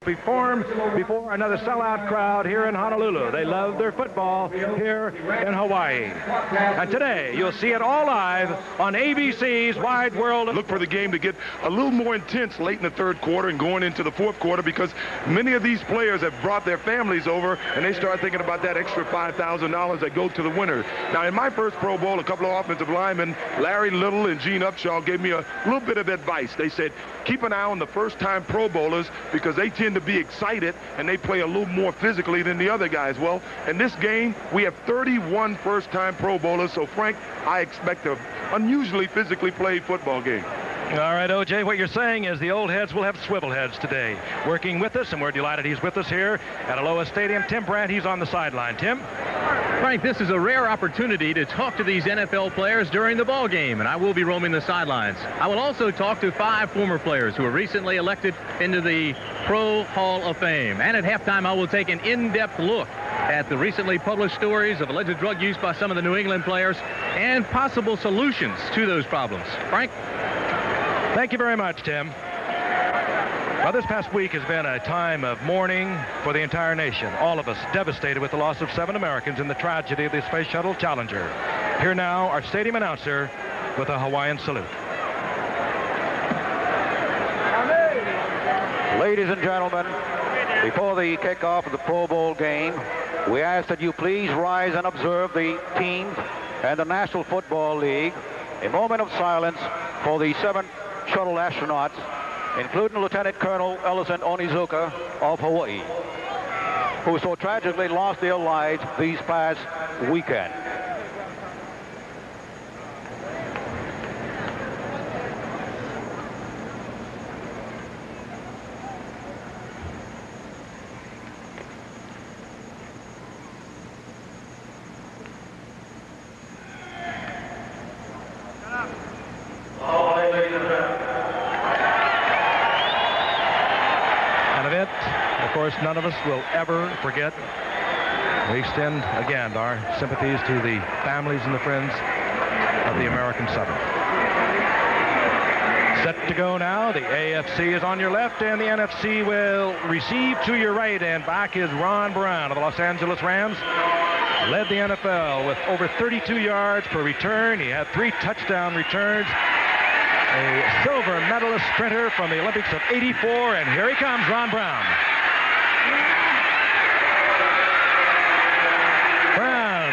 perform before another sellout crowd here in Honolulu. They love their football here in Hawaii. And today, you'll see it all live on ABC's Wide World. Look for the game to get a little more intense late in the third quarter and going into the fourth quarter, because many of these players have brought their families over and they start thinking about that extra $5,000 that goes to the winner. Now, in my first Pro Bowl, a couple of offensive linemen, Larry Little and Gene Upshaw, gave me a little bit of advice. They said, keep an eye on the first-time Pro Bowlers because they tend to be excited and they play a little more physically than the other guys. Well, in this game, we have 31 first-time Pro Bowlers, so Frank, I expect an unusually physically played football game. All right, O.J., what you're saying is the old heads will have swivel heads today. Working with us, and we're delighted he's with us here at Aloha Stadium. Tim Brandt, he's on the sideline. Tim? Frank, this is a rare opportunity to talk to these NFL players during the ball game, and I will be roaming the sidelines. I will also talk to 5 former players who were recently elected into the Pro Hall of Fame. And at halftime, I will take an in-depth look at the recently published stories of alleged drug use by some of the New England players and possible solutions to those problems. Frank? Thank you very much, Tim. Well, this past week has been a time of mourning for the entire nation. All of us devastated with the loss of 7 Americans in the tragedy of the Space Shuttle Challenger. Here now, our stadium announcer with a Hawaiian salute. Ladies and gentlemen, before the kickoff of the Pro Bowl game, we ask that you please rise and observe the teams and the National Football League. A moment of silence for the 7 shuttle astronauts, including Lieutenant Colonel Ellison Onizuka of Hawaii, who so tragically lost their lives these past weekend. None of us will ever forget. We extend again our sympathies to the families and the friends of the American 7. Set to go now. The AFC is on your left and the NFC will receive to your right. And back is Ron Brown of the Los Angeles Rams. Led the NFL with over 32 yards per return. He had 3 touchdown returns. A silver medalist sprinter from the Olympics of '84. And here he comes, Ron Brown.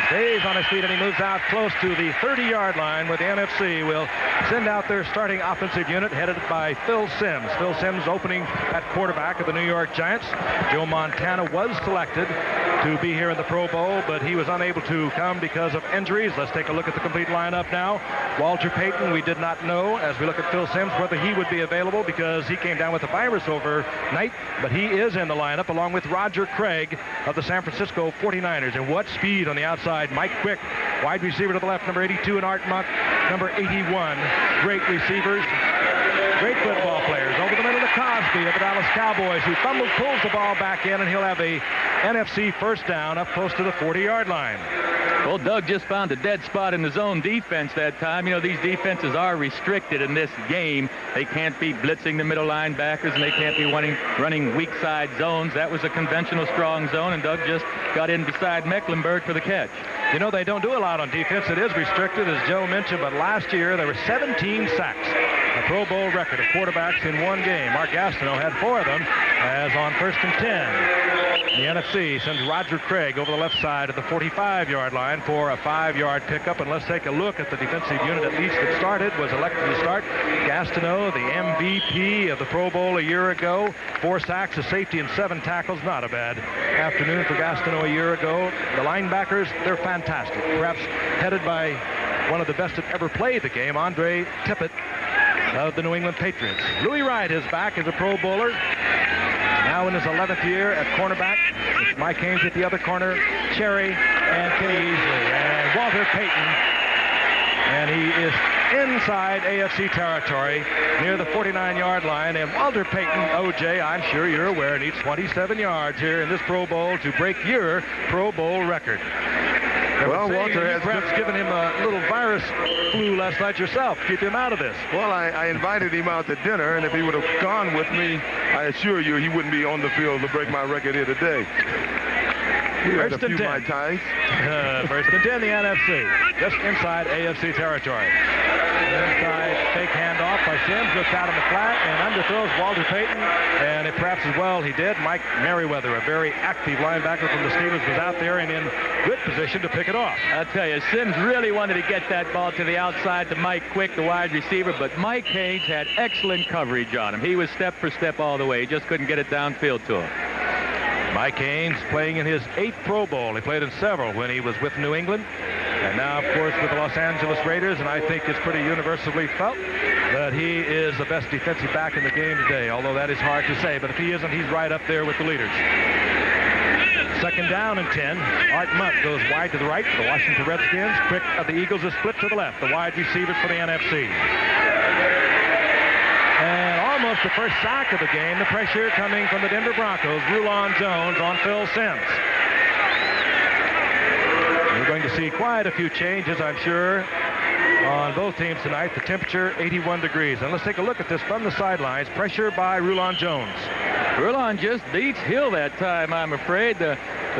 Stays on his feet and he moves out close to the 30-yard line where the NFC will send out their starting offensive unit headed by Phil Simms. Phil Simms opening at quarterback of the New York Giants. Joe Montana was selected to be here in the Pro Bowl, but he was unable to come because of injuries. Let's take a look at the complete lineup now. Walter Payton, we did not know, as we look at Phil Simms, whether he would be available because he came down with the virus overnight, but he is in the lineup along with Roger Craig of the San Francisco 49ers. And what speed on the outside. Mike Quick, wide receiver to the left, number 82, and Art Monk, number 81. Great receivers, great football players. Over the middle to Cosby of the Dallas Cowboys, who pulls the ball back in, and he'll have a NFC first down up close to the 40-yard line. Well, Doug just found a dead spot in the zone defense that time. You know, these defenses are restricted in this game. They can't be blitzing the middle linebackers, and they can't be running weak side zones. That was a conventional strong zone, and Doug just got in beside Mecklenburg for the catch. You know, they don't do a lot on defense. It is restricted, as Joe mentioned, but last year there were 17 sacks. A Pro Bowl record of quarterbacks in one game. Mark Gastineau had 4 of them as on 1st and 10. The NFC sends Roger Craig over the left side of the 45-yard line for a 5-yard pickup. And let's take a look at the defensive unit, at least that started, was elected to start. Gastineau, the MVP of the Pro Bowl a year ago. 4 sacks, a safety, and 7 tackles. Not a bad afternoon for Gastineau a year ago. The linebackers, they're fantastic. Perhaps headed by one of the best that ever played the game, Andre Tippett of the New England Patriots. Louis Wright is back as a Pro Bowler. Now in his 11th year at cornerback. It's Mike Haynes at the other corner, Cherry and Kenny Easley. And Walter Payton. And he is inside AFC territory near the 49-yard line. And Walter Payton, O.J., I'm sure you're aware, needs 27 yards here in this Pro Bowl to break your Pro Bowl record. Well, Walter has perhaps given him a little virus flu last night yourself. Keep him out of this. Well, I invited him out to dinner, and if he would have gone with me, I assure you he wouldn't be on the field to break my record here today. He had a few Mai Tais. First and 10, the NFC. Just inside AFC territory. Inside fake handoff by Sims. Looks out in the flat and underthrows Walter Payton. And it perhaps as well he did. Mike Merriweather, a very active linebacker from the Steelers, was out there and in good position to pick it off. I'll tell you, Sims really wanted to get that ball to the outside to Mike Quick, the wide receiver, but Mike Haynes had excellent coverage on him. He was step for step all the way. He just couldn't get it downfield to him. Mike Haynes playing in his 8th Pro Bowl. He played in several when he was with New England. And now, of course, with the Los Angeles Raiders. And I think it's pretty universally felt that he is the best defensive back in the game today. Although that is hard to say. But if he isn't, he's right up there with the leaders. Second down and 10. Art Monk goes wide to the right for the Washington Redskins. Quick of the Eagles is split to the left. The wide receivers for the NFC. And almost the first sack of the game, the pressure coming from the Denver Broncos. Rulon Jones on Phil Sims. We're going to see quite a few changes, I'm sure, on both teams tonight. The temperature, 81 degrees. And let's take a look at this from the sidelines. Pressure by Rulon Jones. Rulon just beats Hill that time, I'm afraid. The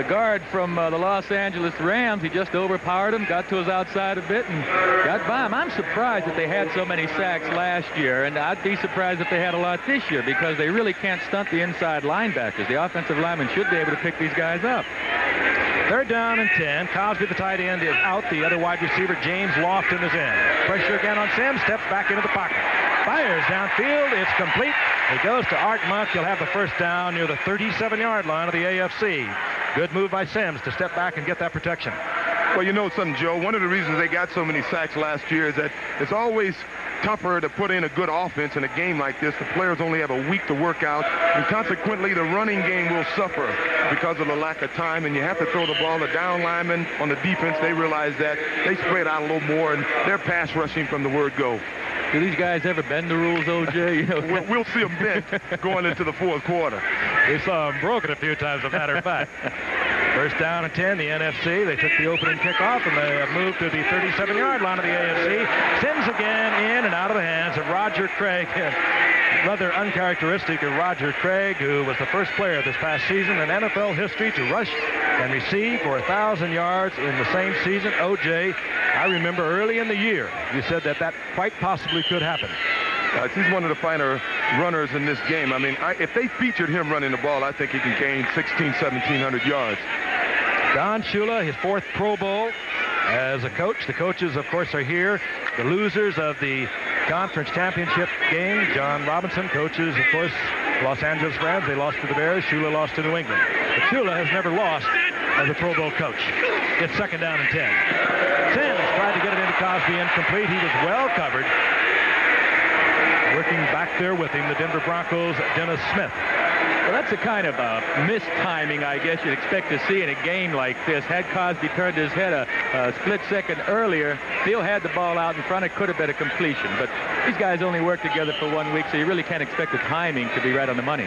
guard from the Los Angeles Rams, he just overpowered him, got to his outside a bit, and got by him. I'm surprised that they had so many sacks last year, and I'd be surprised if they had a lot this year, because they really can't stunt the inside linebackers. The offensive linemen should be able to pick these guys up. Third down and 10. Cosby, the tight end, is out. The other wide receiver, James Lofton, is in. Pressure again on Sims. Steps back into the pocket. Fires downfield. It's complete. It goes to Art Monk. He'll have the first down near the 37-yard line of the AFC. Good move by Sims to step back and get that protection. Well, you know something, Joe? One of the reasons they got so many sacks last year is that it's always tougher to put in a good offense in a game like this. The players only have a week to work out, and consequently the running game will suffer because of the lack of time, and you have to throw the ball. The down linemen on the defense, they realize that. They spread out a little more, and they're pass rushing from the word go. Do these guys ever bend the rules, O.J.? You know? We'll see them bent going into the fourth quarter. We saw them broken a few times, as a matter of fact. First down and 10, the NFC. They took the opening kickoff, and they have moved to the 37-yard line of the AFC. Sims again in and out of the hands of Roger Craig. Rather uncharacteristic of Roger Craig, who was the first player this past season in NFL history to rush and receive for 1,000 yards in the same season. O.J., I remember early in the year, you said that quite possibly could happen. He's one of the finer runners in this game. I mean, if they featured him running the ball, I think he can gain 1,700 yards. Don Shula, his 4th Pro Bowl as a coach. The coaches, of course, are here. The losers of the conference championship game. John Robinson coaches, of course, Los Angeles Rams. They lost to the Bears. Shula lost to New England. But Shula has never lost as a Pro Bowl coach. It's second down and 10. Sims tried to get it into Cosby, incomplete. He was well covered. Working back there with him, the Denver Broncos' Dennis Smith. Well, that's the kind of mistiming, I guess, you'd expect to see in a game like this. Had Cosby turned his head a split second earlier, Steele had the ball out in front. It could have been a completion. But these guys only work together for 1 week, so you really can't expect the timing to be right on the money.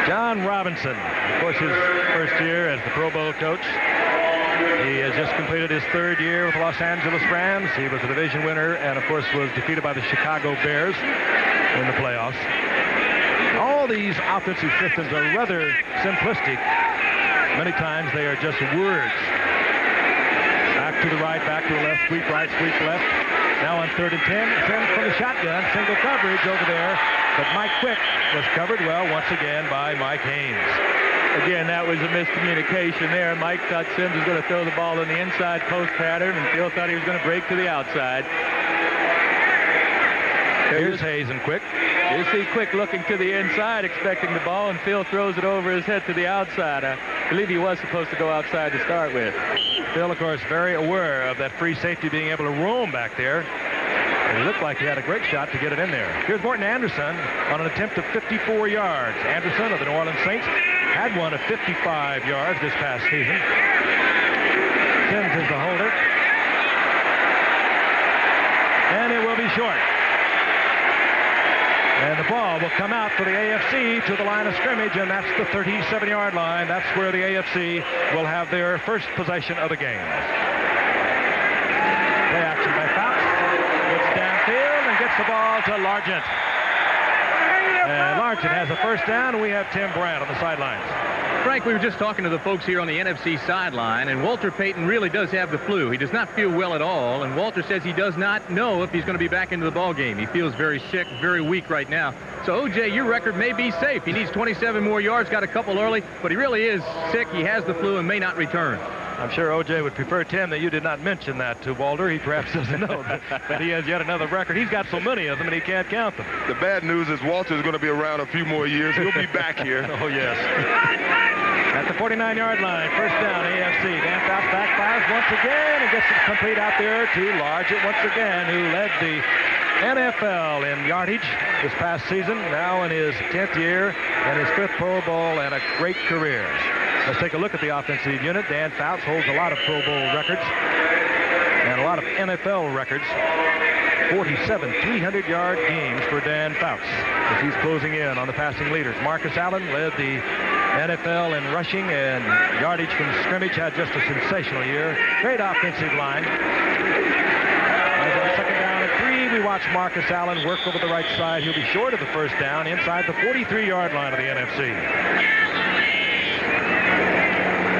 John Robinson, of course, his first year as the Pro Bowl coach. He has just completed his 3rd year with the Los Angeles Rams. He was a division winner and, of course, was defeated by the Chicago Bears in the playoffs. All these offensive systems are rather simplistic. Many times they are just words. Back to the right, back to the left, sweep right, sweep left. Now on 3rd and 10, Sims from the shotgun, single coverage over there. But Mike Quick was covered well once again by Mike Haynes. Again, that was a miscommunication there. Mike thought Sims was going to throw the ball in the inside post pattern, and Phil thought he was going to break to the outside. Here's Hayes and Quick. You see Quick looking to the inside, expecting the ball, and Phil throws it over his head to the outside. I believe he was supposed to go outside to start with. Phil, of course, very aware of that free safety being able to roam back there. And it looked like he had a great shot to get it in there. Here's Morton Anderson on an attempt of 54 yards. Anderson of the New Orleans Saints had one of 55 yards this past season. Sims is the holder. And it will be short. And the ball will come out for the AFC to the line of scrimmage, and that's the 37-yard line. That's where the AFC will have their first possession of the game. Play action by Fouts. Gets downfield and gets the ball to Largent. And Largent has a first down, and we have Tim Brandt on the sidelines. Frank, we were just talking to the folks here on the NFC sideline, and Walter Payton really does have the flu. He does not feel well at all, and Walter says he does not know if he's going to be back into the ball game. He feels very sick, very weak right now. So, O.J., your record may be safe. He needs 27 more yards, got a couple early, but he really is sick. He has the flu and may not return. I'm sure O.J. would prefer, Tim, that you did not mention that to Walter. He perhaps doesn't know that he has yet another record. He's got so many of them, and he can't count them. The bad news is Walter's going to be around a few more years. He'll be back here. Oh, yes. At the 49-yard line, first down, AFC. Dan Fouts backfires once again and gets it complete out there to Largent once again, who led the NFL in yardage this past season, now in his 10th year and his 5th Pro Bowl and a great career. Let's take a look at the offensive unit. Dan Fouts holds a lot of Pro Bowl records and a lot of NFL records. 47 300-yard games for Dan Fouts as he's closing in on the passing leaders. Marcus Allen led the NFL in rushing and yardage from scrimmage, had just a sensational year. Great offensive line. Second down and 3. We watch Marcus Allen work over the right side. He'll be short of the first down inside the 43-yard line of the NFC.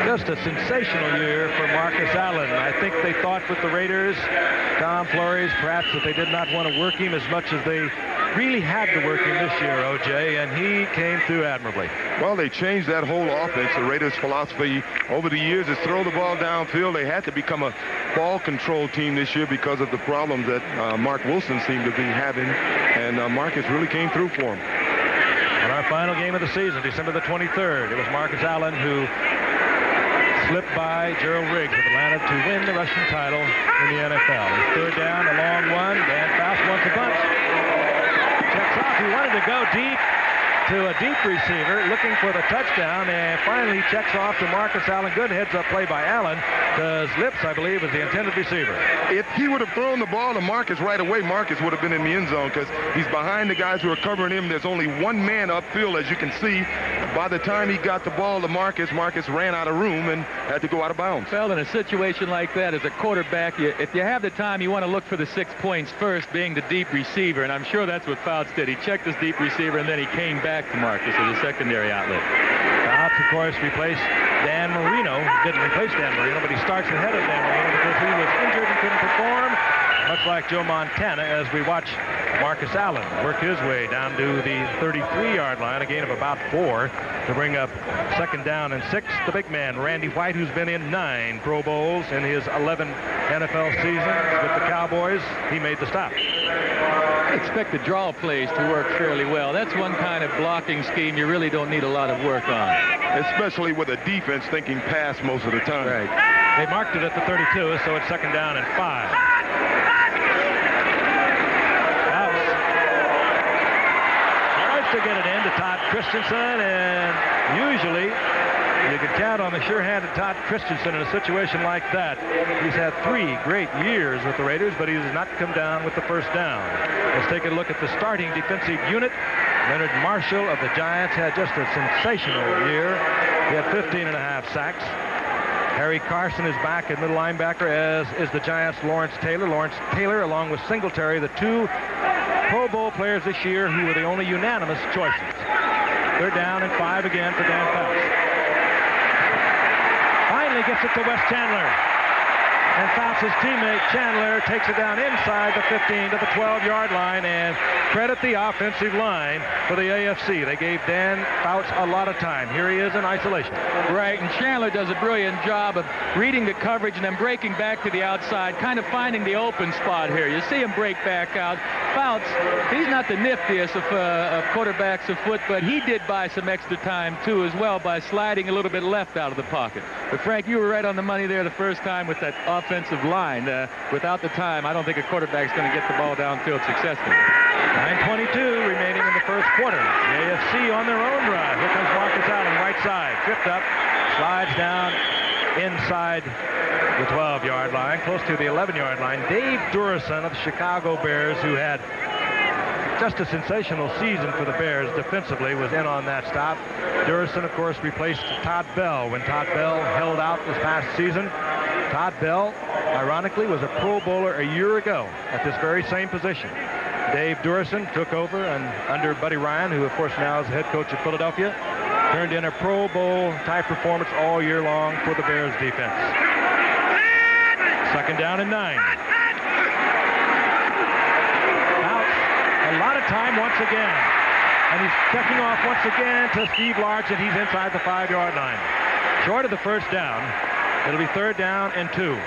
Just a sensational year for Marcus Allen. I think they thought with the Raiders, Tom Flores, perhaps that they did not want to work him as much as they really had to work him this year, O.J., and he came through admirably. Well, they changed that whole offense. The Raiders' philosophy over the years is throw the ball downfield. They had to become a ball control team this year because of the problems that Mark Wilson seemed to be having, and Marcus really came through for him. In our final game of the season, December the 23rd, it was Marcus Allen who slipped by Gerald Riggs of Atlanta to win the rushing title in the NFL. His third down, a long one. Dan Fouts wants a bunch. Checks off. He wanted to go deep to a deep receiver looking for the touchdown, and finally checks off to Marcus Allen. Good heads-up play by Allen, because Lips, I believe, is the intended receiver. If he would have thrown the ball to Marcus right away, Marcus would have been in the end zone, because he's behind the guys who are covering him. There's only one man upfield, as you can see. By the time he got the ball to Marcus, Marcus ran out of room and had to go out of bounds. Well, in a situation like that, as a quarterback, if you have the time, you want to look for the 6 points first, being the deep receiver, and I'm sure that's what Fouts did. He checked his deep receiver, and then he came back to Marcus as a secondary outlet. Fouts, of course, replaced Dan Marino. Didn't replace Dan Marino, but he starts ahead of Dan Marino because he was injured and couldn't perform, much like Joe Montana, as we watch Marcus Allen work his way down to the 33-yard line, a gain of about 4 to bring up second down and 6. The big man, Randy White, who's been in 9 Pro Bowls in his 11 NFL seasons with the Cowboys, he made the stop. I expect the draw plays to work fairly well. That's one kind of blocking scheme you really don't need a lot of work on. Especially with a defense thinking pass most of the time. Right. They marked it at the 32, so it's second down and 5. To get it in to Todd Christensen, and usually you can count on the sure-handed Todd Christensen in a situation like that. He's had 3 great years with the Raiders, but he has not come down with the first down. Let's take a look at the starting defensive unit. Leonard Marshall of the Giants had just a sensational year. He had 15.5 sacks. Harry Carson is back at middle linebacker, as is the Giants' Lawrence Taylor. Lawrence Taylor, along with Singletary, the 2 Pro Bowl players this year who were the only unanimous choices. Third down and 5 again for Dan Fouts. Finally gets it to Wes Chandler. And Fouts' teammate Chandler takes it down inside the 15 to the 12-yard line, and credit the offensive line for the AFC. They gave Dan Fouts a lot of time. Here he is in isolation. Right, and Chandler does a brilliant job of reading the coverage and then breaking back to the outside, kind of finding the open spot here. You see him break back out. Fouts, he's not the niftiest of quarterbacks afoot, but he did buy some extra time, too, as well, by sliding a little bit left out of the pocket. But, Frank, you were right on the money there the first time with that offensive line. Without the time, I don't think a quarterback's going to get the ball downfield successfully. 9:22 remaining in the first quarter. The AFC on their own drive. Here comes Marcus Allen, right side. Tripped up, slides down inside the 12-yard line, close to the 11-yard line. Dave Durison of the Chicago Bears, who had just a sensational season for the Bears defensively, was in on that stop. Durson, of course, replaced Todd Bell when Todd Bell held out this past season. Todd Bell, ironically, was a Pro Bowler a year ago at this very same position. Dave Durson took over and under Buddy Ryan, who, of course, now is the head coach of Philadelphia, turned in a Pro Bowl-type performance all year long for the Bears defense. 2nd down and 9. A lot of time once again. And he's checking off once again to Steve Largent. He's inside the 5-yard line. Short of the 1st down. It'll be 3rd down and 2.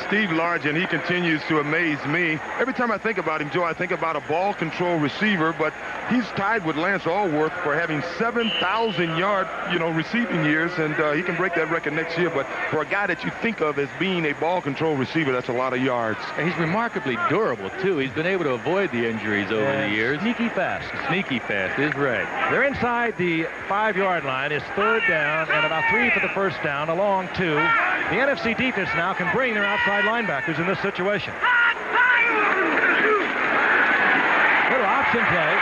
Steve Largent, he continues to amaze me. Every time I think about him, Joe, I think about a ball control receiver, but he's tied with Lance Allworth for having 7,000-yard, receiving years, and he can break that record next year. But for a guy that you think of as being a ball control receiver, that's a lot of yards. And he's remarkably durable, too. He's been able to avoid the injuries over the years. Sneaky fast. Sneaky fast is right. They're inside the 5-yard line. It's 3rd down and about 3 for the 1st down, along 2. The NFC defense now can bring their outside linebackers in this situation. Little option play.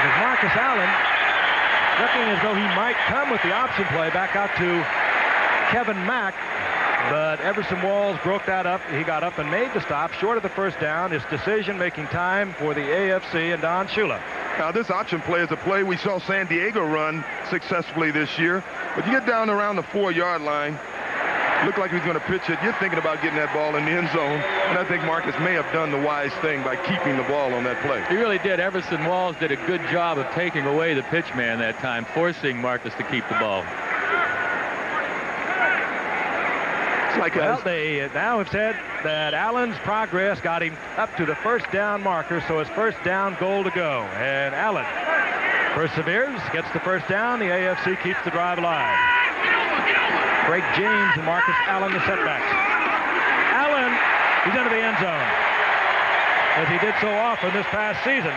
There's Marcus Allen looking as though he might come with the option play back out to Kevin Mack, but Everson Walls broke that up. He got up and made the stop short of the 1st down. It's decision-making time for the AFC and Don Shula. Now, this option play is a play we saw San Diego run successfully this year. But you get down around the 4-yard line, look like he's going to pitch it. You're thinking about getting that ball in the end zone. And I think Marcus may have done the wise thing by keeping the ball on that play. He really did. Everson Walls did a good job of taking away the pitch man that time, forcing Marcus to keep the ball. Well, they now have said that Allen's progress got him up to the 1st down marker, so it's 1st down goal to go. And Allen perseveres, gets the 1st down. The AFC keeps the drive alive. Greg James and Marcus Allen, the setbacks. Allen, he's into the end zone, as he did so often this past season.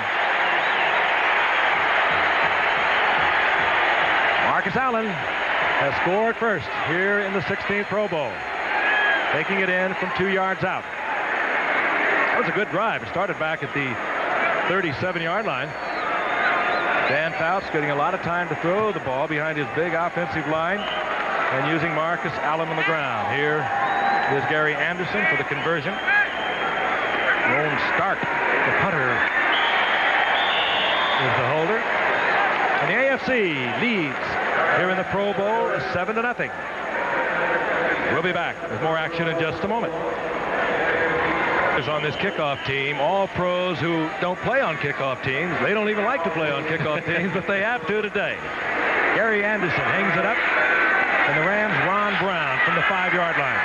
Marcus Allen has scored first here in the 16th Pro Bowl, taking it in from 2 yards out. That was a good drive. It started back at the 37-yard line. Dan Fouts getting a lot of time to throw the ball behind his big offensive line and using Marcus Allen on the ground. Here is Gary Anderson for the conversion. Ron Stark, the punter, is the holder. And the AFC leads here in the Pro Bowl 7-0. We'll be back with more action in just a moment. On this kickoff team, all pros who don't play on kickoff teams. They don't even like to play on kickoff teams, but they have to today. Gary Anderson hangs it up, and the Rams, Ron Brown from the 5-yard line.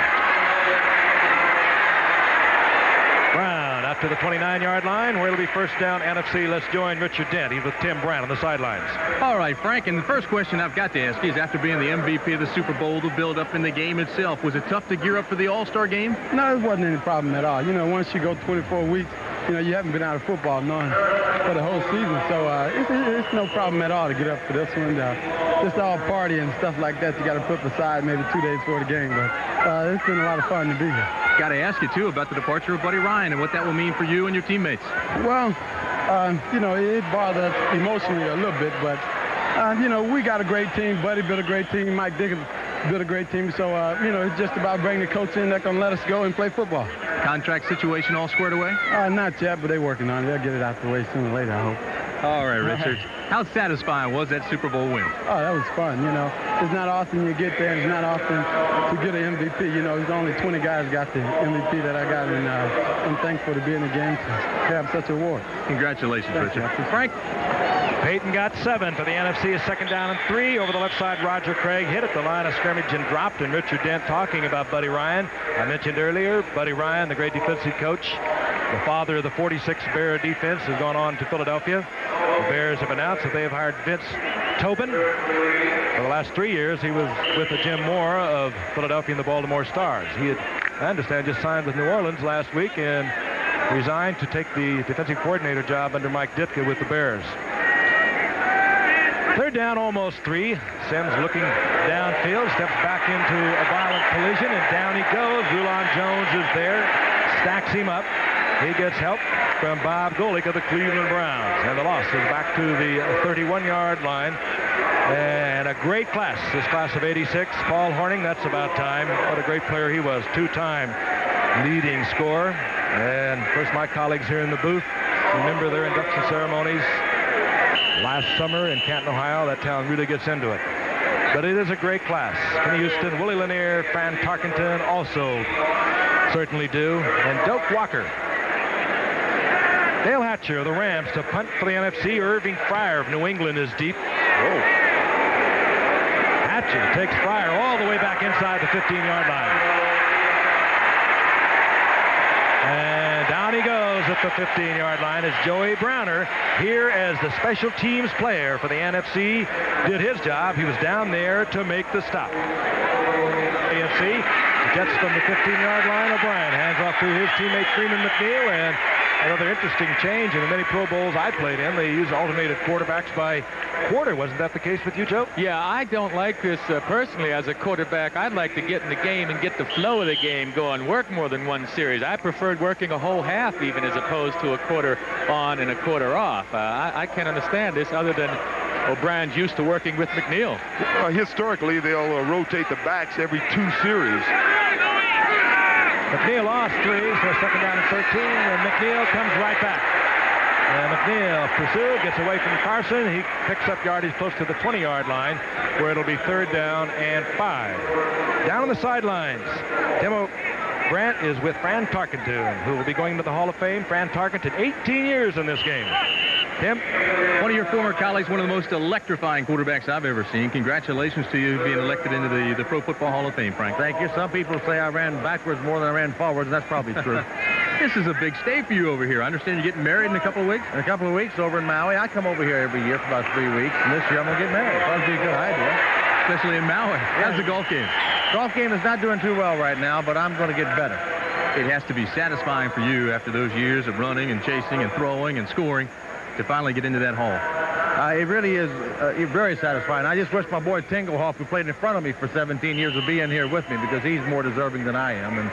Brown up to the 29-yard line, where it'll be 1st down NFC. Let's join Richard Dent. He's with Tim Brown on the sidelines. All right, Frank, and the first question I've got to ask you is, after being the MVP of the Super Bowl, the build-up in the game itself, was it tough to gear up for the All-Star game? No, it wasn't any problem at all. Once you go 24 weeks, you haven't been out of football none for the whole season. So it's no problem at all to get up for this one. Just all party and stuff like that you got to put aside maybe 2 days before the game. But it's been a lot of fun to be here. Got to ask you, too, about the departure of Buddy Ryan and what that will mean for you and your teammates. Well, it bothered us emotionally a little bit, but, we got a great team. Buddy built a great team. Mike Dickens built a great team. So, it's just about bringing the coach in that's going to let us go and play football. Contract situation all squared away? Not yet, but they're working on it. They'll get it out the way sooner or later, I hope. All right, Richard. How satisfying was that Super Bowl win? Oh, that was fun. It's not often you get there, and it's not often to get an MVP. There's only 20 guys got the MVP that I got, and I'm thankful to be in the game to have such an award. Congratulations, Richard. Frank? Peyton got 7 for the NFC. A 2nd down and 3 over the left side. Roger Craig hit at the line of scrimmage and dropped. And Richard Dent talking about Buddy Ryan. I mentioned earlier, Buddy Ryan, the great defensive coach, the father of the 46 Bear defense, has gone on to Philadelphia. The Bears have announced that they have hired Vince Tobin. For the last 3 years, he was with the Jim Moore of Philadelphia and the Baltimore Stars. He had, I understand, just signed with New Orleans last week and resigned to take the defensive coordinator job under Mike Ditka with the Bears. 3rd down, almost 3. Sims looking downfield, steps back into a violent collision, and down he goes. Rulon Jones is there, stacks him up. He gets help from Bob Golick of the Cleveland Browns. And the loss is back to the 31-yard line. And a great class, this class of 86. Paul Hornung, that's about time. What a great player he was. Two-time leading scorer. And of course, my colleagues here in the booth remember their induction ceremonies last summer in Canton, Ohio. That town really gets into it. But it is a great class. Kenny Houston, Willie Lanier, Fran Tarkenton also certainly do. And Doak Walker. Dale Hatcher of the Rams to punt for the NFC. Irving Fryer of New England is deep. Whoa. Hatcher takes Fryer all the way back inside the 15-yard line. And down he goes at the 15-yard line as Joey Browner, here as the special teams player for the NFC, did his job. He was down there to make the stop. AFC gets from the 15-yard line. O'Brien hands off to his teammate Freeman McNeil, and another interesting change in the many Pro Bowls I played in. They use alternated quarterbacks by quarter. Wasn't that the case with you, Joe? Yeah, I don't like this personally as a quarterback. I'd like to get in the game and get the flow of the game going, work more than one series. I preferred working a whole half even as opposed to a quarter on and a quarter off. I can't understand this other than O'Brien's used to working with McNeil. Historically, they'll rotate the backs every 2 series. McNeil lost 3, so a second down and 13, and McNeil comes right back. And McNeil pursued, gets away from Carson. He picks up yardage close to the 20-yard line, where it'll be 3rd down and 5. Down on the sidelines, Tim Brandt is with Fran Tarkenton, who will be going to the Hall of Fame. Fran Tarkenton, 18 years in this game. Tim? One of your former colleagues, one of the most electrifying quarterbacks I've ever seen. Congratulations to you being elected into the Pro Football Hall of Fame, Frank. Thank you. Some people say I ran backwards more than I ran forwards, and that's probably true. This is a big stay for you over here. I understand you're getting married in a couple of weeks? In a couple of weeks over in Maui. I come over here every year for about 3 weeks, and this year I'm going to get married. That'd be a good idea. Especially in Maui. How's the golf game? Golf game is not doing too well right now, but I'm going to get better. It has to be satisfying for you after those years of running and chasing and throwing and scoring to finally get into that hole. It really is very satisfying. I just wish my boy Tingelhoff, who played in front of me for 17 years, would be in here with me because he's more deserving than I am. And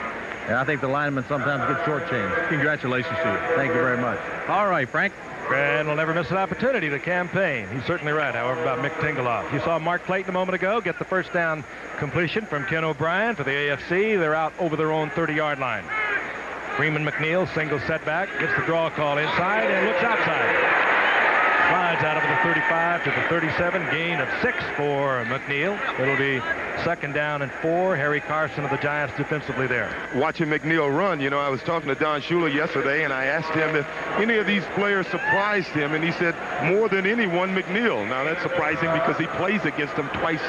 I think the linemen sometimes get shortchanged. Congratulations to you. Thank you very much. All right, Frank. Fran will never miss an opportunity to campaign. He's certainly right, however, about Mick Tingelhoff. You saw Mark Clayton a moment ago get the first down completion from Ken O'Brien for the AFC. They're out over their own 30-yard line. Freeman McNeil, single setback, gets the draw call inside and looks outside. Slides out of the 35 to the 37, gain of 6 for McNeil. It'll be 2nd down and 4. Harry Carson of the Giants defensively there. Watching McNeil run, I was talking to Don Shula yesterday, and I asked him if any of these players surprised him, and he said more than anyone, McNeil. Now, that's surprising because he plays against them twice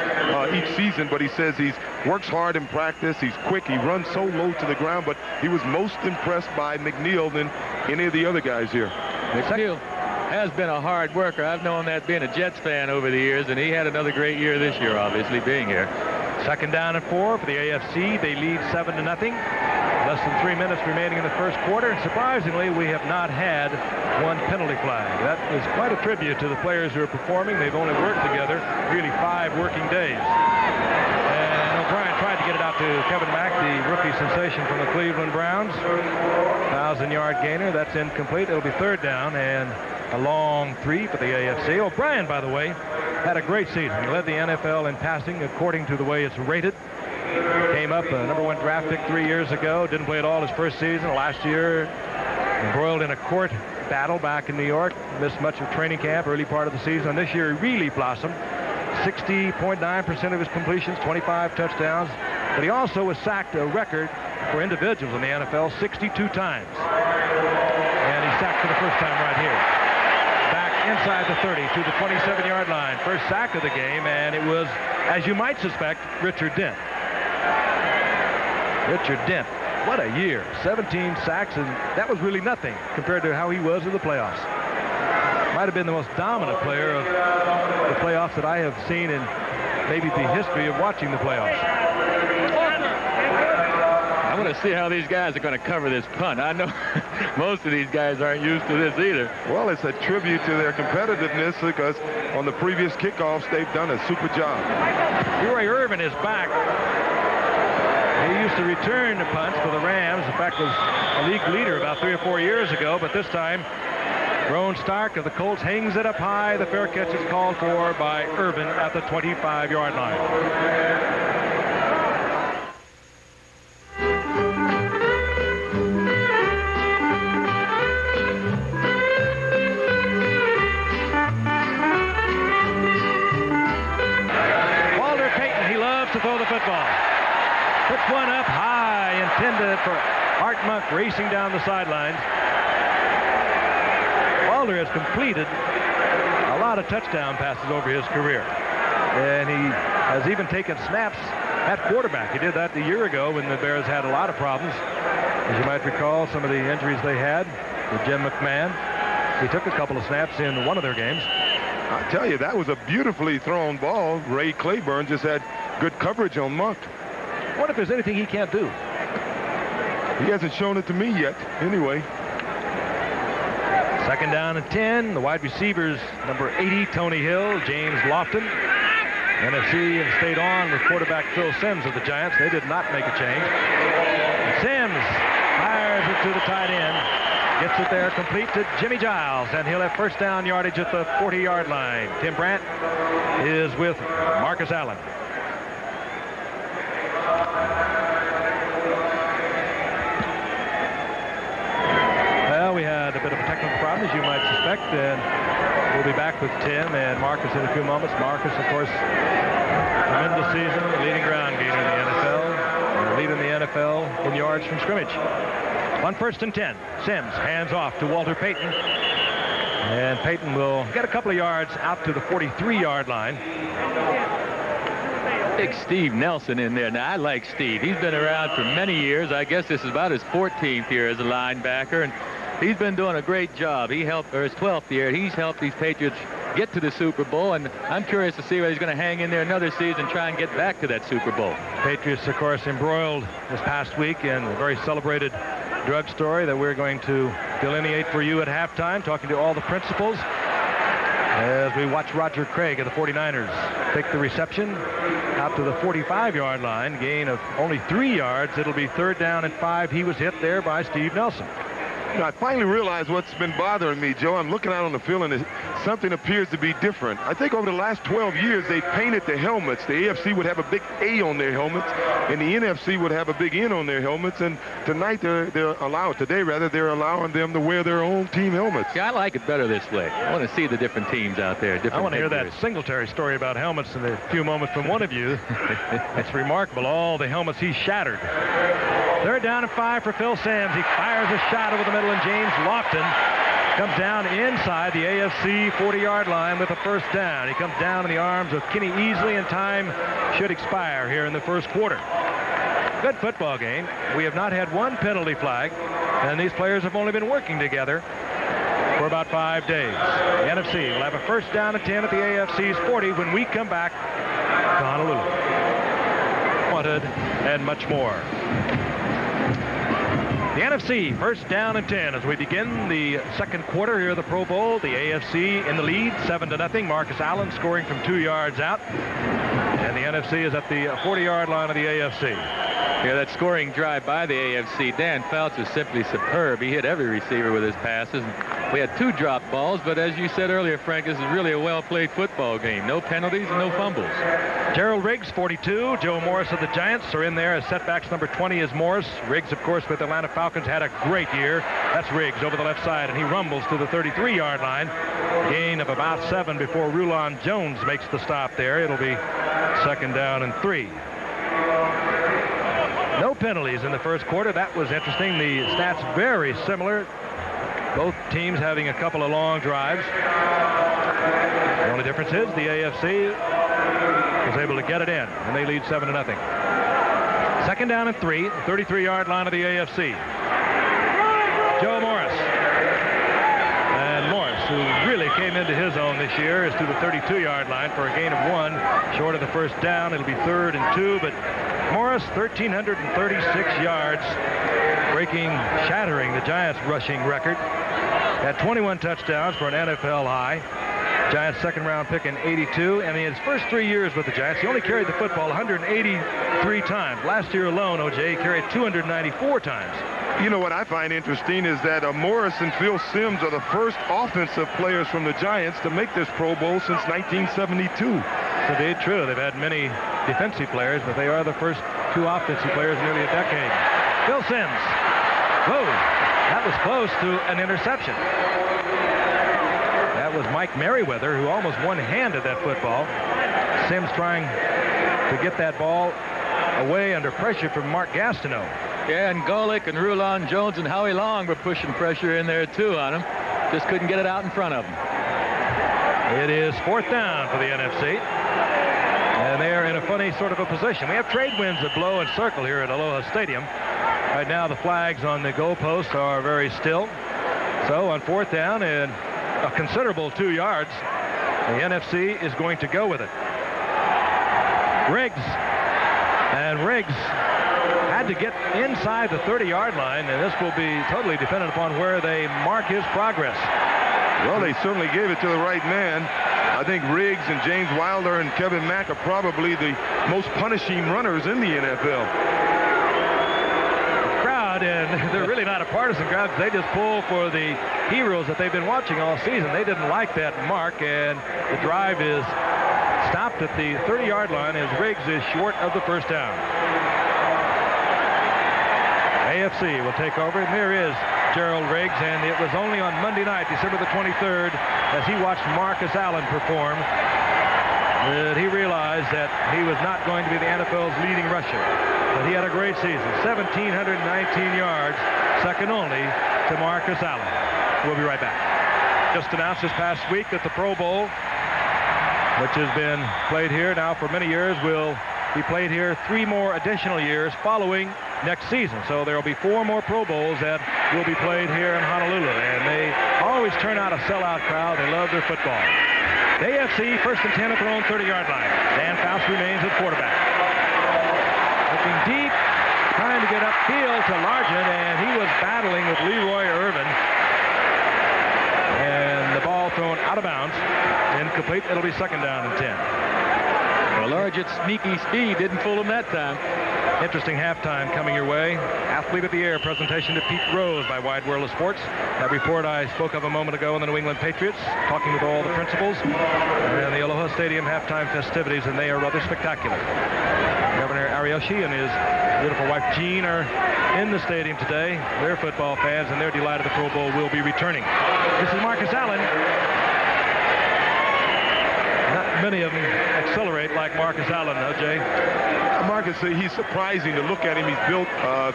each season, but he says he works hard in practice. He's quick. He runs so low to the ground, but he was most impressed by McNeil than any of the other guys here. McNeil has been a hard worker. I've known that being a Jets fan over the years, and he had another great year this year, obviously, being here. 2nd down and 4 for the AFC. They lead 7-0. Less than 3 minutes remaining in the first quarter. Surprisingly, we have not had one penalty flag. That is quite a tribute to the players who are performing. They've only worked together really 5 working days. And O'Brien tried to get it out to Kevin Mack, the rookie sensation from the Cleveland Browns. 1,000-yard gainer. That's incomplete. It'll be 3rd down and a long 3 for the AFC. O'Brien, by the way, had a great season. He led the NFL in passing according to the way it's rated. Came up #1 draft pick 3 years ago. Didn't play at all his first season. Last year, embroiled in a court battle back in New York. Missed much of training camp, early part of the season. This year, he really blossomed. 60.9% of his completions, 25 touchdowns. But he also was sacked a record for individuals in the NFL 62 times. And he sacked for the first time right here. Inside the 30 to the 27-yard line. First sack of the game, and it was, as you might suspect, Richard Dent. Richard Dent, what a year. 17 sacks, and that was really nothing compared to how he was in the playoffs. Might have been the most dominant player of the playoffs that I have seen in maybe the history of watching the playoffs. I want to see how these guys are going to cover this punt. I know most of these guys aren't used to this either. Well, it's a tribute to their competitiveness because on the previous kickoffs, they've done a super job. Roy Irvin is back. He used to return the punts for the Rams. In fact, was a league leader about 3 or 4 years ago, but this time Ron Stark of the Colts hangs it up high. The fair catch is called for by Urban at the 25-yard line. To throw the football. Puts one up high, intended for Art Monk racing down the sidelines. Walder has completed a lot of touchdown passes over his career. And he has even taken snaps at quarterback. He did that a year ago when the Bears had a lot of problems. As you might recall, some of the injuries they had with Jim McMahon. He took a couple of snaps in one of their games. I tell you, that was a beautifully thrown ball. Ray Claiborne just had good coverage on Monk. What if there's anything he can't do? He hasn't shown it to me yet. Anyway. 2nd down and 10. The wide receivers, number 80, Tony Hill, James Lofton. NFC and stayed on with quarterback Phil Simms of the Giants. They did not make a change. Simms fires it to the tight end. Gets it there complete to Jimmy Giles, and he'll have first down yardage at the 40-yard line. Tim Brandt is with Marcus Allen. Well, we had a bit of a technical problem, as you might suspect, and we'll be back with Tim and Marcus in a few moments. Marcus, of course, tremendous season, leading ground gainer in the NFL, leading the NFL in yards from scrimmage. On 1st and 10, Simms hands off to Walter Payton. And Payton will get a couple of yards out to the 43-yard line. Big Steve Nelson in there. Now, I like Steve. He's been around for many years. I guess this is about his 14th year as a linebacker. And he's been doing a great job. He helped, or his 12th year, he's helped these Patriots get to the Super Bowl. And I'm curious to see whether he's going to hang in there another season, try and get back to that Super Bowl. Patriots, of course, embroiled this past week in a very celebrated drug story that we're going to delineate for you at halftime, talking to all the principals as we watch Roger Craig of the 49ers take the reception out to the 45-yard line, gain of only 3 yards. It'll be 3rd down and 5. He was hit there by Steve Nelson. You know, I finally realized what's been bothering me, Joe. I'm looking out on the field and something appears to be different. I think over the last 12 years, they painted the helmets. The AFC would have a big A on their helmets, and the NFC would have a big N on their helmets. And tonight, they're allowing them to wear their own team helmets. Yeah, I like it better this way. I want to see the different teams out there. I want to hear that Singletary story about helmets in a few moments from one of you. It's remarkable, all the helmets he shattered. 3rd down and 5 for Phil Simms. He fires a shot over the middle, and James Lofton comes down inside the AFC 40-yard line with a first down. He comes down in the arms of Kenny Easley, and time should expire here in the first quarter. Good football game. We have not had one penalty flag, and these players have only been working together for about 5 days. The NFC will have a first down and 10 at the AFC's 40 when we come back to Honolulu. Wanted and much more. The NFC, first down and 10 as we begin the second quarter here at the Pro Bowl. The AFC in the lead, 7-0. Marcus Allen scoring from 2 yards out. And the NFC is at the 40-yard line of the AFC. Yeah, that scoring drive by the AFC, Dan Fouts is simply superb. He hit every receiver with his passes. We had 2 drop balls, but as you said earlier, Frank, this is really a well-played football game. No penalties and no fumbles. Gerald Riggs, 42. Joe Morris of the Giants are in there as setbacks. Number 20 is Morris. Riggs, of course, with the Atlanta Falcons, had a great year. That's Riggs over the left side, and he rumbles to the 33-yard line. Gain of about 7 before Rulon Jones makes the stop there. It'll be 2nd down and 3. No penalties in the first quarter. That was interesting. The stats very similar. Both teams having a couple of long drives. The only difference is the AFC was able to get it in, and they lead 7-0. 2nd down and 3, 33-yard line of the AFC. Joe Morris. And Morris, who really came into his own this year, is to the 32-yard line for a gain of 1, short of the first down. It'll be 3rd and 2, but Morris, 1,336 yards, shattering the Giants' rushing record. Had 21 touchdowns for an NFL high. Giants second-round pick in '82, and in his first 3 years with the Giants, he only carried the football 183 times. Last year alone, O.J. carried 294 times. You know what I find interesting is that Morris and Phil Simms are the first offensive players from the Giants to make this Pro Bowl since 1972. It's indeed true. They've had many defensive players, but they are the first 2 offensive players in nearly a decade. Phil Simms. Whoa, that was close to an interception. That was Mike Merriweather, who almost one-handed that football. Simms trying to get that ball away under pressure from Mark Gastineau. Yeah, and Golick and Rulon Jones and Howie Long were pushing pressure in there, too, on him. Just couldn't get it out in front of him. It is 4th down for the NFC. And they are in a funny sort of a position. We have trade winds that blow and circle here at Aloha Stadium. Right now, the flags on the goalposts are very still. So on 4th down and a considerable 2 yards, the NFC is going to go with it. Riggs. And Riggs had to get inside the 30-yard line, and this will be totally dependent upon where they mark his progress. Well, they certainly gave it to the right man. I think Riggs and James Wilder and Kevin Mack are probably the most punishing runners in the NFL. Crowd, and they're really not a partisan crowd. They just pull for the heroes that they've been watching all season. They didn't like that mark, and the drive is stopped at the 30-yard line as Riggs is short of the first down. AFC will take over, and there is Gerald Riggs, and it was only on Monday night, December the 23rd, as he watched Marcus Allen perform, that he realized that he was not going to be the NFL's leading rusher. But he had a great season, 1,719 yards, second only to Marcus Allen. We'll be right back. Just announced this past week that the Pro Bowl, which has been played here now for many years, will be played here 3 more additional years following next season. So there will be 4 more Pro Bowls that will be played here in Honolulu, and they always turn out a sellout crowd. They love their football. The AFC, 1st and 10 at their own 30-yard line. Dan Fouts remains at quarterback. Looking deep, trying to get upfield to Largent, and he was battling with Leroy Irvin. And the ball thrown out of bounds, incomplete. It'll be 2nd down and 10. Well, Largent's sneaky speed didn't fool him that time. Interesting halftime coming your way. Athlete of the Year presentation to Pete Rose by Wide World of Sports. That report I spoke of a moment ago in the New England Patriots, talking with all the principals, and the Aloha Stadium halftime festivities, and they are rather spectacular. Governor Ariyoshi and his beautiful wife Jean are in the stadium today. They're football fans, and they're delighted the Pro Bowl will be returning. This is Marcus Allen. Not many of them accelerate like Marcus Allen, though, Jay. Marcus, he's surprising to look at him. He's built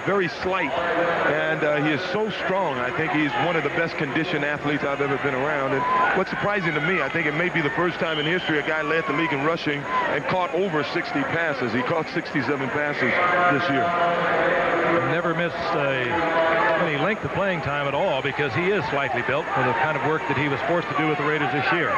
very slight, and he is so strong. I think he's one of the best conditioned athletes I've ever been around. And what's surprising to me, I think it may be the first time in history a guy led the league in rushing and caught over 60 passes. He caught 67 passes this year. Never missed any length of playing time at all because he is slightly built for the kind of work that he was forced to do with the Raiders this year.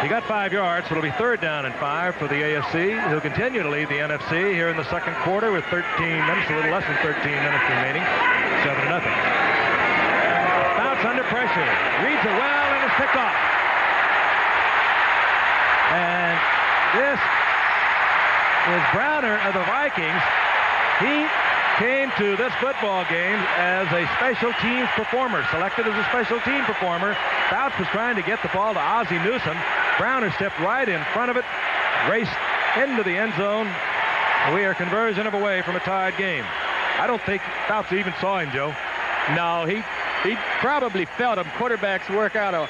He got 5 yards, so it'll be 3rd down and 5 for the AFC. He'll continue to lead the NFC here in the 2nd quarter with 13 minutes, a little less than 13 minutes remaining. 7-0. Fouts under pressure. Reads it well, and it's picked off. And this is Browner of the Vikings. He came to this football game as a special teams performer, selected as a special team performer. Fouts was trying to get the ball to Ozzie Newsome. Browner stepped right in front of it, raced into the end zone. We are conversion of away from a tied game. I don't think Fouts even saw him, Joe. No, he probably felt him. Quarterbacks work out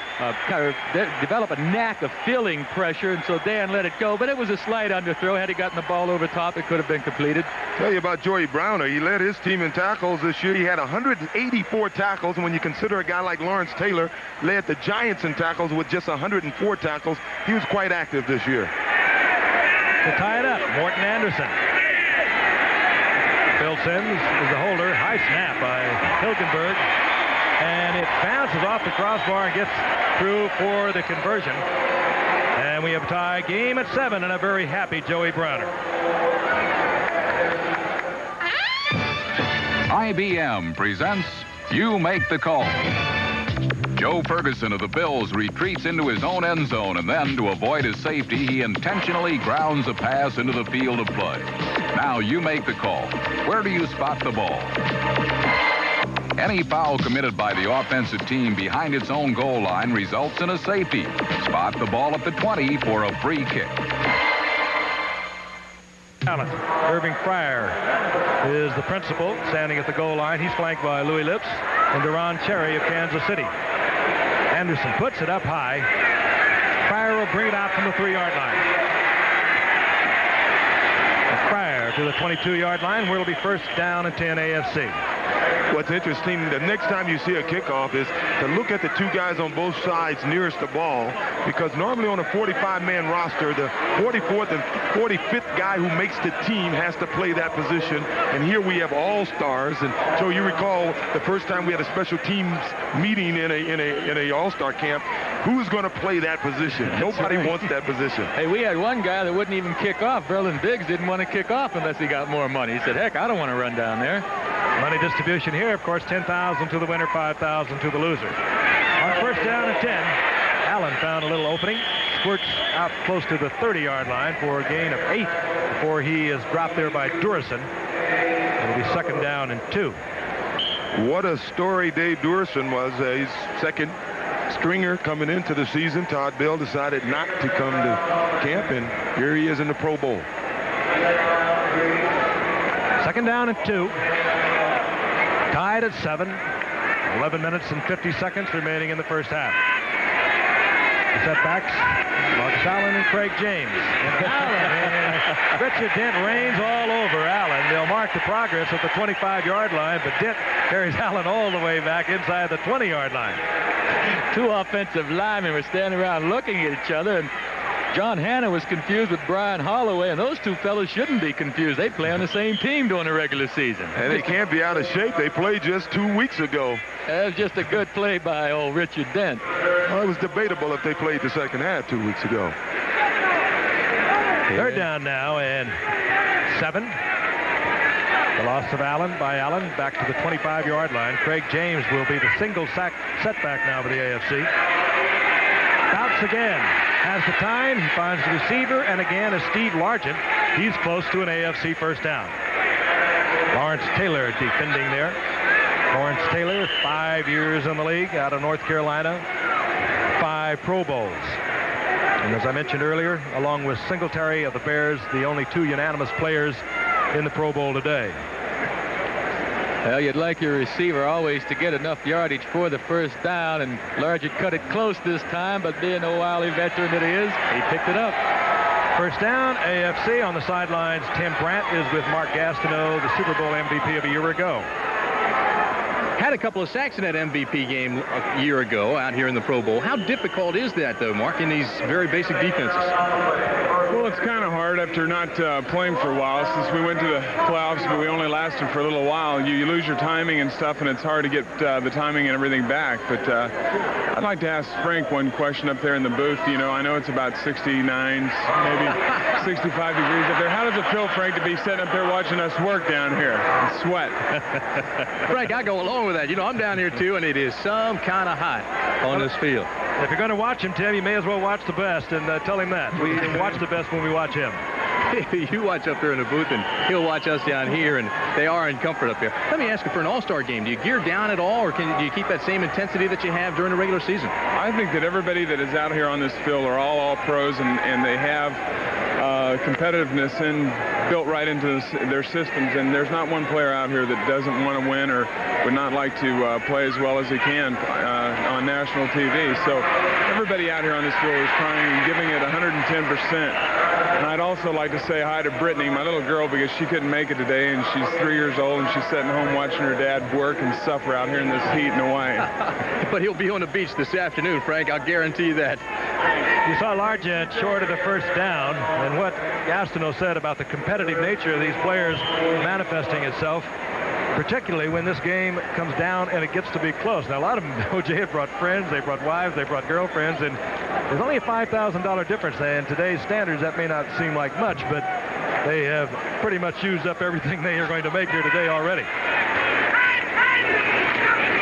develop a knack of feeling pressure, and so Dan let it go. But it was a slight underthrow. Had he gotten the ball over top, it could have been completed. Tell you about Joey Browner. He led his team in tackles this year. He had 184 tackles, and when you consider a guy like Lawrence Taylor led the Giants in tackles with just 104 tackles, he was quite active this year. To tie it up, Morton Anderson. Phil Simms is the holder. High snap by Hilgenberg. And it bounces off the crossbar and gets through for the conversion. And we have a tie game at 7 and a very happy Joey Browner. IBM presents You Make the Call. Joe Ferguson of the Bills retreats into his own end zone, and then, to avoid his safety, he intentionally grounds a pass into the field of play. Now you make the call. Where do you spot the ball? Any foul committed by the offensive team behind its own goal line results in a safety. Spot the ball at the 20 for a free kick. Allen. Irving Fryer is the principal, standing at the goal line. He's flanked by Louis Lips and Deron Cherry of Kansas City. Anderson puts it up high. Fryer will bring it out from the 3-yard line. And Fryer to the 22-yard line, where it'll be first down and 10 AFC. What's interesting, the next time you see a kickoff is to look at the two guys on both sides nearest the ball, because normally on a 45-man roster, the 44th and 45th guy who makes the team has to play that position. And here we have all-stars. And so you recall the first time we had a special teams meeting in a all-star camp, who's going to play that position? Nobody wants that position. Hey, we had one guy that wouldn't even kick off. Verlin Biggs didn't want to kick off unless he got more money. He said, heck, I don't want to run down there. Money distribution here, of course, 10,000 to the winner, 5,000 to the loser. On first down and 10, Allen found a little opening, squirts out close to the 30-yard line for a gain of 8 before he is dropped there by Durison. It'll be second down and 2. What a story Dave Durison was. His second stringer coming into the season. Todd Bell decided not to come to camp, and here he is in the Pro Bowl. Second down and 2. Tied at 7. 11 minutes and 50 seconds remaining in the first half. The setbacks, Marcus Allen and Craig James. And Allen and Richard Dent reigns all over Allen. They'll mark the progress at the 25-yard line, but Dent carries Allen all the way back inside the 20-yard line. Two offensive linemen were standing around looking at each other, and John Hanna was confused with Brian Holloway, and those two fellows shouldn't be confused. They play on the same team during the regular season. And they can't be out of shape. They played just 2 weeks ago. That was just a good play by old Richard Dent. Well, it was debatable if they played the second half 2 weeks ago. Third down now and 7. The loss of Allen by Allen back to the 25-yard line. Craig James will be the single sack setback now for the AFC. Bounce again. Has the time. He finds the receiver, and again is Steve Largent. He's close to an AFC first down. Lawrence Taylor defending there. Lawrence Taylor, 5 years in the league out of North Carolina. 5 Pro Bowls. And as I mentioned earlier, along with Singletary of the Bears, the only 2 unanimous players in the Pro Bowl today. Well, you'd like your receiver always to get enough yardage for the first down, and Largent cut it close this time, but being the wily veteran that he is, he picked it up. First down, AFC. On the sidelines, Tim Brandt is with Mark Gastineau, the Super Bowl MVP of a year ago. Had a couple of sacks in that MVP game a year ago out here in the Pro Bowl. How difficult is that, though, Mark, in these very basic defenses? Well, it's kind of hard after not playing for a while. Since we went to the playoffs, but we only lasted for a little while. You lose your timing and stuff, and it's hard to get the timing and everything back. But I'd like to ask Frank one question up there in the booth. You know, I know it's about 69, maybe 65 degrees up there. How does it feel, Frank, to be sitting up there watching us work down here and sweat? Frank, I go along with that. You know, I'm down here, too, and it is some kind of hot on this field. If you're going to watch him, Tim, you may as well watch the best, and tell him that. We watch the best when we watch him. You watch up there in the booth, and he'll watch us down here, and they are in comfort up here. Let me ask you, for an all-star game, do you gear down at all, or do you keep that same intensity that you have during the regular season? I think that everybody that is out here on this field are all pros, and they have competitiveness built right into their systems, and there's not one player out here that doesn't want to win or would not like to play as well as he can on national TV. So everybody out here on this field is trying and giving it 110%. And I'd also like to say hi to Brittany, my little girl, because she couldn't make it today, and she's 3 years old, and she's sitting home watching her dad work and suffer out here in this heat in Hawaii. But he'll be on the beach this afternoon, Frank. I'll guarantee that. You saw Largent short of the first down, and what Gastineau said about the competitive nature of these players manifesting itself, particularly when this game comes down and it gets to be close. Now, a lot of them, OJ, have brought friends, they brought wives, they brought girlfriends, and there's only a $5,000 difference. In today's standards, that may not seem like much, but they have pretty much used up everything they are going to make here today already.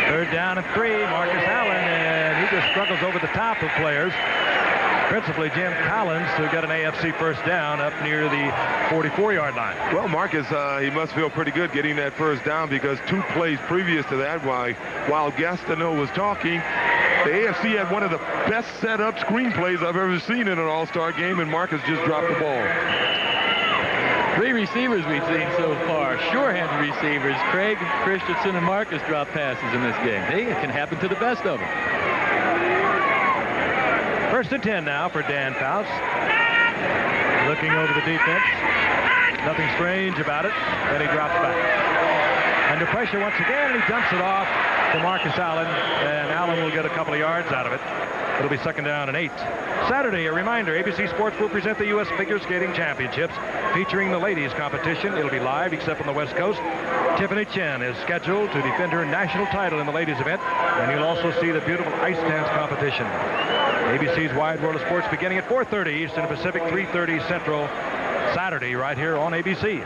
Third down and 3, Marcus Allen, and he just struggles over the top of players. Principally Jim Collins, who got an AFC first down up near the 44-yard line. Well, Marcus, he must feel pretty good getting that first down, because 2 plays previous to that, while Gastineau was talking, the AFC had one of the best set-up screenplays I've ever seen in an all-star game, and Marcus just dropped the ball. 3 receivers we've seen so far, sure-handed receivers. Craig, Christensen, and Marcus drop passes in this game. Hey, it can happen to the best of them. 1st and 10 now for Dan Fouts. Looking over the defense. Nothing strange about it. Then he drops back. Under pressure once again, and he dumps it off to Marcus Allen, and Allen will get a couple of yards out of it. It'll be 2nd down and 8. Saturday, a reminder, ABC Sports will present the U.S. Figure Skating Championships featuring the ladies competition. It'll be live except on the West Coast. Tiffany Chen is scheduled to defend her national title in the ladies event, and you'll also see the beautiful ice dance competition. ABC's Wide World of Sports beginning at 4:30 Eastern Pacific, 3:30 Central, Saturday right here on ABC.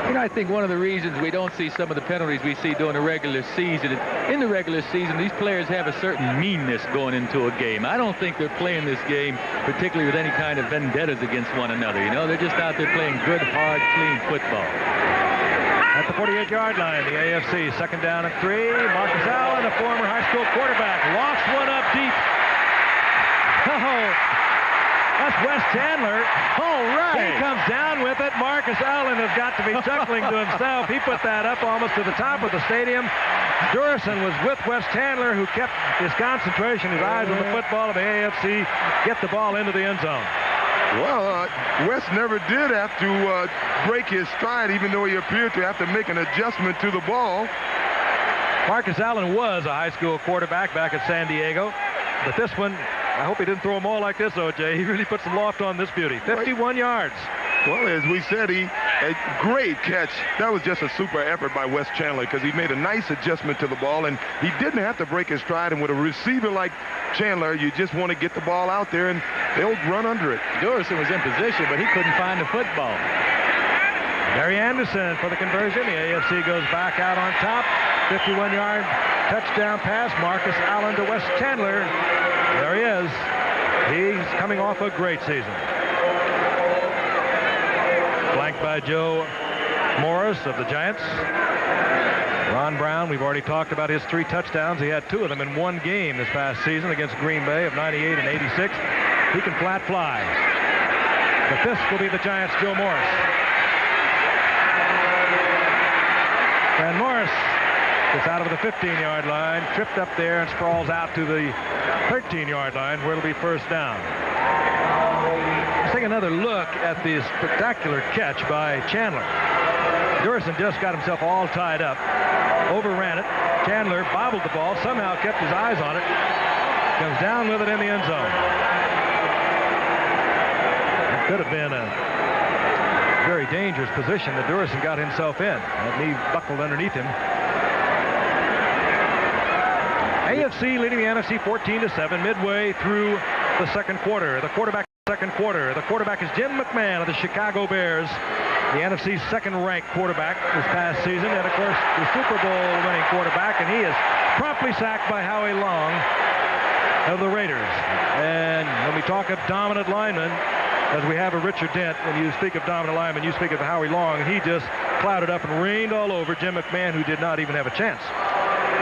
You know, I think one of the reasons we don't see some of the penalties we see during the regular season, in the regular season, these players have a certain meanness going into a game. I don't think they're playing this game particularly with any kind of vendettas against one another. You know, they're just out there playing good, hard, clean football. At the 48-yard line, the AFC, 2nd down and 3. Marcus Allen, a former high school quarterback, lofts one up deep. Oh, that's Wes Chandler. All right. He comes down with it. Marcus Allen has got to be chuckling to himself. He put that up almost to the top of the stadium. Durson was with Wes Chandler, who kept his concentration, his eyes on the football of the AFC, get the ball into the end zone. Well, Wes never did have to break his stride, even though he appeared to have to make an adjustment to the ball. Marcus Allen was a high school quarterback back at San Diego, but this one, I hope he didn't throw them all like this, O.J. He really put some loft on this beauty. 51 yards. Well, as we said, a great catch. That was just a super effort by Wes Chandler, because he made a nice adjustment to the ball, and he didn't have to break his stride. And with a receiver like Chandler, you just want to get the ball out there, and they'll run under it. Durson was in position, but he couldn't find the football. Barry Anderson for the conversion. The AFC goes back out on top. 51-yard touchdown pass. Marcus Allen to Wes Chandler. There he is. He's coming off a great season. Flanked by Joe Morris of the Giants. Ron Brown, we've already talked about his 3 touchdowns. He had 2 of them in one game this past season against Green Bay of 98 and 86. He can flat fly. But this will be the Giants' Joe Morris. And Morris gets out of the 15-yard line, tripped up there, and sprawls out to the 13-yard line, where it'll be 1st down. Let's take another look at the spectacular catch by Chandler. Durson just got himself all tied up, overran it. Chandler bobbled the ball, somehow kept his eyes on it, comes down with it in the end zone. It could have been a very dangerous position that Durson got himself in. That knee buckled underneath him. AFC leading the NFC 14-7 midway through the 2nd quarter. The quarterback is Jim McMahon of the Chicago Bears, the NFC's 2nd-ranked quarterback this past season, and of course the Super Bowl winning quarterback, and he is promptly sacked by Howie Long of the Raiders. And when we talk of dominant linemen, as we have a Richard Dent, when you speak of dominant linemen, you speak of Howie Long, and he just clouded up and rained all over Jim McMahon, who did not even have a chance.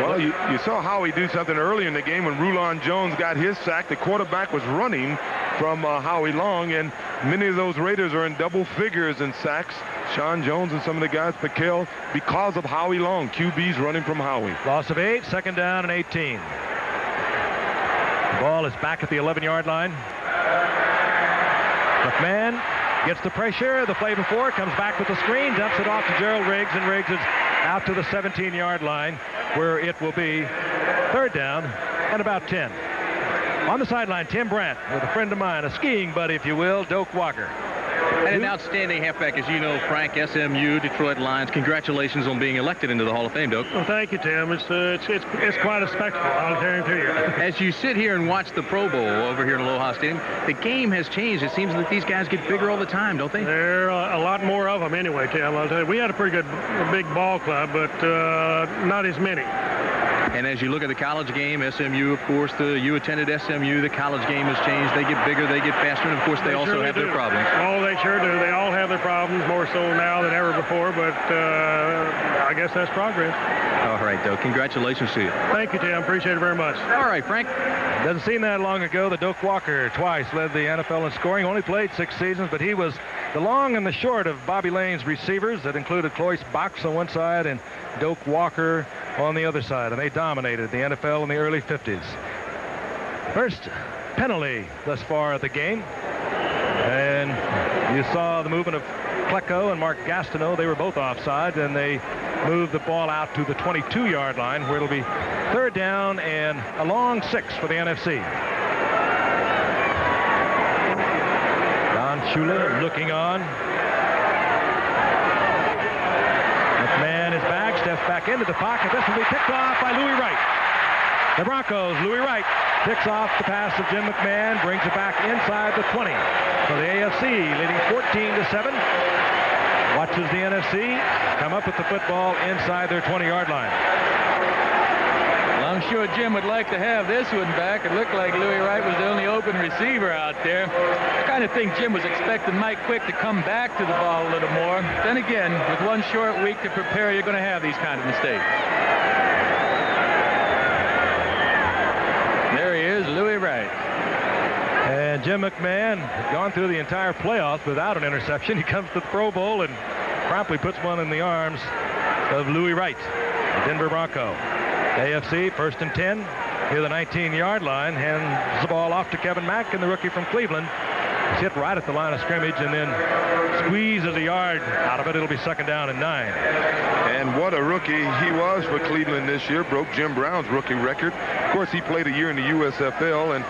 Well, you saw Howie do something early in the game when Rulon Jones got his sack. The quarterback was running from Howie Long, and many of those Raiders are in double figures in sacks. Sean Jones and some of the guys, Paquel, because of Howie Long. QB's running from Howie. Loss of 8, 2nd down and 18. The ball is back at the 11-yard line. McMahon gets the pressure. The play before comes back with the screen, dumps it off to Gerald Riggs, and Riggs is out to the 17-yard line, where it will be 3rd down and about 10. On the sideline, Tim Brandt with a friend of mine, a skiing buddy, if you will, Doak Walker. And an outstanding halfback, as you know, Frank, SMU, Detroit Lions. Congratulations on being elected into the Hall of Fame, Doak. Well, thank you, Tim. It's quite a spectacle, I'll guarantee you. As you sit here and watch the Pro Bowl over here in Aloha Stadium, the game has changed. It seems that these guys get bigger all the time, don't they? There are a lot more of them anyway, Tim. I'll tell you. We had a pretty good big ball club, but not as many. And as you look at the college game, SMU, of course, you attended SMU. The college game has changed. They get bigger, they get faster, and of course, they also have their problems. Oh, they sure do. They all have their problems, more so now than ever before, but I guess that's progress. All right, Doak. Congratulations to you. Thank you, Tim. Appreciate it very much. All right, Frank. Doesn't seem that long ago that Doak Walker twice led the NFL in scoring. Only played 6 seasons, but he was the long and the short of Bobby Lane's receivers. That included Cloyce Box on one side and Doak Walker on the other side, and they dominated the NFL in the early 50s. First penalty thus far at the game, and you saw the movement of Klecko and Mark Gastineau. They were both offside, and they moved the ball out to the 22-yard line, where it'll be 3rd down and a long 6 for the NFC. Don Shula looking on. McMahon is back, steps back into the pocket. This will be picked off by Louis Wright. The Broncos, Louis Wright, picks off the pass of Jim McMahon, brings it back inside the 20. So the AFC leading 14-7. Watches the NFC come up with the football inside their 20-yard line. Well, I'm sure Jim would like to have this one back. It looked like Louis Wright was the only open receiver out there. I kind of think Jim was expecting Mike Quick to come back to the ball a little more. Then again, with one short week to prepare, you're going to have these kind of mistakes. There he is, Louis Wright. And Jim McMahon had gone through the entire playoffs without an interception. He comes to the Pro Bowl and promptly puts one in the arms of Louis Wright, the Denver Bronco. AFC, 1st and 10, near the 19-yard line, hands the ball off to Kevin Mack, and the rookie from Cleveland is hit right at the line of scrimmage and then squeezes a yard out of it. It'll be 2nd down and 9. And what a rookie he was for Cleveland this year. Broke Jim Brown's rookie record. Of course, he played a year in the USFL, and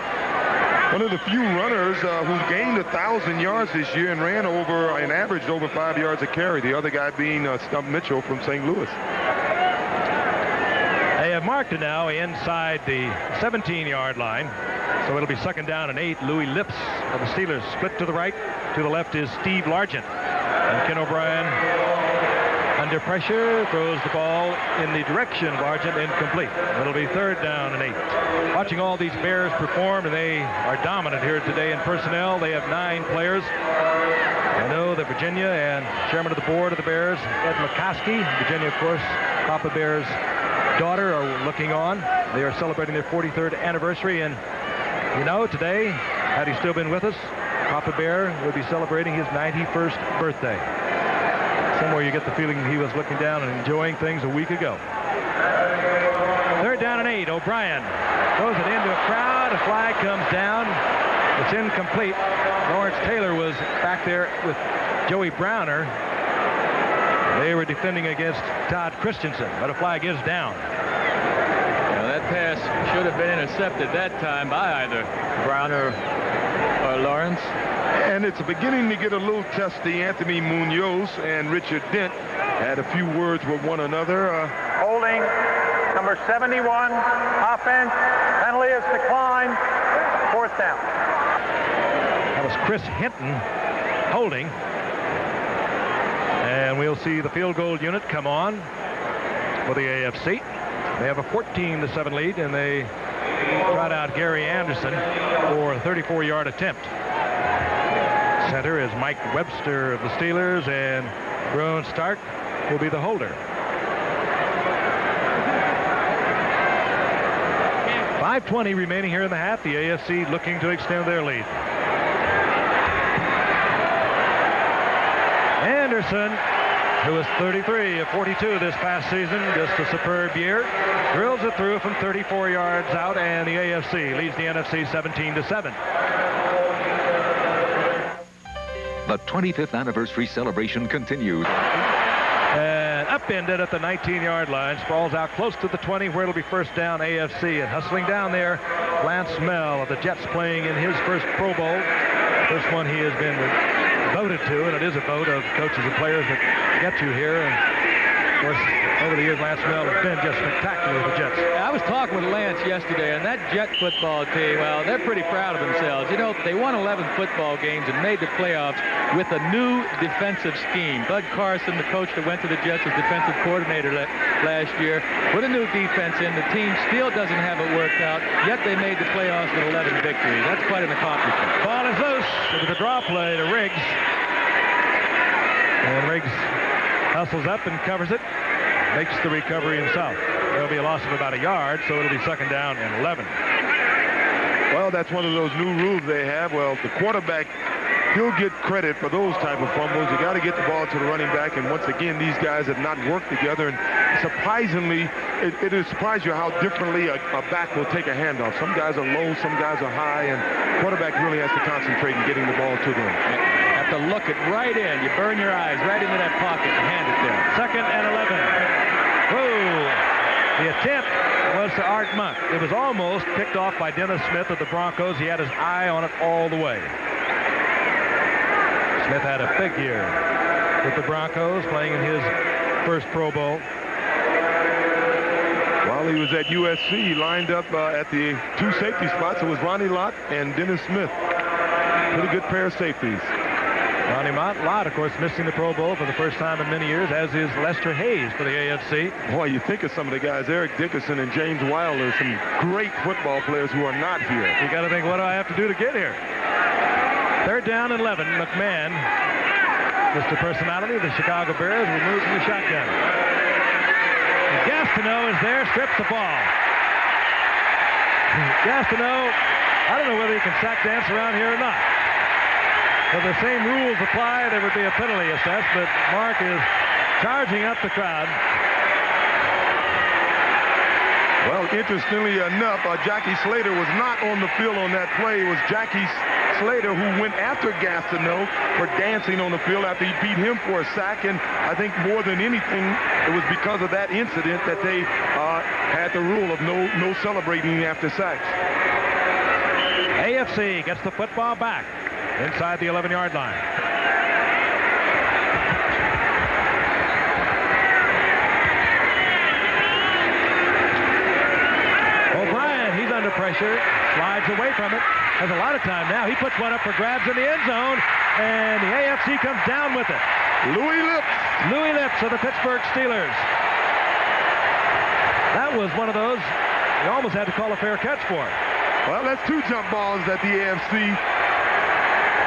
one of the few runners who gained 1,000 yards this year and ran over and averaged over 5 yards a carry. The other guy being Stump Mitchell from St. Louis. They have marked it now inside the 17-yard line. So it'll be 2nd down and 8. Louis Lips of the Steelers split to the right. To the left is Steve Largent. And Ken O'Brien, under pressure, throws the ball in the direction of Largent, incomplete. It'll be 3rd down and 8. Watching all these Bears perform, and they are dominant here today in personnel. They have 9 players. I know that Virginia and chairman of the board of the Bears, Ed McCoskey, Virginia, of course, Papa Bear's daughter, are looking on. They are celebrating their 43rd anniversary, and you know, today, had he still been with us, Papa Bear would be celebrating his 91st birthday. Somewhere you get the feeling he was looking down and enjoying things a week ago. 3rd down and 8. O'Brien throws it into a crowd. A flag comes down. It's incomplete. Lawrence Taylor was back there with Joey Browner. They were defending against Todd Christensen, but a flag is down. Now that pass should have been intercepted that time by either Browner or Lawrence. And it's beginning to get a little testy. Anthony Munoz and Richard Dent had a few words with one another. Holding number 71, offense, penalty is declined, 4th down. That was Chris Hinton holding. And we'll see the field goal unit come on for the AFC. They have a 14-7 lead, and they trot out Gary Anderson for a 34-yard attempt. Center is Mike Webster of the Steelers, and Roan Stark will be the holder. 5:20 remaining here in the half. The AFC looking to extend their lead. Anderson, who was 33 of 42 this past season, just a superb year, drills it through from 34 yards out, and the AFC leads the NFC 17-7. The 25th anniversary celebration continues. And upended at the 19-yard line, sprawls out close to the 20, where it'll be 1st down AFC. And hustling down there, Lance Mel of the Jets, playing in his first Pro Bowl. First one he has been voted to, and it is a vote of coaches and players that get you here. And course, over the years, Lance Snell has been just spectacular with the Jets. I was talking with Lance yesterday, and that Jet football team, well, they're pretty proud of themselves. You know, they won 11 football games and made the playoffs with a new defensive scheme. Bud Carson, the coach that went to the Jets as defensive coordinator last year, put a new defense in. The team still doesn't have it worked out, yet they made the playoffs with 11 victories. That's quite an accomplishment. Ball is loose with the draw play to Riggs. And Riggs hustles up and covers it. Makes the recovery himself. There'll be a loss of about a yard, so it'll be second down and 11. Well, that's one of those new rules they have. Well, the quarterback, he'll get credit for those type of fumbles. You got to get the ball to the running back, and once again, these guys have not worked together. And surprisingly, it will surprise you how differently a back will take a handoff. Some guys are low, some guys are high, and quarterback really has to concentrate in getting the ball to them. Have to look it right in. You burn your eyes right into that pocket and hand it there. Second and 11. Whoa! The attempt was to Art Monk. It was almost picked off by Dennis Smith of the Broncos. He had his eye on it all the way. Smith had a big year with the Broncos, playing in his first Pro Bowl. While he was at USC, he lined up at the two safety spots. It was Ronnie Lott and Dennis Smith. Pretty good pair of safeties. Ronnie Lott, of course, missing the Pro Bowl for the first time in many years, as is Lester Hayes for the AFC. Boy, you think of some of the guys, Eric Dickerson and James Wilder, some great football players who are not here. You got to think, what do I have to do to get here? Third down and 11. McMahon, Mr. Personality of the Chicago Bears, will move from the shotgun. And Gastineau is there, strips the ball. Gastineau, I don't know whether he can sack dance around here or not. If the same rules apply, there would be a penalty assessed, but Mark is charging up the crowd. Well, interestingly enough, Jackie Slater was not on the field on that play. It was Jackie Slater who went after Gastineau for dancing on the field after he beat him for a sack. And I think more than anything, it was because of that incident that they had the rule of no celebrating after sacks. AFC gets the football back inside the 11-yard line. O'Brien, he's under pressure, slides away from it, has a lot of time now. He puts one up for grabs in the end zone, and the AFC comes down with it. Louis Lipps of the Pittsburgh Steelers. That was one of those you almost had to call a fair catch for. Well, that's two jump balls that the AFC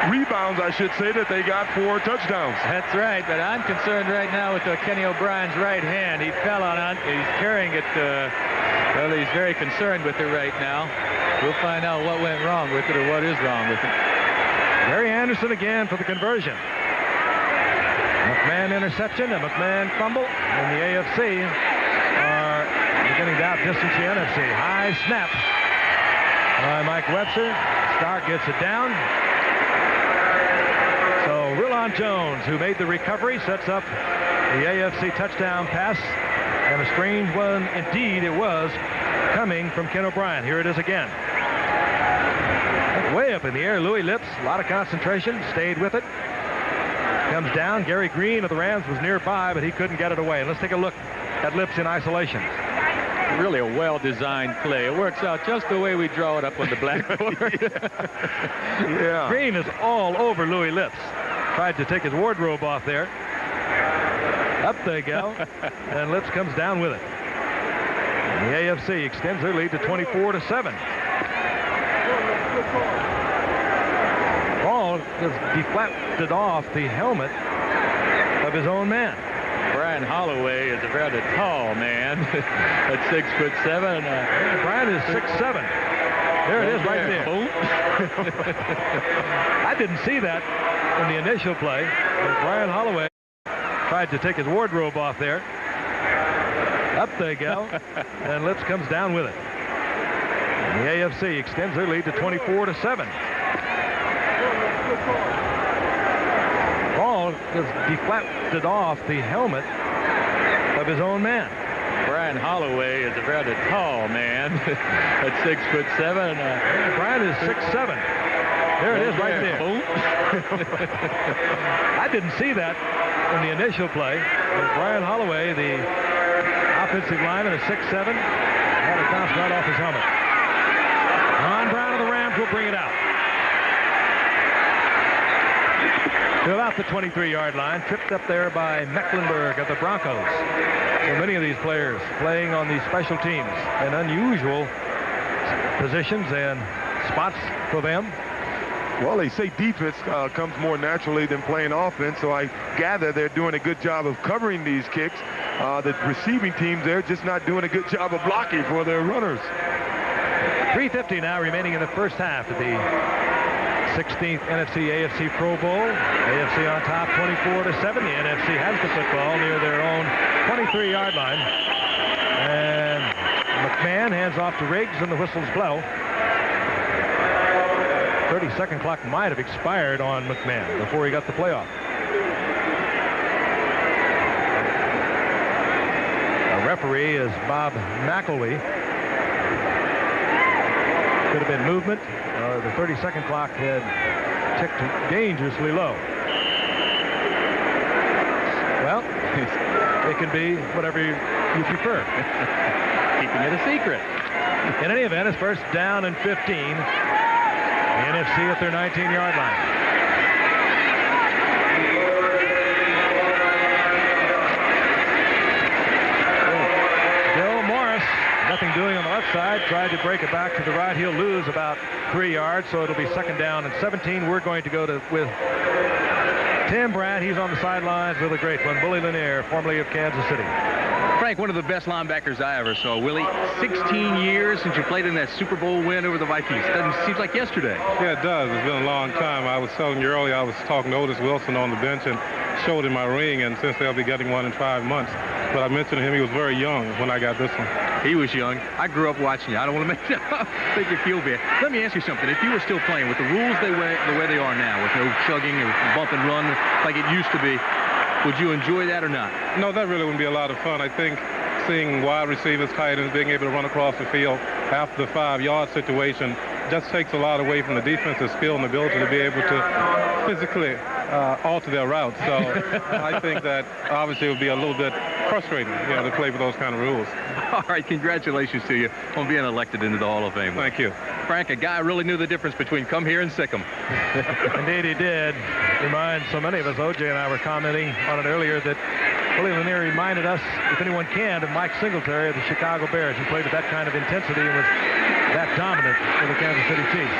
rebounds, I should say, that they got for touchdowns. That's right, but I'm concerned right now with Kenny O'Brien's right hand. He fell on it. He's carrying it. Well, he's very concerned with it right now. We'll find out what went wrong with it or what is wrong with it. Gary Anderson again for the conversion. McMahon interception, a McMahon fumble, and the AFC are beginning to outdistance the NFC. High snap by Mike Webster. Stark gets it down. So Rulon Jones, who made the recovery, sets up the AFC touchdown pass. And a strange one indeed it was, coming from Ken O'Brien. Here it is again. Way up in the air, Louis Lipps, a lot of concentration, stayed with it. Comes down. Gary Green of the Rams was nearby, but he couldn't get it away. And let's take a look at Lipps in isolation. Really a well-designed play. It works out just the way we draw it up on the blackboard. Yeah. Green is all over Louis Lipps. Tried to take his wardrobe off there. Up they go. And Lipps comes down with it. And the AFC extends their lead to 24-7. Ball just deflected off the helmet of his own man. Brian Holloway is a rather tall man at 6'7". Brian is 6'7". There it is right there. I didn't see that in the initial play. But Brian Holloway tried to take his wardrobe off there. Up they go. And Lipps comes down with it. And the AFC extends their lead to 24-7. Ball just deflected off the helmet of his own man. Brian Holloway is a rather tall man at 6'7". Brian is 6'7". There it is right there. I didn't see that in the initial play. Brian Holloway, the offensive lineman, is 6'7", had it bounced right off his helmet. Ron Brown of the Rams will bring it out. To about the 23-yard line, tripped up there by Mecklenburg of the Broncos. So many of these players playing on these special teams in unusual positions and spots for them. Well, they say defense comes more naturally than playing offense, so I gather they're doing a good job of covering these kicks. The receiving teams, they're just not doing a good job of blocking for their runners. 3:50 now remaining in the first half of the 16th NFC-AFC Pro Bowl. AFC on top 24-7. The NFC has the football near their own 23-yard line. And McMahon hands off to Riggs, and the whistles blow. 30-second clock might have expired on McMahon before he got the playoff. The referee is Bob McElwee. Could have been movement. The 30-second clock had ticked dangerously low. Well, it can be whatever you prefer. Keeping it a secret. In any event, it's first down and 15. The NFC at their 19-yard line. Bill Morris, nothing doing on the left side, tried to break it back to the right. He'll lose about 3 yards, so it'll be second down and 17. We're going to go with Tim Brandt. He's on the sidelines with a great one. Willie Lanier, formerly of Kansas City. Frank, one of the best linebackers I ever saw. Willie, 16 years since you played in that Super Bowl win over the Vikings. Seems like yesterday. Yeah, it does. It's been a long time. I was telling you earlier, I was talking to Otis Wilson on the bench and showed him my ring, and since they'll be getting one in 5 months. But I mentioned to him he was very young when I got this one. He was young. I grew up watching you. I don't want to make you feel bad. Let me ask you something. If you were still playing with the rules the way they are now, with no chugging or bump and run like it used to be, would you enjoy that or not? No, that really wouldn't be a lot of fun. I think seeing wide receivers, tight ends, being able to run across the field after the 5-yard situation just takes a lot away from the defensive skill and ability to be able to physically alter their routes. So I think that obviously it would be a little bit frustrating, to play with those kind of rules. All right, congratulations to you on being elected into the Hall of Fame. Thank you. Frank, a guy really knew the difference between come here and sick 'em. Indeed he did. Reminds so many of us, O.J. and I were commenting on it earlier, that Willie Lanier reminded us, if anyone can, of Mike Singletary of the Chicago Bears, who played with that kind of intensity and was that dominant for the Kansas City Chiefs.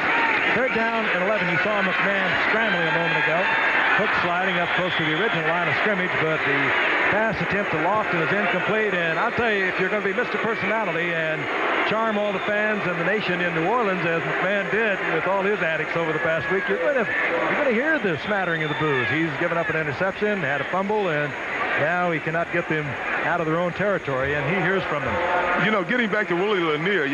Third down and 11. You saw McMahon scrambling a moment ago. Hook sliding up close to the original line of scrimmage, but the pass attempt to Lofton is incomplete. And I'll tell you, if you're going to be Mr. Personality and charm all the fans and the nation in New Orleans, as McMahon did with all his antics over the past week, you're going to hear the smattering of the boos. He's given up an interception, had a fumble, and now he cannot get them out of their own territory, and he hears from them. Getting back to Willie Lanier,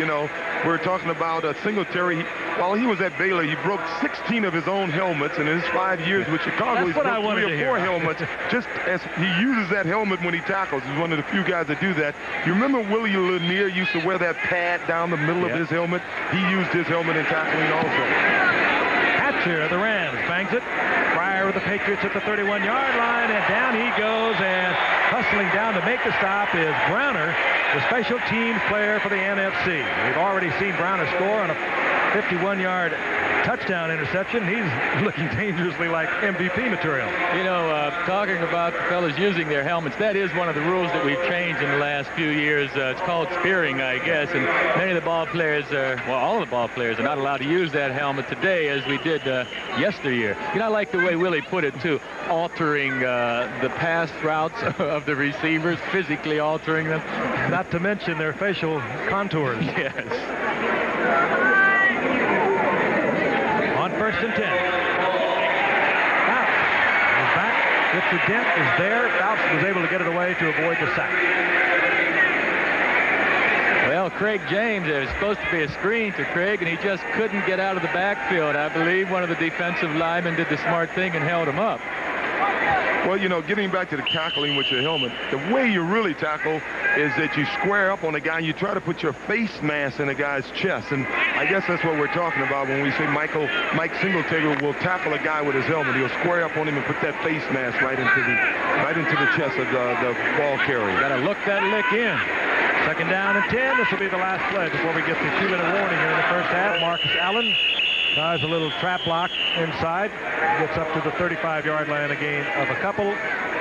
we're talking about Singletary. While he was at Baylor, he broke 16 of his own helmets, and in his 5 years with Chicago, he's broke 3 or 4 helmets. Just as he uses that helmet when he tackles. He's one of the few guys that do that. You remember Willie Lanier used to wear that pad down the middle of his helmet? He used his helmet in tackling also. Hatcher of the Rams bangs it. Fryer with the Patriots at the 31-yard line, and down he goes, and hustling down to make the stop is Browner, the special teams player for the NFC. We've already seen Browner score on a 51-yard touchdown interception. He's looking dangerously like MVP material. Talking about the fellas using their helmets, that is one of the rules that we've changed in the last few years. It's called spearing, I guess, and many of the ball players all of the ball players are not allowed to use that helmet today as we did yesteryear. I like the way Willie put it, too, altering the pass routes of the receivers, physically altering them. Not to mention their facial contours. Yes. On first and 10. Fouts is back. Gets the dent, is there. Fouts was able to get it away to avoid the sack. Well, Craig James, it was supposed to be a screen to Craig, and he just couldn't get out of the backfield. I believe one of the defensive linemen did the smart thing and held him up. Well, you know, getting back to the tackling with your helmet, the way you really tackle is that you square up on a guy and you try to put your face mask in a guy's chest. And I guess that's what we're talking about when we say Mike Singletary will tackle a guy with his helmet. He'll square up on him and put that face mask right into the chest of the ball carrier. Got to look that lick in. Second down and 10. This will be the last play before we get the 2-minute warning here in the first half. Marcus Allen tries a little trap block inside. Gets up to the 35-yard line, a gain of a couple.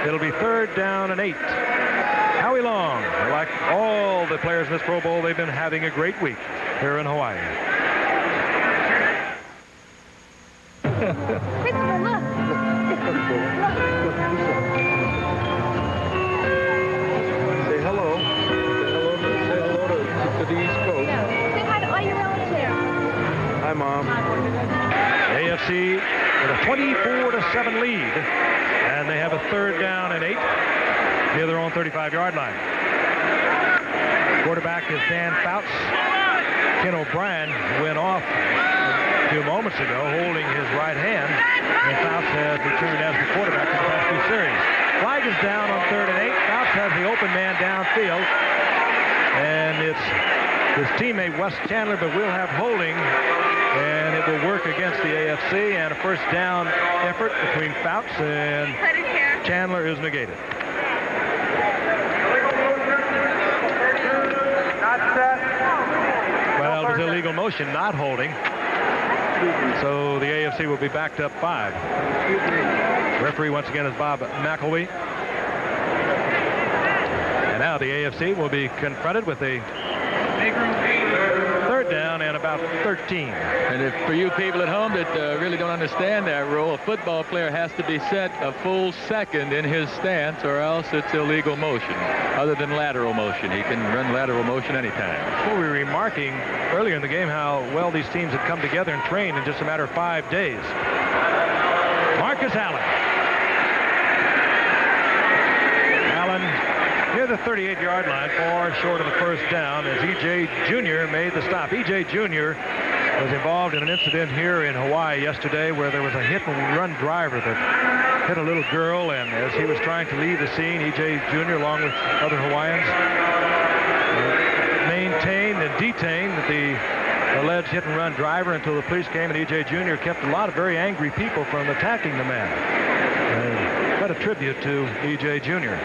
It'll be 3rd down and 8. Howie Long, like all the players in this Pro Bowl, they've been having a great week here in Hawaii. Christopher, look. Say hello. Say hello to the East Coast. Say hi to all your relatives. Hi, Mom. AFC with a 24-7 lead, and they have a 3rd down and 8 near their own 35-yard line. Quarterback is Dan Fouts. Ken O'Brien went off a few moments ago holding his right hand, and Fouts has returned as the quarterback in the past 2 series. Flag is down on 3rd and 8. Fouts has the open man downfield, and it's his teammate Wes Chandler, but we'll have holding, and it will work against the AFC, and a first down effort between Fouts and Chandler is negated. Well, it was illegal motion, not holding. So the AFC will be backed up 5. Referee once again is Bob McElwee. And now the AFC will be confronted with a 3rd down and about 13. And if for you people at home that really don't understand that rule, a football player has to be set a full second in his stance, or else it's illegal motion. Other than lateral motion, he can run lateral motion anytime. Well, we were remarking earlier in the game how well these teams had come together and trained in just a matter of 5 days. Marcus Allen. Near the 38-yard line, far short of the first down, as E.J. Jr. made the stop. E.J. Jr. was involved in an incident here in Hawaii yesterday where there was a hit-and-run driver that hit a little girl, and as he was trying to leave the scene, E.J. Jr., along with other Hawaiians, maintained and detained the alleged hit-and-run driver until the police came, and E.J. Jr. kept a lot of very angry people from attacking the man. Quite a tribute to E.J. Jr.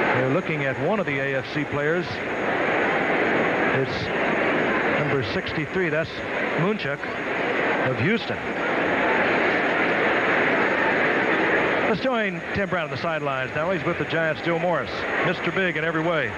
They're looking at one of the AFC players. It's number 63. That's Munchak of Houston. Let's join Tim Brown on the sidelines now. He's with the Giants, Joe Morris. Mr. Big in every way.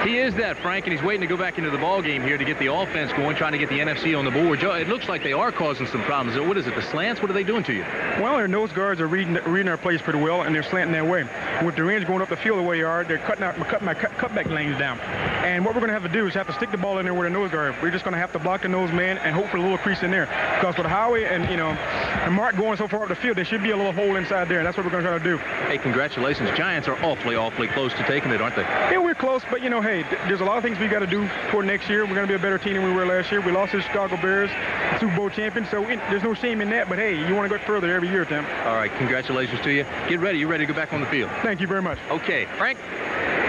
He is that, Frank, and he's waiting to go back into the ball game here to get the offense going, trying to get the NFC on the board. Joe, it looks like they are causing some problems. What is it, the slants? What are they doing to you? Well, their nose guards are reading our plays pretty well, and they're slanting their way. With the range going up the field the way you are, they're cutting my cutback lanes down. And what we're going to have to do is have to stick the ball in there with a nose guard. We're just going to have to block the nose man and hope for a little crease in there. Because with Howie and and Mark going so far up the field, there should be a little hole inside there, and that's what we're going to try to do. Hey, congratulations. Giants are awfully close to taking it, aren't they? Yeah, we're close, but hey, there's a lot of things we got to do toward next year. We're going to be a better team than we were last year. We lost to the Chicago Bears, Super Bowl champions, so there's no shame in that. But hey, you want to go further every year, Tim. All right, congratulations to you. Get ready. You're ready to go back on the field. Thank you very much. Okay, Frank.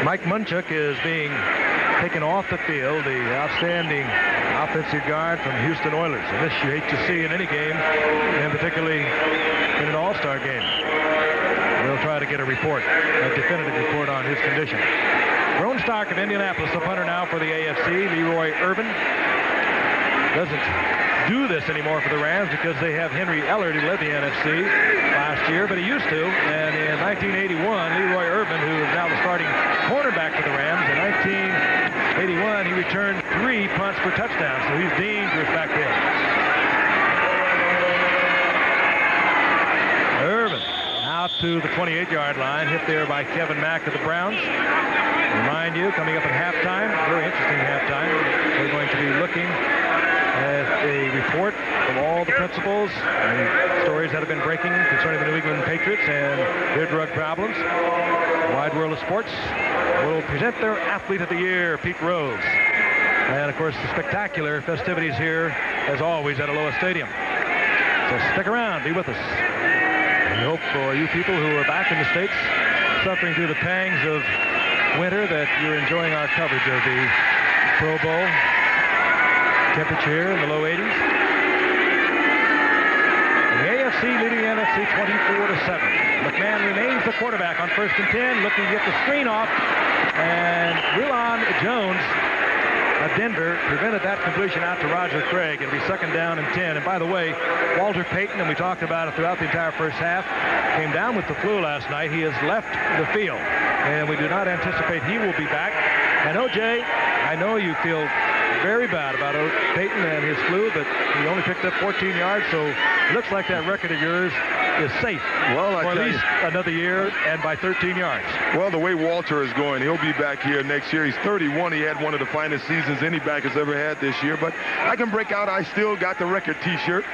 Mike Munchak is being taken off the field, the outstanding offensive guard from Houston Oilers. And this you hate to see in any game, and particularly in an all-star game. We'll try to get a definitive report on his condition. Ron Stark of Indianapolis, the punter now for the AFC. Leroy Irvin doesn't do this anymore for the Rams because they have Henry Ellard, who led the NFC last year, but he used to. And in 1981, Leroy Irvin, who is now the starting cornerback for the Rams, in 1981, he returned 3 punts for touchdowns, so he's dangerous back there. Irvin out to the 28-yard line, hit there by Kevin Mack of the Browns. Remind you, coming up at halftime, very interesting halftime, we're going to be looking at a report from all the principals and stories that have been breaking concerning the New England Patriots and their drug problems. Wide World of Sports will present their Athlete of the Year, Pete Rose. And, of course, the spectacular festivities here, as always, at Aloha Stadium. So stick around. Be with us. We hope for you people who are back in the States suffering through the pangs of winter that you're enjoying our coverage of the Pro Bowl. Temperature in the low 80s. The AFC leading the NFC 24-7. McMahon remains the quarterback on 1st and 10, looking to get the screen off. And Willon Jones of Denver prevented that completion out to Roger Craig. It'll be 2nd down and 10. And by the way, Walter Payton, and we talked about it throughout the entire first half, came down with the flu last night. He has left the field, and we do not anticipate he will be back. And O.J., I know you feel very bad about Payton and his flu, but he only picked up 14 yards, so it looks like that record of yours is safe for at least another year and by 13 yards. Well, the way Walter is going, he'll be back here next year. He's 31. He had one of the finest seasons any back has ever had this year, but I can break out. I still got the record T-shirt.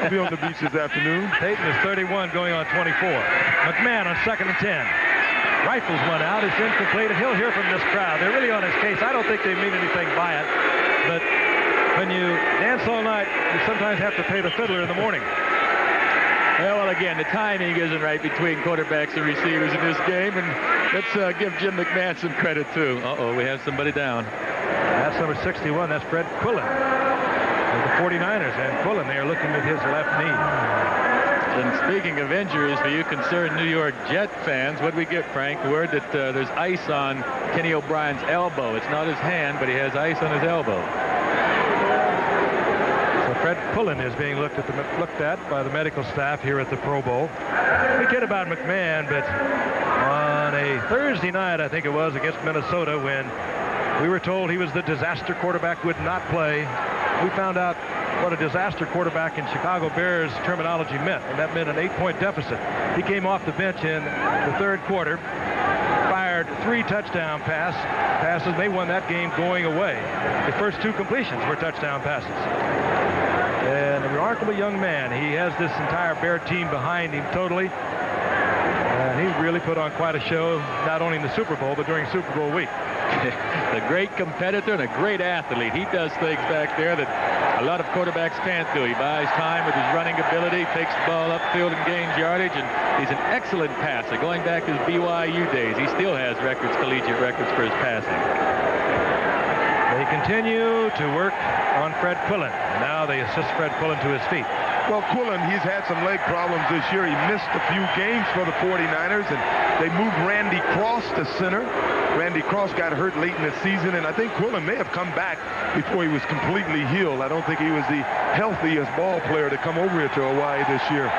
I'll be on the beach this afternoon. Payton is 31 going on 24. McMahon on 2nd and 10. Rifles one out. It's incomplete, and he'll hear from this crowd. They're really on his case. I don't think they mean anything by it, but when you dance all night, you sometimes have to pay the fiddler in the morning. Well, again, the timing isn't right between quarterbacks and receivers in this game, and let's give Jim McMahon some credit, too. Uh-oh, we have somebody down. That's number 61. That's Fred Quillen of the 49ers, and Quillen, they are looking at his left knee. And speaking of injuries, for you concerned New York Jet fans, what did we get, Frank? Word that there's ice on Kenny O'Brien's elbow. It's not his hand, but he has ice on his elbow. So Fred Pullen is being looked at by the medical staff here at the Pro Bowl. We kid about McMahon, but on a Thursday night, I think it was, against Minnesota, when we were told he was the disaster quarterback, would not play, we found out what a disaster quarterback in Chicago Bears terminology meant, and that meant an 8-point deficit. He came off the bench in the 3rd quarter, fired 3 touchdown passes. They won that game going away. The first 2 completions were touchdown passes. And a remarkable young man. He has this entire Bear team behind him totally. And he really put on quite a show, not only in the Super Bowl, but during Super Bowl week. A great competitor and a great athlete. He does things back there that a lot of quarterbacks can't do. He buys time with his running ability, takes the ball upfield and gains yardage, and he's an excellent passer. Going back to his BYU days, he still has records, collegiate records for his passing. They continue to work on Fred Quillen. Now they assist Fred Quillen to his feet. Well, Quillen, he's had some leg problems this year. He missed a few games for the 49ers, and they moved Randy Cross to center. Randy Cross got hurt late in the season, and I think Quillen may have come back before he was completely healed. I don't think he was the healthiest ball player to come over here to Hawaii this year.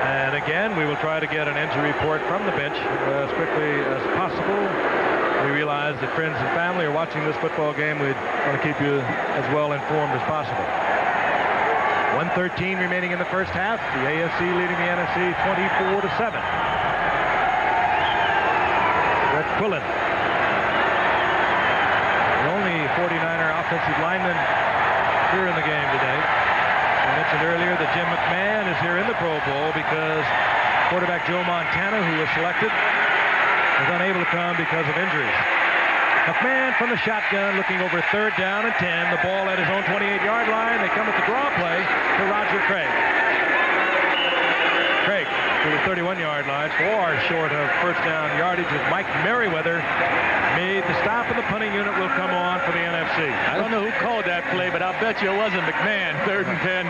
And again, we will try to get an injury report from the bench as quickly as possible. We realize that friends and family are watching this football game. We'd want to keep you as well informed as possible. 1:13 remaining in the first half. The AFC leading the NFC 24-7. Fred Quillen, the only 49er offensive lineman here in the game today. I mentioned earlier that Jim McMahon is here in the Pro Bowl because quarterback Joe Montana, who was selected, was unable to come because of injuries. McMahon from the shotgun, looking over 3rd down and 10. The ball at his own 28-yard line. They come with the draw play to Roger Craig. Craig to the 31-yard line, far short of first down yardage, as Mike Merriweather made the stop, and the punting unit will come on for the NFC. I don't know who called that play, but I'll bet you it wasn't McMahon. 3rd and 10.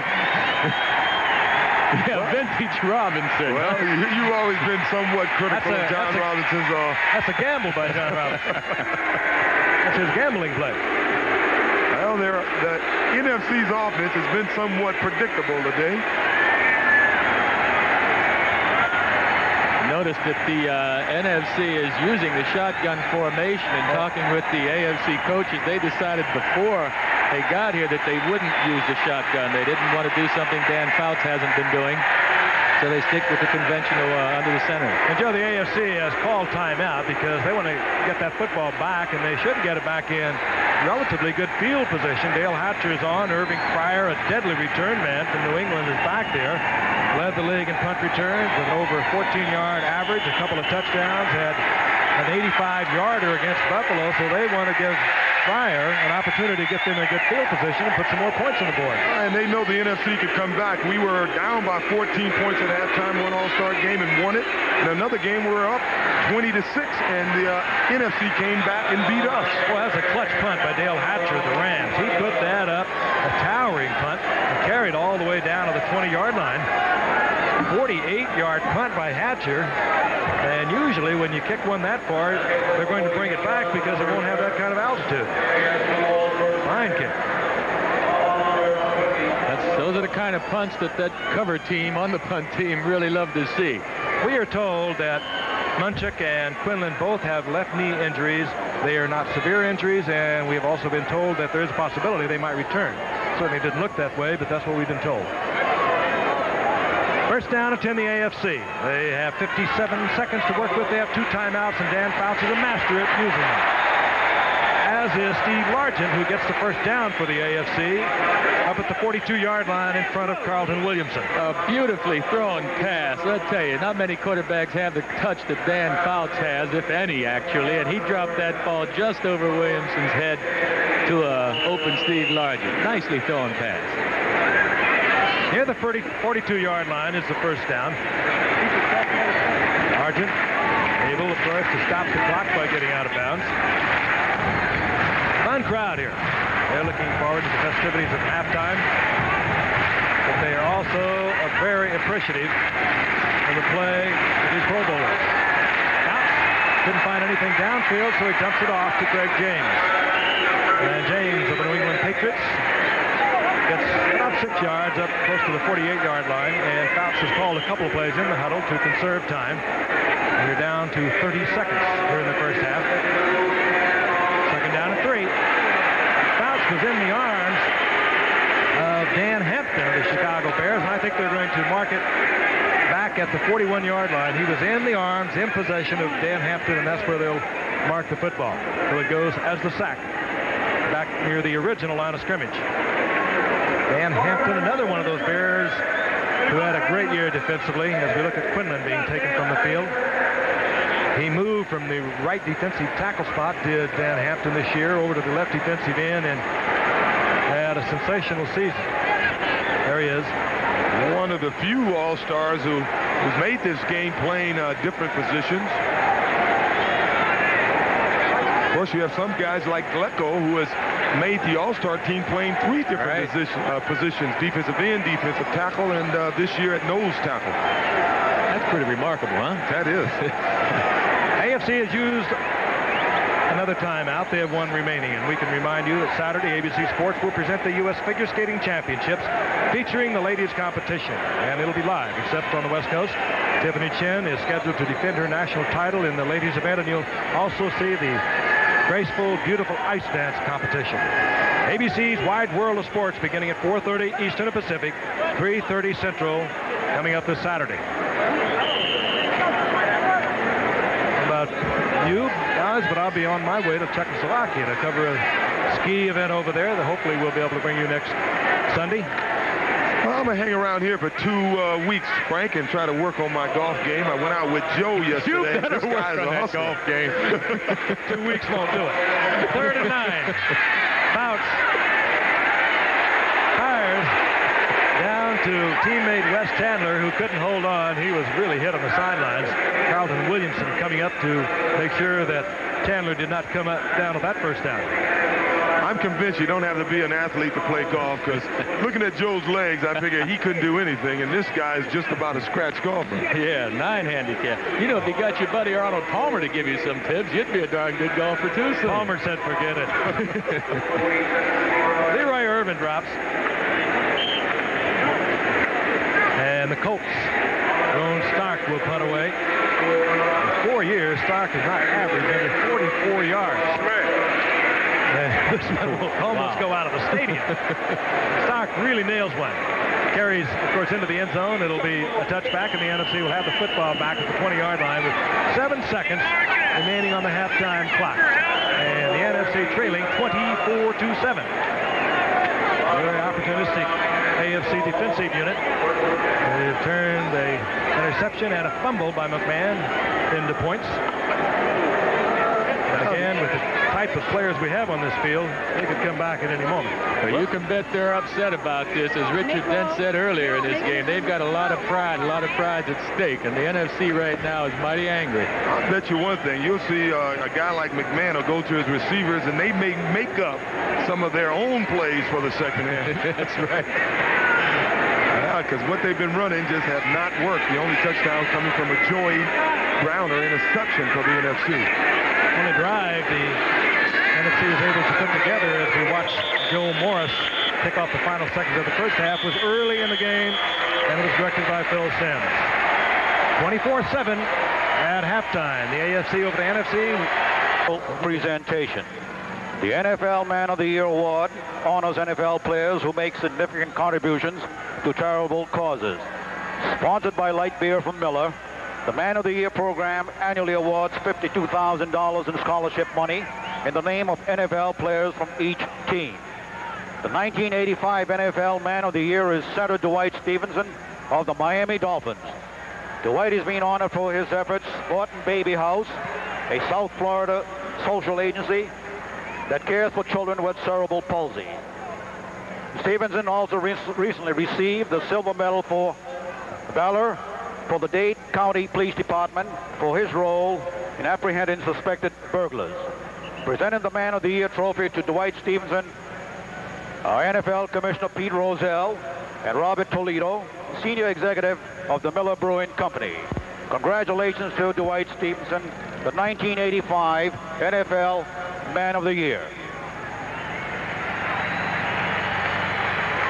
Yeah, vintage Robinson. Well, you've always been somewhat critical of John Robinson's. That's a gamble by John Robinson. That's his gambling play. Well, the NFC's offense has been somewhat predictable today. Notice that the NFC is using the shotgun formation, and talking with the AFC coaches, they decided before they got here that they wouldn't use the shotgun. They didn't want to do something Dan Fouts hasn't been doing, so they stick with the conventional under the center. And Joe, the AFC has called timeout because they want to get that football back, and they should get it back in relatively good field position. Dale Hatcher is on. Irving Fryer, a deadly return man from New England, is back there. Led the league in punt returns with over a 14-yard average, a couple of touchdowns, had an 85-yarder against Buffalo, so they want to give Fryer an opportunity to get them in a good field position and put some more points on the board. And they know the NFC could come back. We were down by 14 points at halftime, one All-Star game, and won it. In another game, we were up 20-6, and the NFC came back and beat us. Well, that's a clutch punt by Dale Hatcher of the Rams. He put that up, a towering punt, and carried all the way down to the 20-yard line. 48-yard punt by Hatcher. And usually when you kick one that far, they're going to bring it back because it won't have that kind of altitude. Fine kick. Those are the kind of punts that cover team on the punt team really love to see. We are told that Munchak and Quinlan both have left knee injuries. They are not severe injuries, and we have also been told that there is a possibility they might return. Certainly didn't look that way, but that's what we've been told. First down and 10, the AFC. They have 57 seconds to work with. They have 2 timeouts, and Dan Fouts is a master at using them. As is Steve Largent, who gets the first down for the AFC up at the 42-yard line in front of Carlton Williamson. A beautifully thrown pass. I'll tell you, not many quarterbacks have the touch that Dan Fouts has, if any, actually, and he dropped that ball just over Williamson's head to open Steve Largent. Nicely thrown pass. Near the 42-yard line is the first down. Largent able, of course, to stop the clock by getting out of bounds. Fun crowd here. They're looking forward to the festivities of halftime, but they are also very appreciative of the play of these Pro Bowlers. Fouts couldn't find anything downfield, so he dumps it off to Greg James. And James of the New England Patriots gets about 6 yards up close to the 48-yard line, and Fouts has called a couple of plays in the huddle to conserve time. And you're down to 30 seconds here in the first half. Second down and 3. Fouts was in the arms of Dan Hampton of the Chicago Bears, and I think they're going to mark it back at the 41-yard line. He was in the arms, in possession of Dan Hampton, and that's where they'll mark the football. So it goes as the sack back near the original line of scrimmage. Dan Hampton, another one of those Bears who had a great year defensively, as we look at Quinlan being taken from the field. He moved from the right defensive tackle spot, did Dan Hampton this year, over to the left defensive end and had a sensational season. There he is. One of the few All-Stars who's made this game playing different positions. Of course, you have some guys like Glecko, who has made the All-Star team playing 3 different positions, defensive end, defensive tackle, and this year at nose tackle. That's pretty remarkable, huh? That is. AFC has used another timeout. They have 1 remaining, and we can remind you that Saturday ABC Sports will present the U.S. Figure Skating Championships featuring the ladies competition, and it'll be live except on the West Coast. Tiffany Chen is scheduled to defend her national title in the ladies event, and you'll also see the graceful, beautiful ice dance competition. ABC's Wide World of Sports beginning at 4:30 Eastern and Pacific, 3:30 Central, coming up this Saturday. How about you guys? But I'll be on my way to Czechoslovakia to cover a ski event over there that hopefully we'll be able to bring you next Sunday. Well, I'm going to hang around here for 2 weeks, Frank, and try to work on my golf game. I went out with Joe yesterday. You better this work guy's on a that hustler. golf game. 2 weeks won't do it. 3rd and 9. Fouts fires down to teammate Wes Chandler, who couldn't hold on. He was really hit on the sidelines. Carlton Williamson coming up to make sure that Chandler did not come up down with that first down. I'm convinced you don't have to be an athlete to play golf, because looking at Joe's legs, I figured he couldn't do anything, and this guy is just about a scratch golfer. Yeah, 9 handicap. You know, if you got your buddy Arnold Palmer to give you some tips, you'd be a darn good golfer, too. So. Palmer said forget it. Leroy Irvin drops. And the Colts, Ron Stark will punt away. In 4 years, Stark has not averaged under 44 yards. This one will almost go out of the stadium. Stark really nails one. Carries, of course, into the end zone. It'll be a touchback, and the NFC will have the football back at the 20-yard line with 7 seconds remaining on the halftime clock. And the NFC trailing 24-7. Very opportunistic AFC defensive unit. They've turned an interception and a fumble by McMahon into points. But again, with the type of players we have on this field, they could come back at any moment. Well, you can bet they're upset about this. As Richard Dent said earlier in this game, they've got a lot of pride's at stake, and the NFC right now is mighty angry. I'll bet you one thing. You'll see a guy like McMahon will go to his receivers, and they may make up some of their own plays for the second half. That's right. Because what they've been running just have not worked. The only touchdown coming from a Joey Browner interception for the NFC. On the drive, the NFC was able to put together as we watched Joe Morris kick off the final seconds of the first half. Was early in the game, and it was directed by Phil Simms. 24-7 at halftime. The AFC over the NFC. Presentation. The NFL Man of the Year award honors NFL players who make significant contributions to charitable causes. Sponsored by Light Beer from Miller, the Man of the Year program annually awards $52,000 in scholarship money in the name of NFL players from each team. The 1985 NFL Man of the Year is center Dwight Stevenson of the Miami Dolphins. Dwight is being honored for his efforts. Thornton Baby House, a South Florida social agency that cares for children with cerebral palsy. Stevenson also recently received the Silver Medal for Valor for the Dade County Police Department for his role in apprehending suspected burglars. Presenting the Man of the Year trophy to Dwight Stevenson, our NFL Commissioner Pete Rozelle and Robert Toledo, Senior Executive of the Miller Brewing Company. Congratulations to Dwight Stevenson, the 1985 NFL Man of the Year.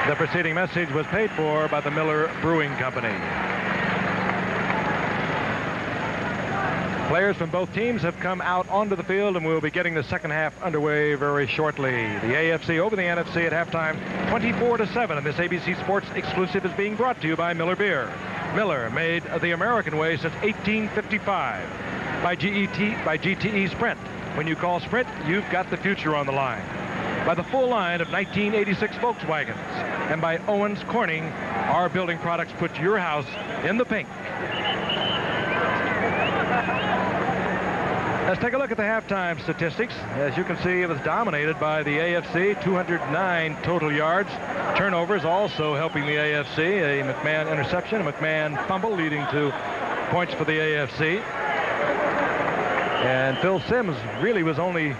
The preceding message was paid for by the Miller Brewing Company. Players from both teams have come out onto the field, and we'll be getting the second half underway very shortly. The AFC over the NFC at halftime, 24-7, and this ABC Sports exclusive is being brought to you by Miller Beer. Miller, made the American way since 1855. By GTE Sprint. When you call Sprint, you've got the future on the line. By the full line of 1986 Volkswagens. And by Owens Corning, our building products put your house in the pink. Let's take a look at the halftime statistics. As you can see, it was dominated by the AFC, 209 total yards. Turnovers also helping the AFC. A McMahon interception, a McMahon fumble leading to points for the AFC. And Phil Simms really was the only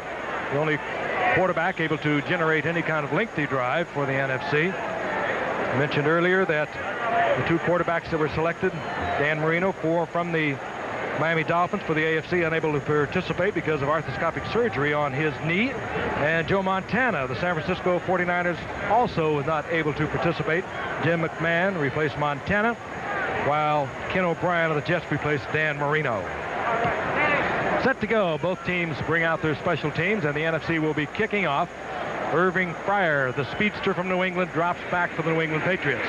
quarterback able to generate any kind of lengthy drive for the NFC. I mentioned earlier that the two quarterbacks that were selected, Dan Marino, from the Miami Dolphins for the AFC, unable to participate because of arthroscopic surgery on his knee. And Joe Montana, the San Francisco 49ers, also was not able to participate. Jim McMahon replaced Montana, while Ken O'Brien of the Jets replaced Dan Marino. Set to go. Both teams bring out their special teams, and the NFC will be kicking off. Irving Fryer, the speedster from New England, drops back for the New England Patriots.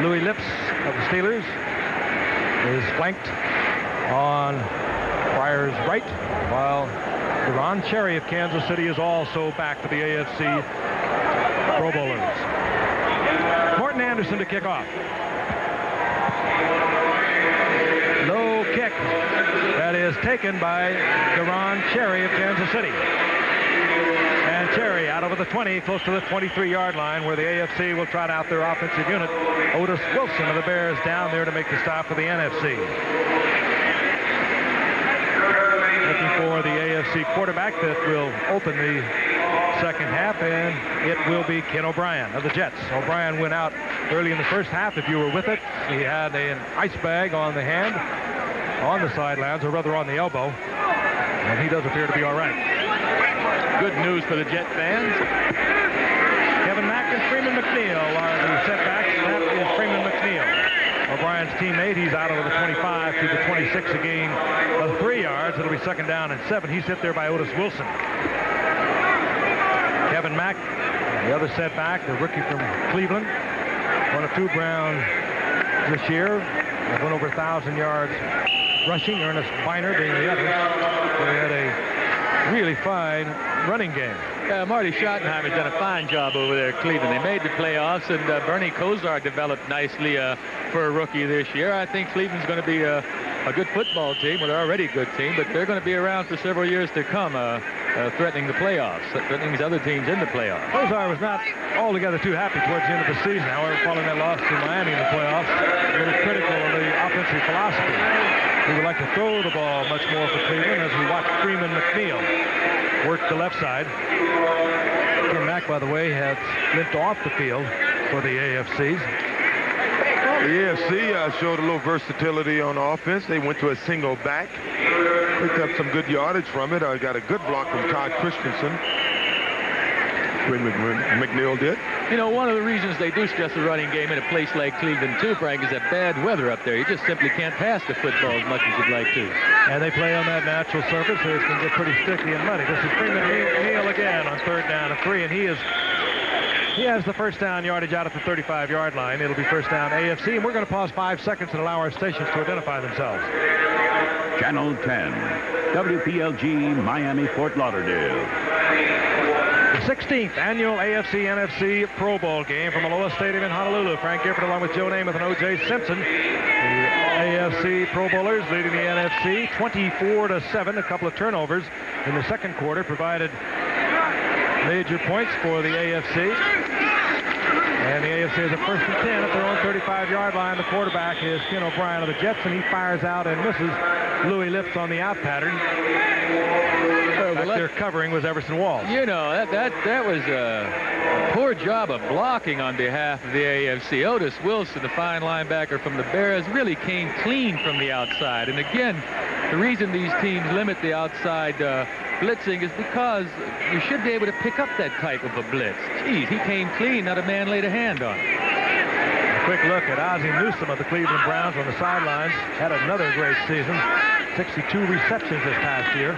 Louis Lips of the Steelers is flanked on Fryer's right, while Deron Cherry of Kansas City is also back for the AFC Pro Bowlers. Morton Anderson to kick off. Low kick. That is taken by Deron Cherry of Kansas City. And Cherry out over the 20, close to the 23-yard line, where the AFC will trot out their offensive unit. Otis Wilson of the Bears down there to make the stop for the NFC. Looking for the AFC quarterback that will open the second half, and it will be Ken O'Brien of the Jets. O'Brien went out early in the first half, if you were with it. He had an ice bag on the hand, on the sidelines, or rather on the elbow, and he does appear to be all right. Good news for the Jet fans. Kevin Mack and Freeman McNeil are the setbacks. That is Freeman McNeil, O'Brien's teammate. He's out over the 25 to the 26, a gain of 3 yards. It'll be second down and 7. He's hit there by Otis Wilson. Kevin Mack, the other setback, the rookie from Cleveland, one of 2 Brown this year. Went over 1,000 yards rushing. Ernest Biner being the other. They had a really fine running game. Marty Schottenheimer's done a fine job over there at Cleveland. They made the playoffs, and Bernie Kosar developed nicely for a rookie this year. I think Cleveland's going to be a good football team. Well, they're already a good team, but they're going to be around for several years to come, threatening the playoffs, threatening these other teams in the playoffs. Kosar was not altogether too happy towards the end of the season. However, following that loss to Miami in the playoffs, a little critical of the offensive philosophy. He would like to throw the ball much more for Cleveland, as we watch Freeman McNeil work the left side. Ken Mack, by the way, has limped off the field for the AFCs. The AFC showed a little versatility on offense. They went to a single back, picked up some good yardage from it. Got a good block from Todd Christensen. McNeil did. You know, one of the reasons they do stress the running game in a place like Cleveland, too, Frank, is that bad weather up there. You just simply can't pass the football as much as you'd like to. And they play on that natural surface, so it can get pretty sticky and muddy. This is Freeman McNeil again on 3rd down and 3, and he has the first down yardage out at the 35-yard line. It'll be first down AFC, and we're going to pause 5 seconds and allow our stations to identify themselves. Channel 10, WPLG, Miami, Fort Lauderdale. The 16th annual AFC-NFC Pro Bowl game from Aloha Stadium in Honolulu. Frank Gifford along with Joe Namath and O.J. Simpson. The AFC Pro Bowlers leading the NFC 24-7. A couple of turnovers in the second quarter provided major points for the AFC. And the AFC is a 1st and 10 at their own 35-yard line. The quarterback is Ken O'Brien of the Jets, and he fires out and misses. Louis Lips on the out pattern. Their covering was Everson Walls. You know, that was a poor job of blocking on behalf of the AFC. Otis Wilson, the fine linebacker from the Bears, really came clean from the outside. And again, the reason these teams limit the outside blitzing is because you should be able to pick up that type of a blitz. Geez, he came clean, not a man laid a hand on him. A quick look at Ozzie Newsome of the Cleveland Browns on the sidelines. Had another great season. 62 receptions this past year.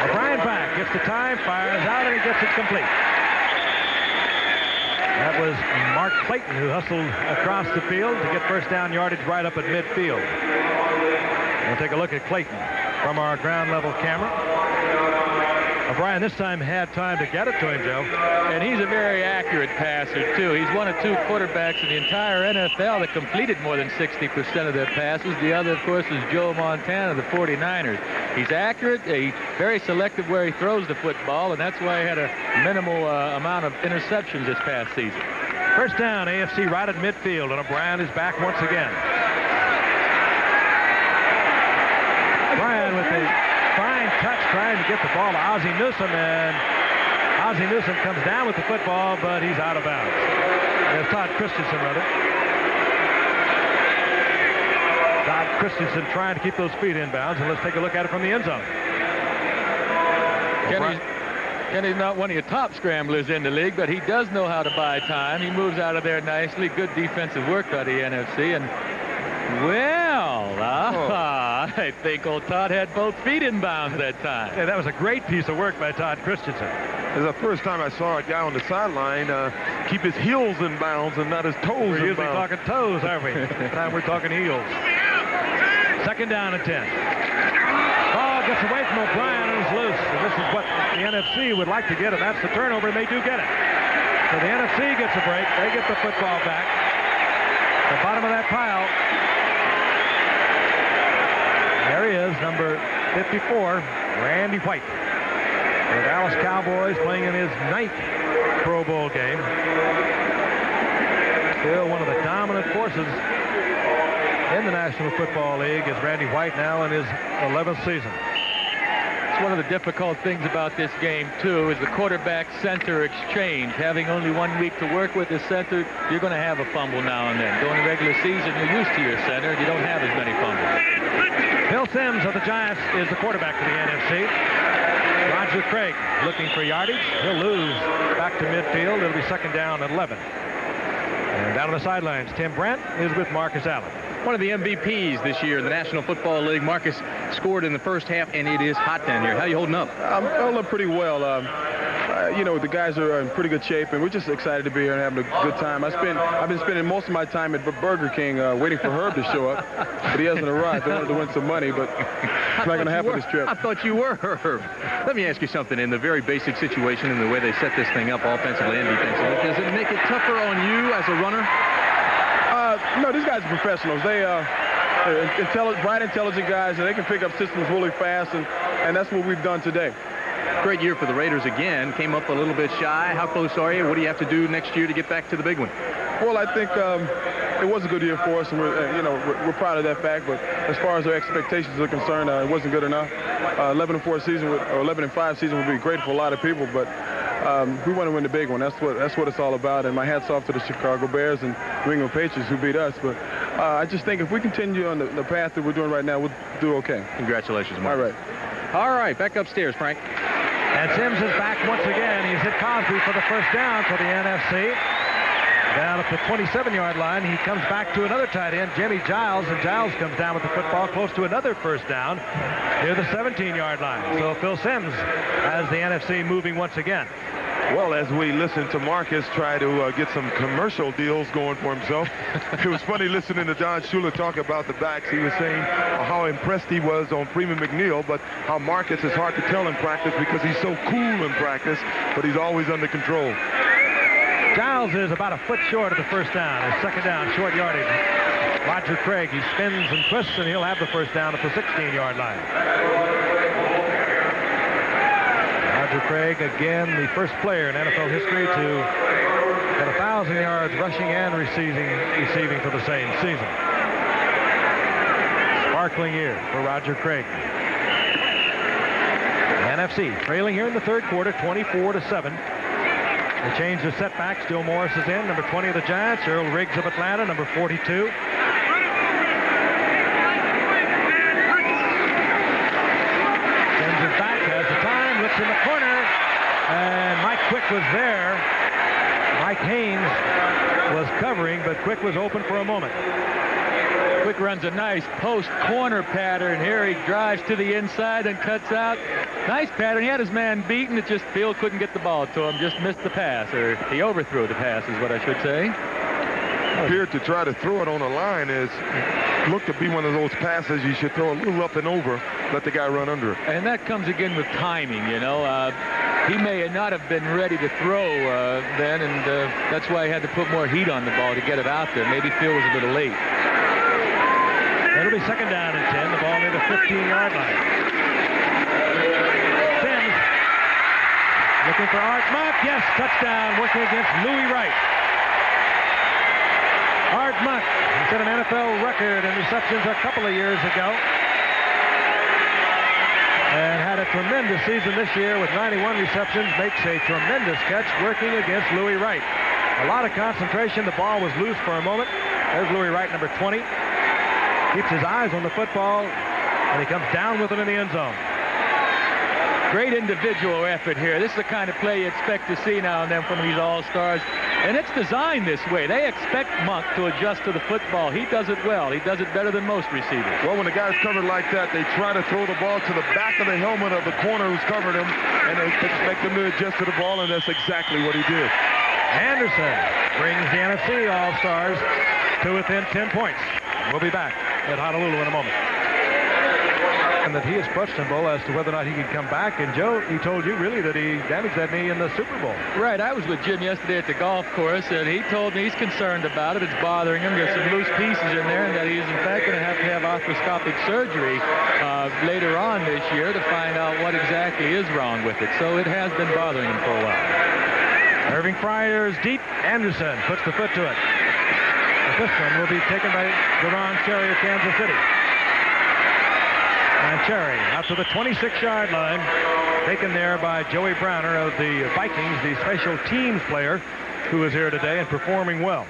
O'Brien back, gets the time, fires out, and he gets it complete. That was Mark Clayton who hustled across the field to get first down yardage right up at midfield. We'll take a look at Clayton from our ground level camera. O'Brien this time had time to get it to him, Joe. And he's a very accurate passer, too. He's one of 2 quarterbacks in the entire NFL that completed more than 60% of their passes. The other, of course, is Joe Montana, the 49ers. He's accurate, very selective where he throws the football, and that's why he had a minimal amount of interceptions this past season. First down, AFC right at midfield, and O'Brien is back once again. O'Brien with a fine touch trying to get the ball to Ozzie Newsome, and Ozzie Newsome comes down with the football, but he's out of bounds. There's Todd Christensen, rather. Todd Christensen trying to keep those feet in bounds, and let's take a look at it from the end zone. Kenny's not one of your top scramblers in the league, but he does know how to buy time. He moves out of there nicely. Good defensive work by the NFC, and I think old Todd had both feet in bounds that time. Yeah, that was a great piece of work by Todd Christensen. It's the first time I saw a guy on the sideline keep his heels in bounds and not his toes in bounds. We're usually talking toes, aren't we? This time we're talking heels. Second down and 10. Ball gets away from O'Brien and is loose. And this is what the NFC would like to get, and that's the turnover, and they do get it. So the NFC gets a break. They get the football back. The bottom of that pile. There he is, number 54, Randy White. The Dallas Cowboys playing in his 9th Pro Bowl game. Still one of the dominant forces in the National Football League is Randy White, now in his 11th season. It's one of the difficult things about this game, too, is the quarterback-center exchange. Having only 1 week to work with the center, you're going to have a fumble now and then. During the regular season, you're used to your center. You don't have as many fumbles. Bill Sims of the Giants is the quarterback for the NFC. Roger Craig looking for yardage. He'll lose back to midfield. It'll be second down at 11. And down on the sidelines, Tim Brent is with Marcus Allen. One of the MVPs this year in the National Football League. Marcus scored in the first half, and it is hot down here. How are you holding up? I'm holding up pretty well. you know, the guys are in pretty good shape, and we're just excited to be here and having a good time. I've been spending most of my time at Burger King waiting for Herb to show up, but he hasn't arrived. They wanted to win some money, but it's not going to happen this trip. I thought you were Herb. Let me ask you something. In the very basic situation and the way they set this thing up offensively and defensively, does it make it tougher on you as a runner? No, these guys are professionals. They bright, intelligent guys, and they can pick up systems really fast, and that's what we've done today. Great year for the Raiders again. Came up a little bit shy. How close are you? What do you have to do next year to get back to the big one? Well, I think it was a good year for us, and we're proud of that fact. But as far as our expectations are concerned, it wasn't good enough. 11-4 season or 11-5 season would be great for a lot of people, but we want to win the big one. That's what it's all about. And my hat's off to the Chicago Bears and New England Patriots who beat us. But I just think if we continue on the path that we're doing right now, we'll do okay. Congratulations, Mark. All right, back upstairs, Frank. And Sims is back once again. He's hit Cosby for the first down for the NFC. Down at the 27-yard line, he comes back to another tight end, Jimmy Giles, and Giles comes down with the football close to another first down near the 17-yard line. So Phil Sims has the NFC moving once again. Well, as we listen to Marcus try to get some commercial deals going for himself, it was funny listening to Don Shula talk about the backs. He was saying how impressed he was on Freeman McNeil, but how Marcus is hard to tell in practice because he's so cool in practice, but he's always under control. Giles is about a foot short of the first down. His second down, short yardage. Roger Craig, he spins and twists, and he'll have the first down at the 16-yard line. Roger Craig, again, the first player in NFL history to get 1,000 yards rushing and receiving for the same season. Sparkling year for Roger Craig. NFC trailing here in the third quarter, 24-7. They change the setback. Still Morris is in, number 20 of the Giants. Earl Riggs of Atlanta, number 42. Sends it back, has the time, looks in the corner, and Mike Quick was there. Mike Haynes was covering, but Quick was open for a moment. Quick runs a nice post corner pattern here. He drives to the inside and cuts out. Nice pattern. He had his man beaten. It just Field couldn't get the ball to him. Just missed the pass, or he overthrew the pass is what I should say. Appeared to try to throw it on the line looked to be one of those passes you should throw a little up and over, let the guy run under it. And that comes again with timing, you know. He may not have been ready to throw then, and that's why he had to put more heat on the ball to get it out there. Maybe Field was a little late. It'll be second down and 10. The ball near the 15-yard line. Sims looking for Art Monk. Yes, touchdown, working against Louis Wright. Art Monk set an NFL record in receptions a couple of years ago. And had a tremendous season this year with 91 receptions. Makes a tremendous catch working against Louis Wright. A lot of concentration. The ball was loose for a moment. There's Louis Wright, number 20. Keeps his eyes on the football, and he comes down with it in the end zone. Great individual effort here. This is the kind of play you expect to see now and then from these all-stars. And it's designed this way. They expect Monk to adjust to the football. He does it well. He does it better than most receivers. Well, when the guy's covered like that, they try to throw the ball to the back of the helmet of the corner who's covered him, and they expect him to adjust to the ball, and that's exactly what he did. Anderson brings the NFC All-Stars to within 10 points. We'll be back at Honolulu in a moment. And that he is questionable as to whether or not he can come back. And Joe, he told you really that he damaged that knee in the Super Bowl. Right. I was with Jim yesterday at the golf course, and he told me he's concerned about it. It's bothering him. There's some loose pieces in there, and that he's in fact going to have arthroscopic surgery later on this year to find out what exactly is wrong with it. So it has been bothering him for a while. Irving Fryers deep. Anderson puts the foot to it. This one will be taken by Deron Cherry of Kansas City. And Cherry out to the 26-yard line, taken there by Joey Browner of the Vikings, the special teams player who is here today and performing well.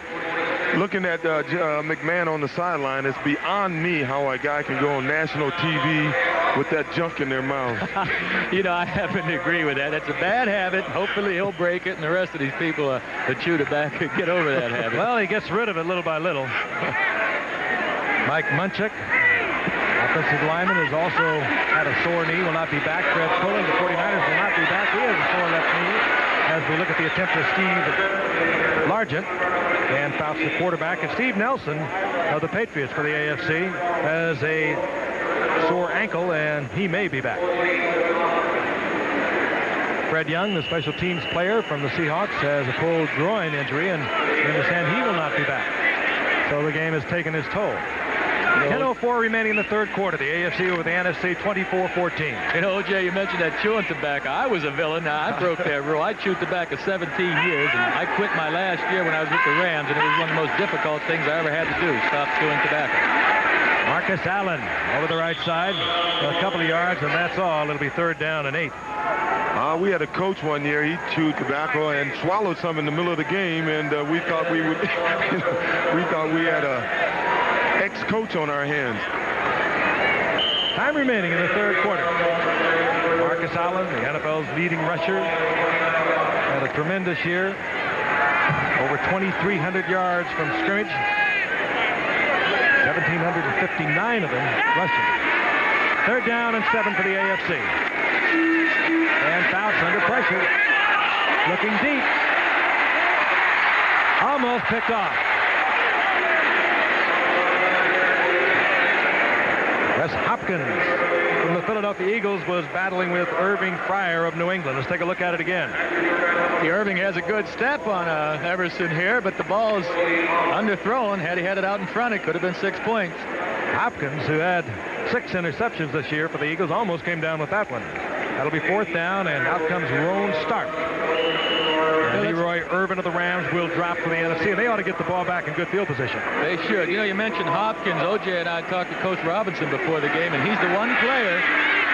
Looking at McMahon on the sideline, it's beyond me how a guy can go on national TV with that junk in their mouth. You know, I happen to agree with that. It's a bad habit. Hopefully he'll break it, and the rest of these people that chew tobacco get over that habit. Well, he gets rid of it little by little. Mike Munchak, offensive lineman, has also had a sore knee, will not be back. Fred Pullen, the 49ers, will not be back. He has a sore left knee. as we look at the attempt of Steve Largent. Dan Fouts, the quarterback, and Steve Nelson of the Patriots for the AFC has a sore ankle, and he may be back. Fred Young, the special teams player from the Seahawks, has a pulled groin injury, and we understand he will not be back. So the game has taken its toll. 10:04 remaining in the third quarter. The AFC over the NFC 24-14. You know, O.J., you mentioned that chewing tobacco. I was a villain. Now, I broke that rule. I chewed tobacco 17 years, and I quit my last year when I was with the Rams, and it was one of the most difficult things I ever had to do, stop chewing tobacco. Marcus Allen over the right side. A couple of yards, and that's all. It'll be 3rd down and 8. We had a coach one year. He chewed tobacco and swallowed some in the middle of the game, and we thought we would. We thought we had a ex-coach on our hands. Time remaining in the third quarter. Marcus Allen, the NFL's leading rusher, had a tremendous year. Over 2,300 yards from scrimmage. 1,759 of them rushing. 3rd down and 7 for the AFC. And Fouts under pressure. Looking deep. Almost picked off. Wes Hopkins from the Philadelphia Eagles was battling with Irving Fryer of New England. Let's take a look at it again. Irving has a good step on Everson here, but the ball's underthrown. Had he had it out in front, it could have been 6 points. Hopkins, who had 6 interceptions this year for the Eagles, almost came down with that one. That'll be 4th down, and out comes Ron Stark. And Leroy Irvin of the Rams will drop for the NFC, and they ought to get the ball back in good field position. They should. You know, you mentioned Hopkins. O.J. and I talked to Coach Robinson before the game, and he's the one player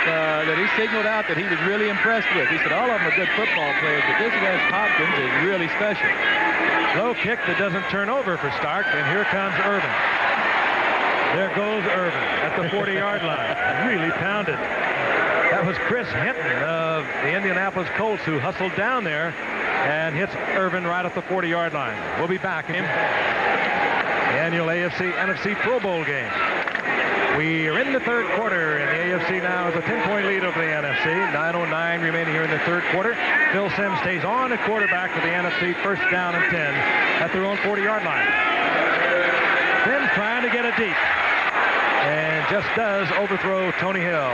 that he signaled out that he was really impressed with. He said all of them are good football players, but this Wes Hopkins is really special. Low kick that doesn't turn over for Stark, and here comes Irvin. There goes Irvin at the 40-yard line. Really pounded. That was Chris Hinton of the Indianapolis Colts who hustled down there and hits Irvin right at the 40-yard line. We'll be back in the annual AFC-NFC Pro Bowl game. We are in the third quarter, and the AFC now has a 10-point lead over the NFC. 9:09 remaining here in the third quarter. Phil Simms stays on at quarterback for the NFC. 1st down and 10 at their own 40-yard line. Simms trying to get it deep, and just does overthrow Tony Hill.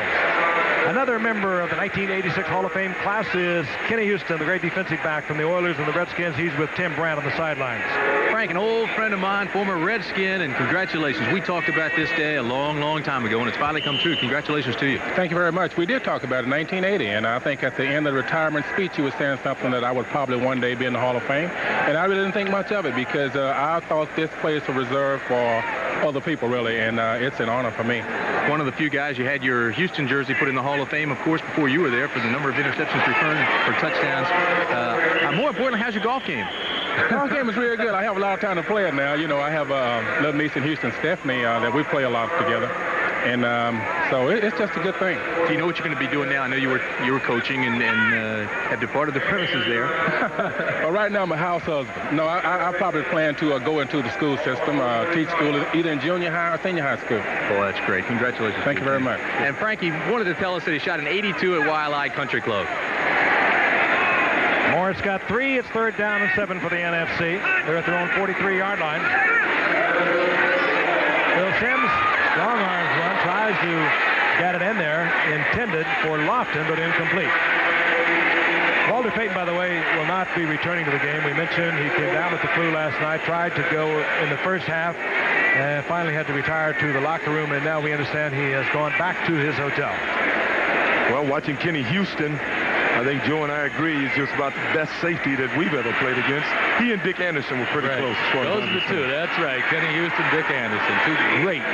Another member of the 1986 Hall of Fame class is Kenny Houston, the great defensive back from the Oilers and the Redskins. He's with Tim Brandt on the sidelines. Frank, an old friend of mine, former Redskin, and congratulations. We talked about this day a long, long time ago, and it's finally come true. Congratulations to you. Thank you very much. We did talk about it in 1980, and I think at the end of the retirement speech, you were saying something that I would probably one day be in the Hall of Fame, and I really didn't think much of it because I thought this place was reserved for other people, really, and it's an honor for me. One of the few guys you had your Houston jersey put in the Hall of Fame, of course, before you were there for the number of interceptions returned for touchdowns. More importantly, how's your golf game? Golf game is really good. I have a lot of time to play it now. You know, I have a little niece in Houston, Stephanie, that we play a lot together. And so it's just a good thing. Do you know what you're going to be doing now? I know you were coaching and have departed the premises there. Well, right now I'm a house husband. No, I probably plan to go into the school system, teach school either in junior high or senior high school. Well, that's great. Congratulations. Thank you very much. And Frankie wanted to tell us that he shot an 82 at Wildlife Country Club. Morris got 3. It's 3rd down and 7 for the NFC. They're at their own 43-yard line. Phil Simms, strong arms run, tries to get it in there, intended for Lofton, but incomplete. Walter Payton, by the way, will not be returning to the game. We mentioned he came down with the flu last night, tried to go in the first half, and finally had to retire to the locker room, and now we understand he has gone back to his hotel. Well, watching Kenny Houston, I think Joe and I agree he's just about the best safety that we've ever played against. He and Dick Anderson were pretty close. Those are the two. That's right. Kenny Houston, Dick Anderson. Two great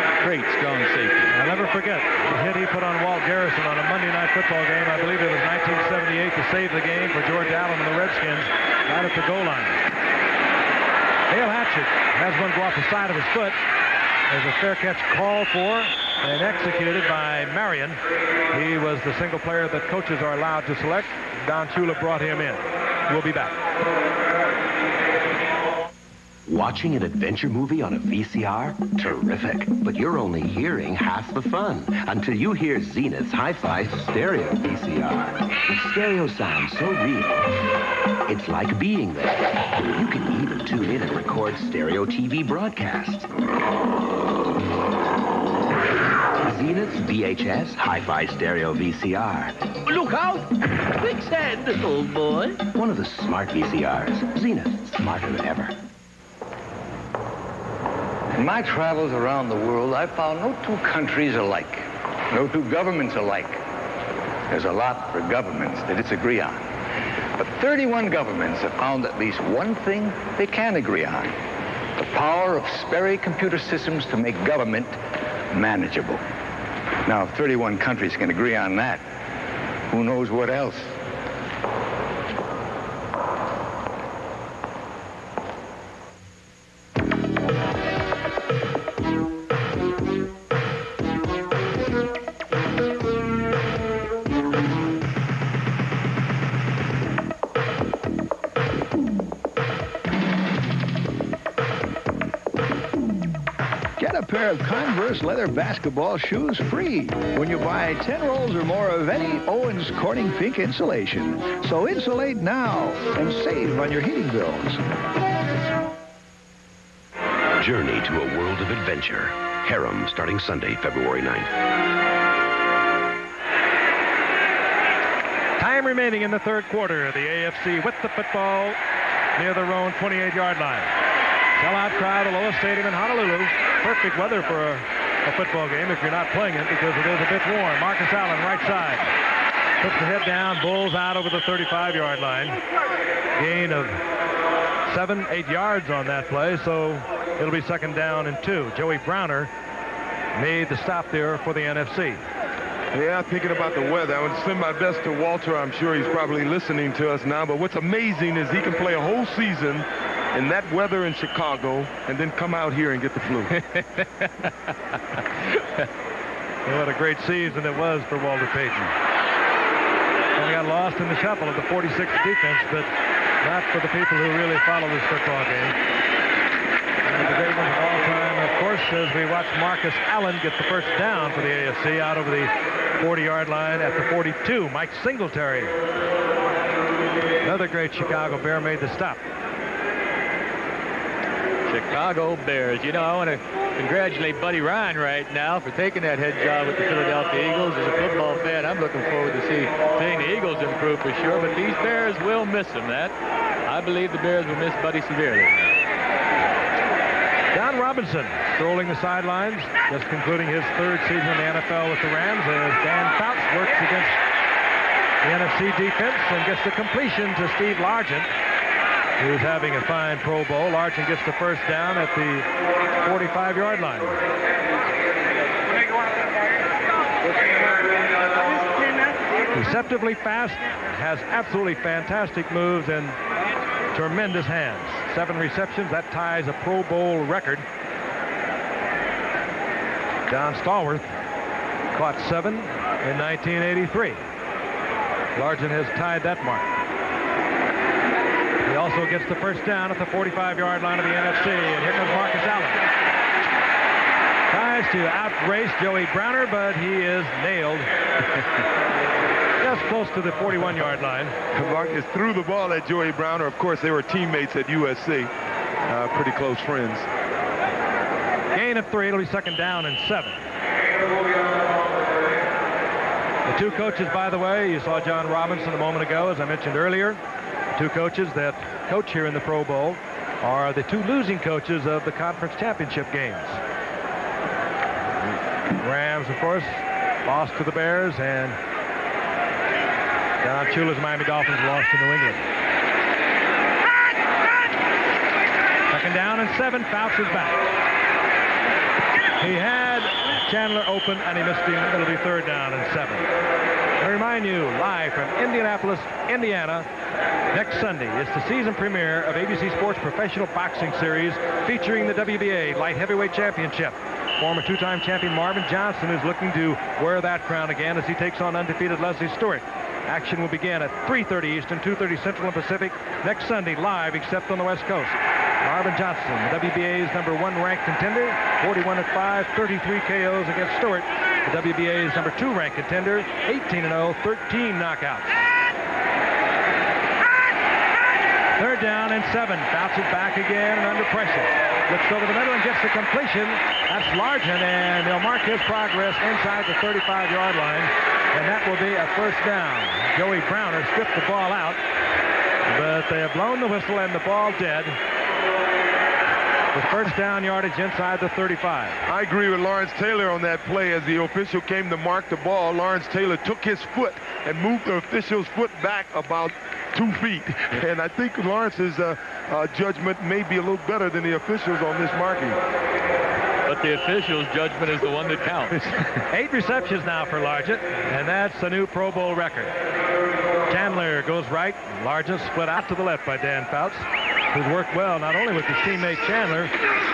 strong safeties. I'll never forget the hit he put on Walt Garrison on a Monday Night Football game. I believe it was 1978 to save the game for George Allen and the Redskins right at the goal line. Dale Hatchett has one go off the side of his foot. There's a fair catch called for and executed by Marion. He was the single player that coaches are allowed to select. Don Shula brought him in. We'll be back. Watching an adventure movie on a VCR? Terrific. But you're only hearing half the fun until you hear Zenith's Hi-Fi Stereo VCR. With stereo sound so real, it's like being there. You can even tune in and record stereo TV broadcasts. Zenith's VHS Hi-Fi Stereo VCR. Look out! Quicksand, old boy. One of the smart VCRs. Zenith, smarter than ever. In my travels around the world, I've found no two countries alike, no two governments alike. There's a lot for governments to disagree on. But 31 governments have found at least one thing they can agree on: the power of Sperry computer systems to make government manageable. Now, if 31 countries can agree on that, who knows what else? Pair of Converse leather basketball shoes free when you buy 10 rolls or more of any Owens Corning Fink insulation. So insulate now and save on your heating bills. Journey to a world of adventure. Harem, starting Sunday, February 9th. Time remaining in the third quarter. The AFC with the football near their own 28-yard line. Sellout crowd, the Loa Stadium in Honolulu. Perfect weather for a football game if you're not playing it, because it is a bit warm. Marcus Allen, right side. Puts the head down, Bulls out over the 35-yard line. Gain of 7-8 yards on that play, so it'll be second down and 2. Joey Browner made the stop there for the NFC. Yeah, thinking about the weather, I would send my best to Walter. I'm sure he's probably listening to us now, but what's amazing is he can play a whole season in that weather in Chicago and then come out here and get the flu. What a great season it was for Walter Payton. Only got lost in the shuffle of the 46th defense, but not for the people who really follow this football game. And the great one of all time, of course, as we watch Marcus Allen get the first down for the AFC out over the 40-yard line at the 42. Mike Singletary, another great Chicago Bear, made the stop. Chicago Bears. You know, I want to congratulate Buddy Ryan right now for taking that head job with the Philadelphia Eagles. As a football fan, I'm looking forward to seeing the Eagles improve for sure, but these Bears will miss him. I believe the Bears will miss Buddy severely. Don Robinson strolling the sidelines, just concluding his third season in the NFL with the Rams, as Dan Fouts works against the NFC defense and gets the completion to Steve Largent, who's having a fine Pro Bowl. Largent gets the first down at the 45-yard line. Deceptively fast, has absolutely fantastic moves and tremendous hands. 7 receptions, that ties a Pro Bowl record. John Stallworth caught 7 in 1983. Largent has tied that mark. He also gets the first down at the 45-yard line of the NFC, and here comes Marcus Allen. Tries to outrace Joey Browner, but he is nailed. Just close to the 41-yard line. Marcus threw the ball at Joey Browner. Of course, they were teammates at USC. Pretty close friends. Gain of 3. It'll be second down and 7. The two coaches, by the way, you saw John Robinson a moment ago, as I mentioned earlier. The two coaches that coach here in the Pro Bowl are the two losing coaches of the conference championship games. Rams, of course, lost to the Bears, and Don Shula's Miami Dolphins lost to New England. Second down and 7. Fouts is back. He had Chandler open, and he missed him. It'll be third down and 7. I remind you, live from Indianapolis, Indiana, next Sunday is the season premiere of ABC Sports Professional Boxing Series featuring the WBA Light Heavyweight Championship. Former two-time champion Marvin Johnson is looking to wear that crown again as he takes on undefeated Leslie Stewart. Action will begin at 3:30 Eastern, 2:30 Central and Pacific next Sunday, live except on the West Coast. Marvin Johnson, the WBA's number 1 ranked contender, 41-5, 33 KOs against Stewart. The WBA's number 2 ranked contender, 18-0, 13 knockouts. Third down and 7. Bounces back again and under pressure. Looks over the middle and gets the completion. That's Largent, and they'll mark his progress inside the 35-yard line, and that will be a first down. Joey Browner stripped the ball out, but they have blown the whistle and the ball dead. The first down yardage inside the 35. I agree with Lawrence Taylor on that play. As the official came to mark the ball, Lawrence Taylor took his foot and moved the official's foot back about 2 feet. And I think Lawrence's judgment may be a little better than the officials on this marking. But the official's judgment is the one that counts. 8 receptions now for Largent, and that's a new Pro Bowl record. Chandler goes right. Largent split out to the left by Dan Fouts, who's worked well not only with his teammate Chandler,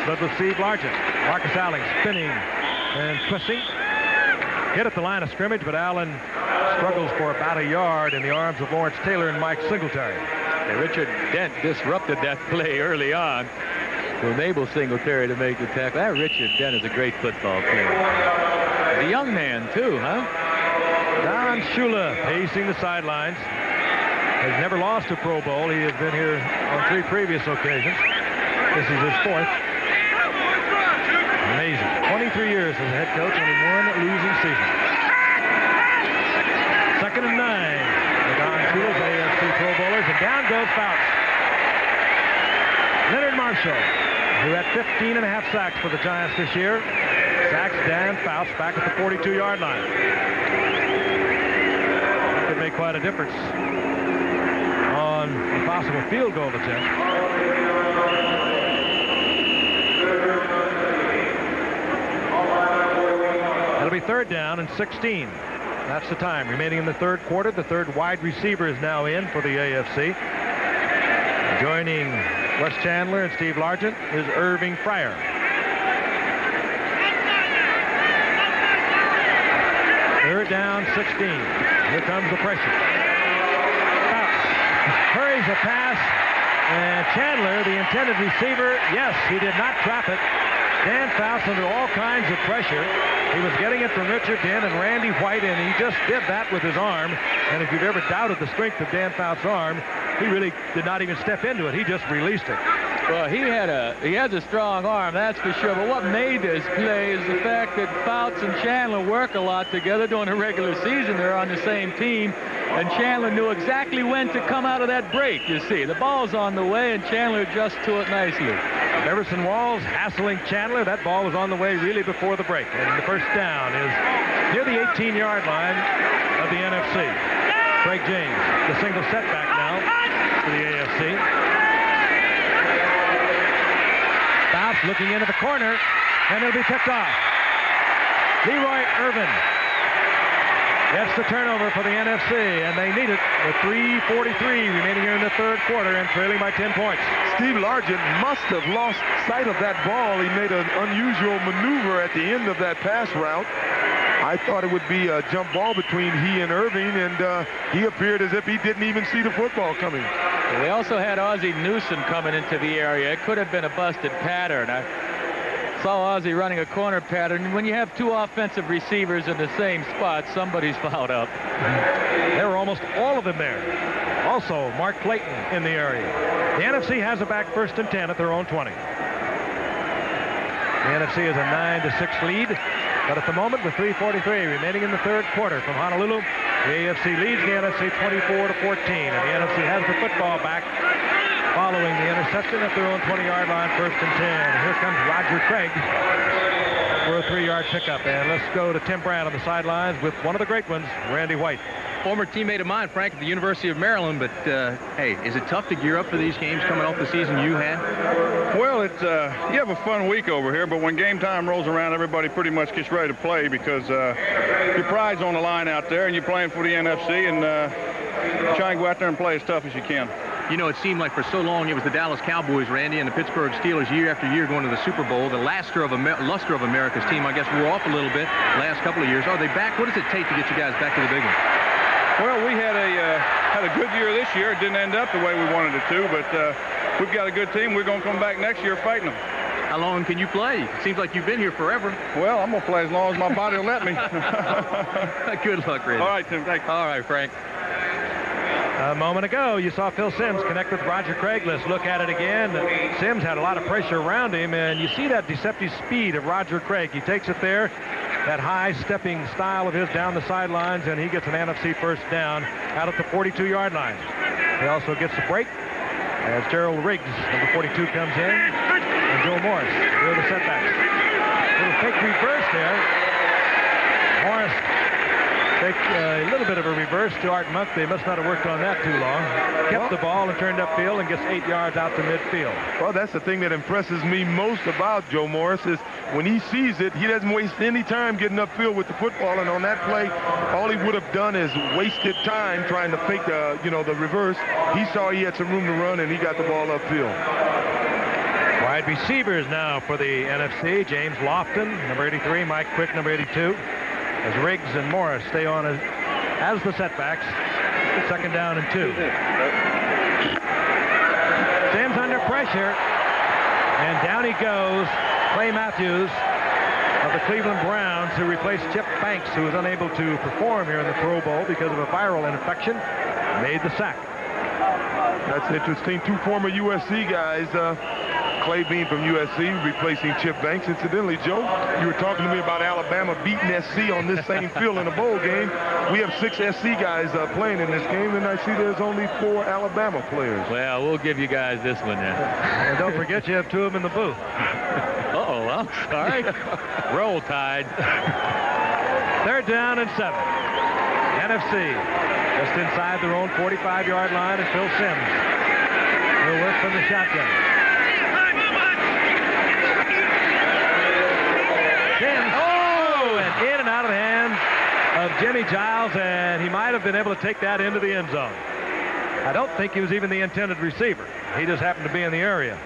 but with Steve Largent. Marcus Allen spinning and twisting. Hit at the line of scrimmage, but Allen struggles for about a yard in the arms of Lawrence Taylor and Mike Singletary. And Richard Dent disrupted that play early on to enable Singletary to make the tackle. That Richard Dent is a great football player. He's a young man, too, huh? Don Shula pacing the sidelines. Has never lost a Pro Bowl. He has been here on 3 previous occasions. This is his 4th. Amazing. 23 years as a head coach, only 1 losing season. 2nd and 9. The Don Shula's AFC Pro Bowlers, and down goes Fouts. Leonard Marshall, who had 15.5 sacks for the Giants this year, sacks Dan Fouts back at the 42-yard line. That could make quite a difference on a possible field goal attempt. That'll be 3rd down and 16. That's the time remaining in the 3rd quarter. The 3rd wide receiver is now in for the AFC. Joining Wes Chandler and Steve Largent is Irving Fryer. Third down, 16. Here comes the pressure. Hurries a pass, and Chandler, the intended receiver, yes, he did not trap it. Dan Fouts under all kinds of pressure. He was getting it from Richard Dent and Randy White, and he just did that with his arm. And if you've ever doubted the strength of Dan Fouts' arm, he really did not even step into it. He just released it. Well, he has a strong arm, that's for sure. But what made this play is the fact that Fouts and Chandler work a lot together during the regular season. They're on the same team, and Chandler knew exactly when to come out of that break, you see. The ball's on the way, and Chandler adjusts to it nicely. Everson Walls hassling Chandler. That ball was on the way really before the break. And the first down is near the 18-yard line of the NFC. Craig James, the single setback now for the AFC. Fouts looking into the corner, and it'll be picked off. Leroy Irvin gets the turnover for the NFC, and they need it with 3:43 remaining here in the 3rd quarter and trailing by 10 points. Steve Largent must have lost sight of that ball. He made an unusual maneuver at the end of that pass route. I thought it would be a jump ball between he and Irving, and he appeared as if he didn't even see the football coming. Well, they also had Ozzie Newsom coming into the area. It could have been a busted pattern. I saw Ozzie running a corner pattern. When you have 2 offensive receivers in the same spot, somebody's fouled up. There were almost all of them there. Also, Mark Clayton in the area. The NFC has it back 1st and 10 at their own 20. The NFC has a 9-6 lead. But at the moment, with 3:43 remaining in the 3rd quarter from Honolulu, the AFC leads the NFC 24-14. And the NFC has the football back following the interception at their own 20-yard line, 1st and 10. Here comes Roger Craig for a 3-yard pickup. And let's go to Tim Brand on the sidelines with one of the great ones, Randy White. Former teammate of mine, Frank, at the University of Maryland, but hey, is it tough to gear up for these games coming off the season you had? Well, it's you have a fun week over here, but when game time rolls around, everybody pretty much gets ready to play because your pride's on the line out there, and you're playing for the NFC, and try and go out there and play as tough as you can. You know, it seemed like for so long it was the Dallas Cowboys, Randy, and the Pittsburgh Steelers year after year going to the Super Bowl. The luster of America's team, I guess, wore off a little bit last couple of years. Are they back? What does it take to get you guys back to the big one? Well, we had a good year this year. It didn't end up the way we wanted it to, but we've got a good team. We're going to come back next year fighting them. How long can you play? It seems like you've been here forever. Well, I'm going to play as long as my body will let me. Good luck, Randy. All right, Tim. Thank you. All right, Frank. A moment ago, you saw Phil Simms connect with Roger Craig. Let's look at it again. Simms had a lot of pressure around him, and you see that deceptive speed of Roger Craig. He takes it there, that high stepping style of his down the sidelines, and he gets an NFC first down out at the 42-yard line. He also gets a break as Gerald Riggs, number 42, comes in, and Joe Morris do the setbacks. Little fake reverse there. Morris take a little bit of a reverse to Art Monk. They must not have worked on that too long. Kept the ball and turned upfield and gets 8 yards out to midfield. Well, that's the thing that impresses me most about Joe Morris is when he sees it, he doesn't waste any time getting upfield with the football. And on that play, all he would have done is wasted time trying to fake the reverse. He saw he had some room to run, and he got the ball upfield. Wide receivers now for the NFC. James Lofton, number 83. Mike Quick, number 82. As Riggs and Morris stay on as the setbacks. Second down and 2. Simms under pressure. And down he goes. Clay Matthews of the Cleveland Browns, who replaced Chip Banks, who was unable to perform here in the Pro Bowl because of a viral infection, made the sack. That's interesting. 2 former USC guys. Clay Bean from USC replacing Chip Banks. Incidentally, Joe, you were talking to me about Alabama beating SC on this same field in a bowl game. We have 6 SC guys playing in this game, and I see there's only 4 Alabama players. Well, we'll give you guys this one then. And don't forget you have 2 of them in the booth. Uh-oh, I'm sorry. Roll Tide. Third down and 7. NFC just inside their own 45-yard line, and Phil Simms will work from the shotgun. Simms, and in and out of the hands of Jimmy Giles, and he might have been able to take that into the end zone. I don't think he was even the intended receiver. He just happened to be in the area.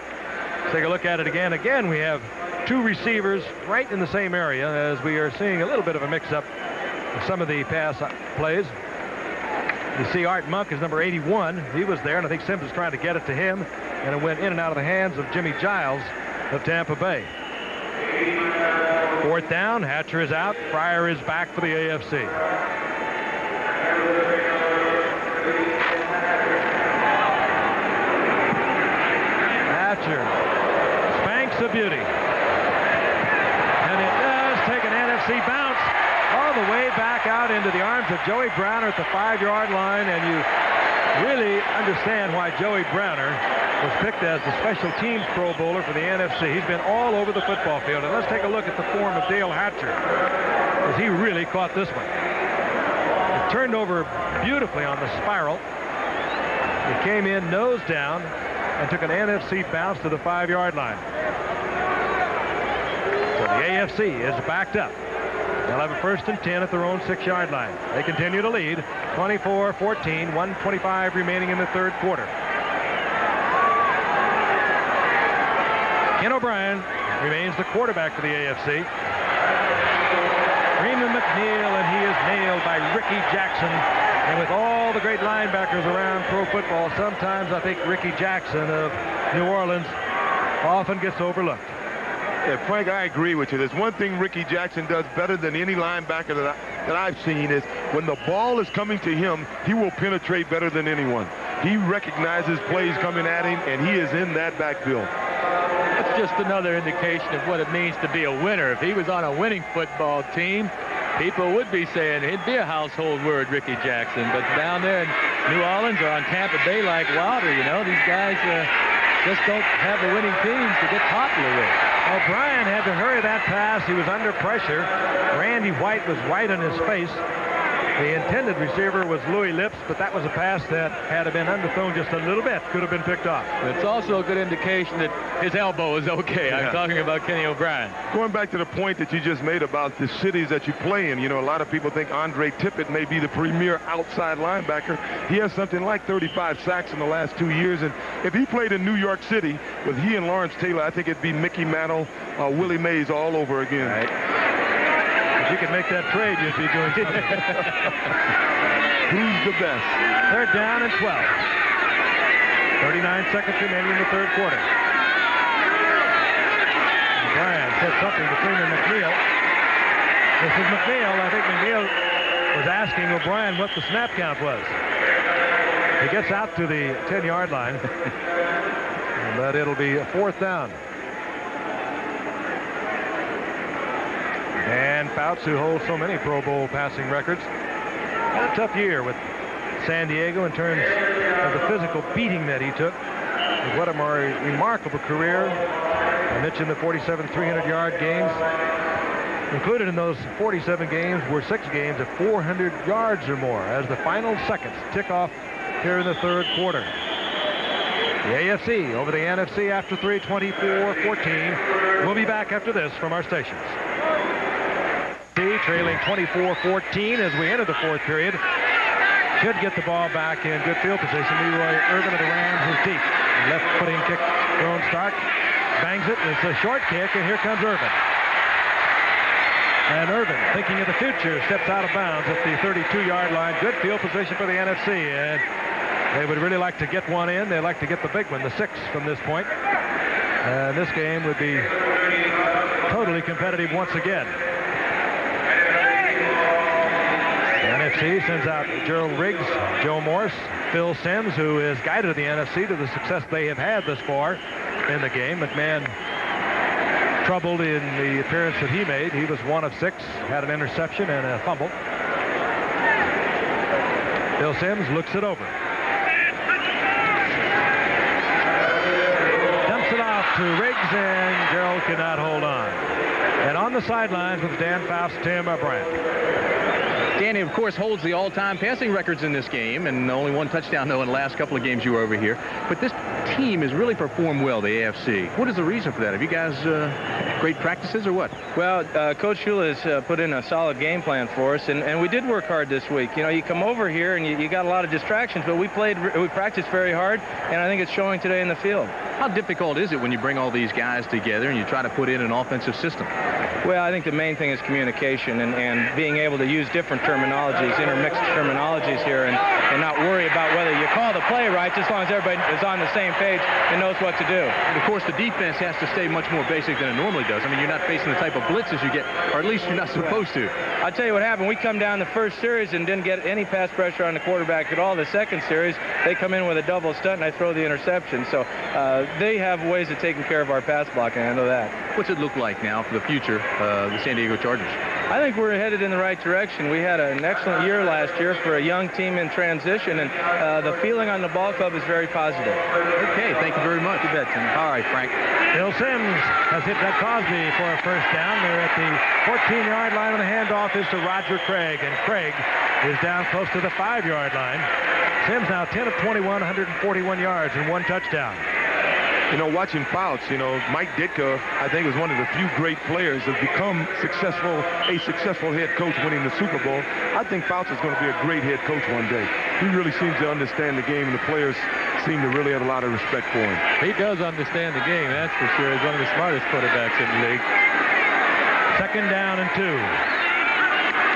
Let's take a look at it again. Again, we have 2 receivers right in the same area, as we are seeing a little bit of a mix-up in some of the pass plays. You see Art Monk is number 81. He was there, and I think Simms was trying to get it to him, and it went in and out of the hands of Jimmy Giles of Tampa Bay. Fourth down, Hatcher is out, Fryer is back for the AFC. Hatcher spanks a beauty. And it does take an NFC bounce all the way back out into the arms of Joey Browner at the 5-yard line, and you really understand why Joey Browner was picked as the special teams Pro Bowler for the NFC. He's been all over the football field. And let's take a look at the form of Dale Hatcher, as he really caught this one. It turned over beautifully on the spiral. It came in nose down and took an NFC bounce to the 5-yard line. So the AFC is backed up. They'll have a 1st and 10 at their own 6-yard line. They continue to lead 24-14, 1:25 remaining in the third quarter. Ken O'Brien remains the quarterback for the AFC. Freeman McNeil, and he is nailed by Ricky Jackson. And with all the great linebackers around pro football, sometimes I think Ricky Jackson of New Orleans often gets overlooked. Yeah, Frank, I agree with you. There's one thing Ricky Jackson does better than any linebacker that I've seen is when the ball is coming to him, he will penetrate better than anyone. He recognizes plays coming at him, and he is in that backfield. That's just another indication of what it means to be a winner. If he was on a winning football team, people would be saying he'd be a household word, Ricky Jackson. But down there in New Orleans or on Tampa Bay like Wilder, you know, these guys just don't have the winning teams to get popular with. O'Brien had to hurry that pass. He was under pressure. Randy White was right in his face. The intended receiver was Louis Lips, but that was a pass that, had it been underthrown just a little bit, could have been picked off. It's also a good indication that his elbow is okay. Yeah. I'm talking about Kenny O'Brien. Going back to the point that you just made about the cities that you play in, you know, a lot of people think Andre Tippett may be the premier outside linebacker. He has something like 35 sacks in the last 2 years, and if he played in New York City with he and Lawrence Taylor, I think it'd be Mickey Mantle, Willie Mays all over again. Right. If you could make that trade, you'd be doing something. Who's the best? Third down and 12. 39 seconds remaining in the third quarter. Bryan said something between and McNeil. This is McNeil. I think McNeil was asking O'Brien what the snap count was. He gets out to the 10-yard line, but it'll be a fourth down. And Fouts, who holds so many Pro Bowl passing records, had a tough year with San Diego in terms of the physical beating that he took. What a more remarkable career. I mentioned the 47 300-yard games. Included in those 47 games were 6 games of 400 yards or more as the final seconds tick off here in the third quarter. The AFC over the NFC after 3, 24-14. We'll be back after this from our stations. Trailing 24-14 as we enter the fourth period. Should get the ball back in good field position. Leroy Irvin of the Rams is deep. Left footing kick thrown Stark. Bangs it. It's a short kick, and here comes Irvin. And Irvin, thinking of the future, steps out of bounds at the 32-yard line. Good field position for the NFC, and they would really like to get one in. They'd like to get the big one, the 6 from this point. And this game would be totally competitive once again. NFC sends out Gerald Riggs, Joe Morris, Phil Simms, who has guided the NFC to the success they have had thus far in the game. McMahon troubled in the appearance that he made. He was 1 of 6, had an interception and a fumble. Phil Simms looks it over. Dumps it off to Riggs, and Gerald cannot hold on. And on the sidelines with Dan Fouts, Tim Bryant. Danny, of course, holds the all-time passing records in this game, and only 1 touchdown, though, in the last couple of games you were over here. But this team has really performed well, the AFC. What is the reason for that? Have you guys great practices or what? Well, Coach Shula has put in a solid game plan for us, and we did work hard this week. You know, you come over here and you got a lot of distractions, but we practiced very hard, and I think it's showing today in the field. How difficult is it when you bring all these guys together and you try to put in an offensive system? Well, I think the main thing is communication and being able to use different terminologies, intermixed terminologies here, and not worry about whether you call the play right, just as long as everybody is on the same page and knows what to do. And of course, the defense has to stay much more basic than it normally does. I mean, you're not facing the type of blitzes you get, or at least you're not supposed to. I'll tell you what happened. We come down the first series and didn't get any pass pressure on the quarterback at all. The second series, they come in with a double stunt, and I throw the interception. So they have ways of taking care of our pass blocking. I know that. What's it look like now for the future, the San Diego Chargers? I think we're headed in the right direction. We had an excellent year last year for a young team in transition, and the feeling on the ball club is very positive. Okay, thank you very much. You bet, Tim. All right, Frank. Phil Simms has hit that Cosby for a first down. They're at the 14-yard line, and the handoff is to Roger Craig, and Craig is down close to the 5-yard line. Simms now 10 of 21, 141 yards and 1 touchdown. You know, watching Fouts, you know, Mike Ditka, I think, is one of the few great players that become a successful head coach winning the Super Bowl. I think Fouts is going to be a great head coach one day. He really seems to understand the game, and the players seem to really have a lot of respect for him. He does understand the game, that's for sure. He's one of the smartest quarterbacks in the league. Second down and 2.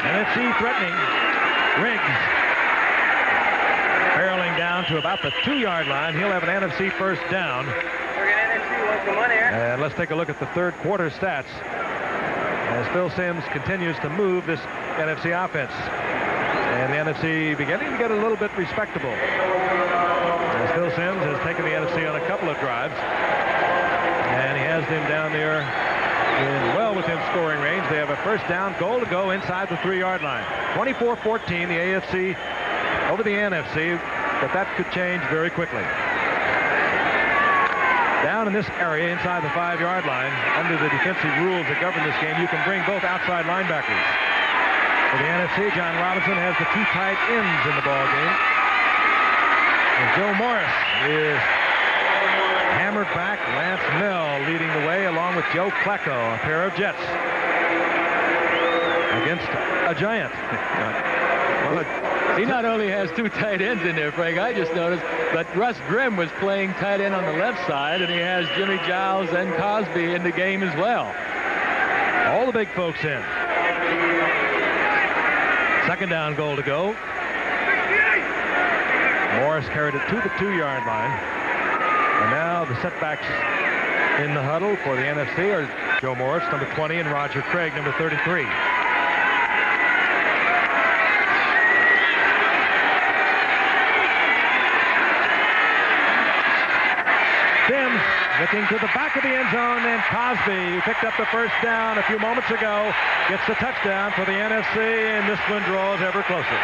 NFC threatening. Riggs barreling down to about the 2-yard line. He'll have an NFC first down. And let's take a look at the third quarter stats as Phil Simms continues to move this NFC offense. And the NFC beginning to get a little bit respectable as Phil Simms has taken the NFC on a couple of drives. And he has them down there well within scoring range. They have a first down, goal to go inside the 3-yard line. 24-14, the AFC over the NFC, but that could change very quickly. Down in this area inside the 5-yard line, under the defensive rules that govern this game, you can bring both outside linebackers. For the NFC, John Robinson has the 2 tight ends in the ball game. And Joe Morris is hammered back. Lance Mill leading the way along with Joe Klecko, a pair of Jets against a giant. He not only has 2 tight ends in there, Frank, I just noticed that Russ Grimm was playing tight end on the left side, and he has Jimmy Giles and Cosby in the game as well. All the big folks in. Second down, goal to go. Morris carried it to the 2-yard line. And now the setbacks in the huddle for the NFC are Joe Morris, number 20, and Roger Craig, number 33. Sims looking to the back of the end zone, and Cosby, who picked up the first down a few moments ago, gets the touchdown for the NFC, and this one draws ever closer.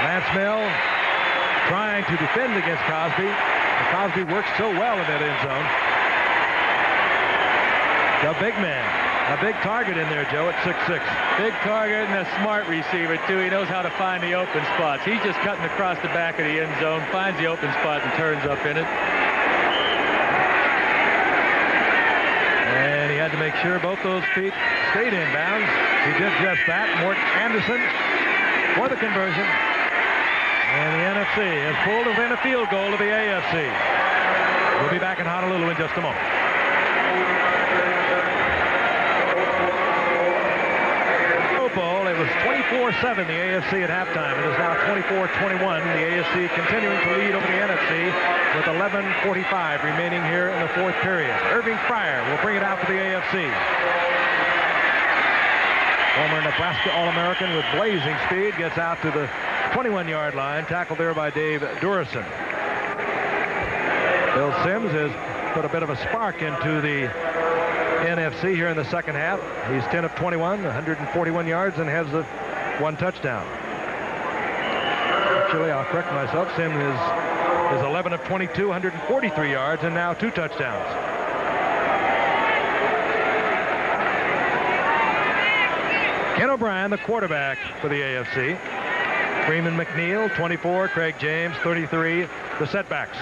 Lance Mill trying to defend against Cosby. Cosby works so well in that end zone. The big man. A big target in there, Joe, at 6'6". Big target and a smart receiver, too. He knows how to find the open spots. He's just cutting across the back of the end zone, finds the open spot, and turns up in it. And he had to make sure both those feet stayed in bounds. He did just that. Mort Anderson for the conversion. And the NFC has pulled within a field goal of the AFC. We'll be back in Honolulu in just a moment. Bowl, it was 24-7 the AFC at halftime. It is now 24-21. The AFC continuing to lead over the NFC with 11:45 remaining here in the fourth period. Irving Fryer will bring it out for the AFC. Former Nebraska All-American with blazing speed gets out to the 21-yard line, tackled there by Dave Durison. Bill Sims has put a bit of a spark into the NFC here in the second half. He's 10 of 21, 141 yards, and has the one touchdown. Actually, I'll correct myself. Sims is 11 of 22, 143 yards, and now 2 touchdowns. Ken O'Brien, the quarterback for the AFC. Freeman McNeil, 24. Craig James, 33. The setbacks.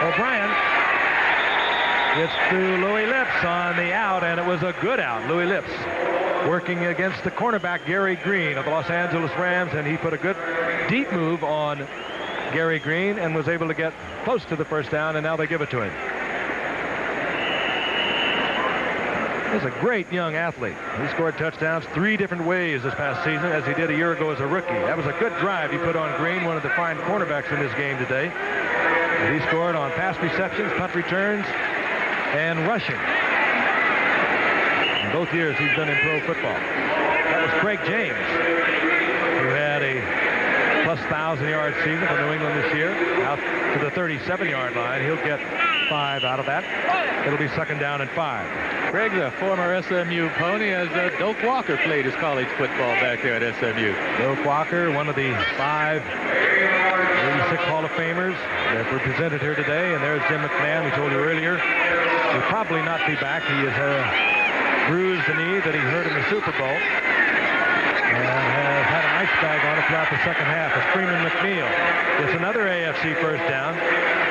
O'Brien gets to Louis Lips on the out, and it was a good out. Louis Lips working against the cornerback Gary Green of the Los Angeles Rams, and he put a good deep move on Gary Green and was able to get close to the first down, and now they give it to him. He's a great young athlete. He scored touchdowns 3 different ways this past season, as he did a year ago as a rookie. That was a good drive he put on Green, one of the fine cornerbacks in this game today. And he scored on pass receptions, punt returns, and rushing. In both years he's been in pro football. That was Craig James, who had a plus 1,000-yard season for New England this year, out to the 37-yard line. He'll get 5 out of that. It'll be second down and 5. Craig's a former SMU pony, as Doak Walker played his college football back there at SMU. Doak Walker, one of the 5 86 Hall of Famers that were presented here today. And there's Jim McMahon, we told you earlier. He'll probably not be back. He has bruised the knee that he hurt in the Super Bowl, and has had an ice bag on it throughout the second half. As Freeman McNeil gets another AFC first down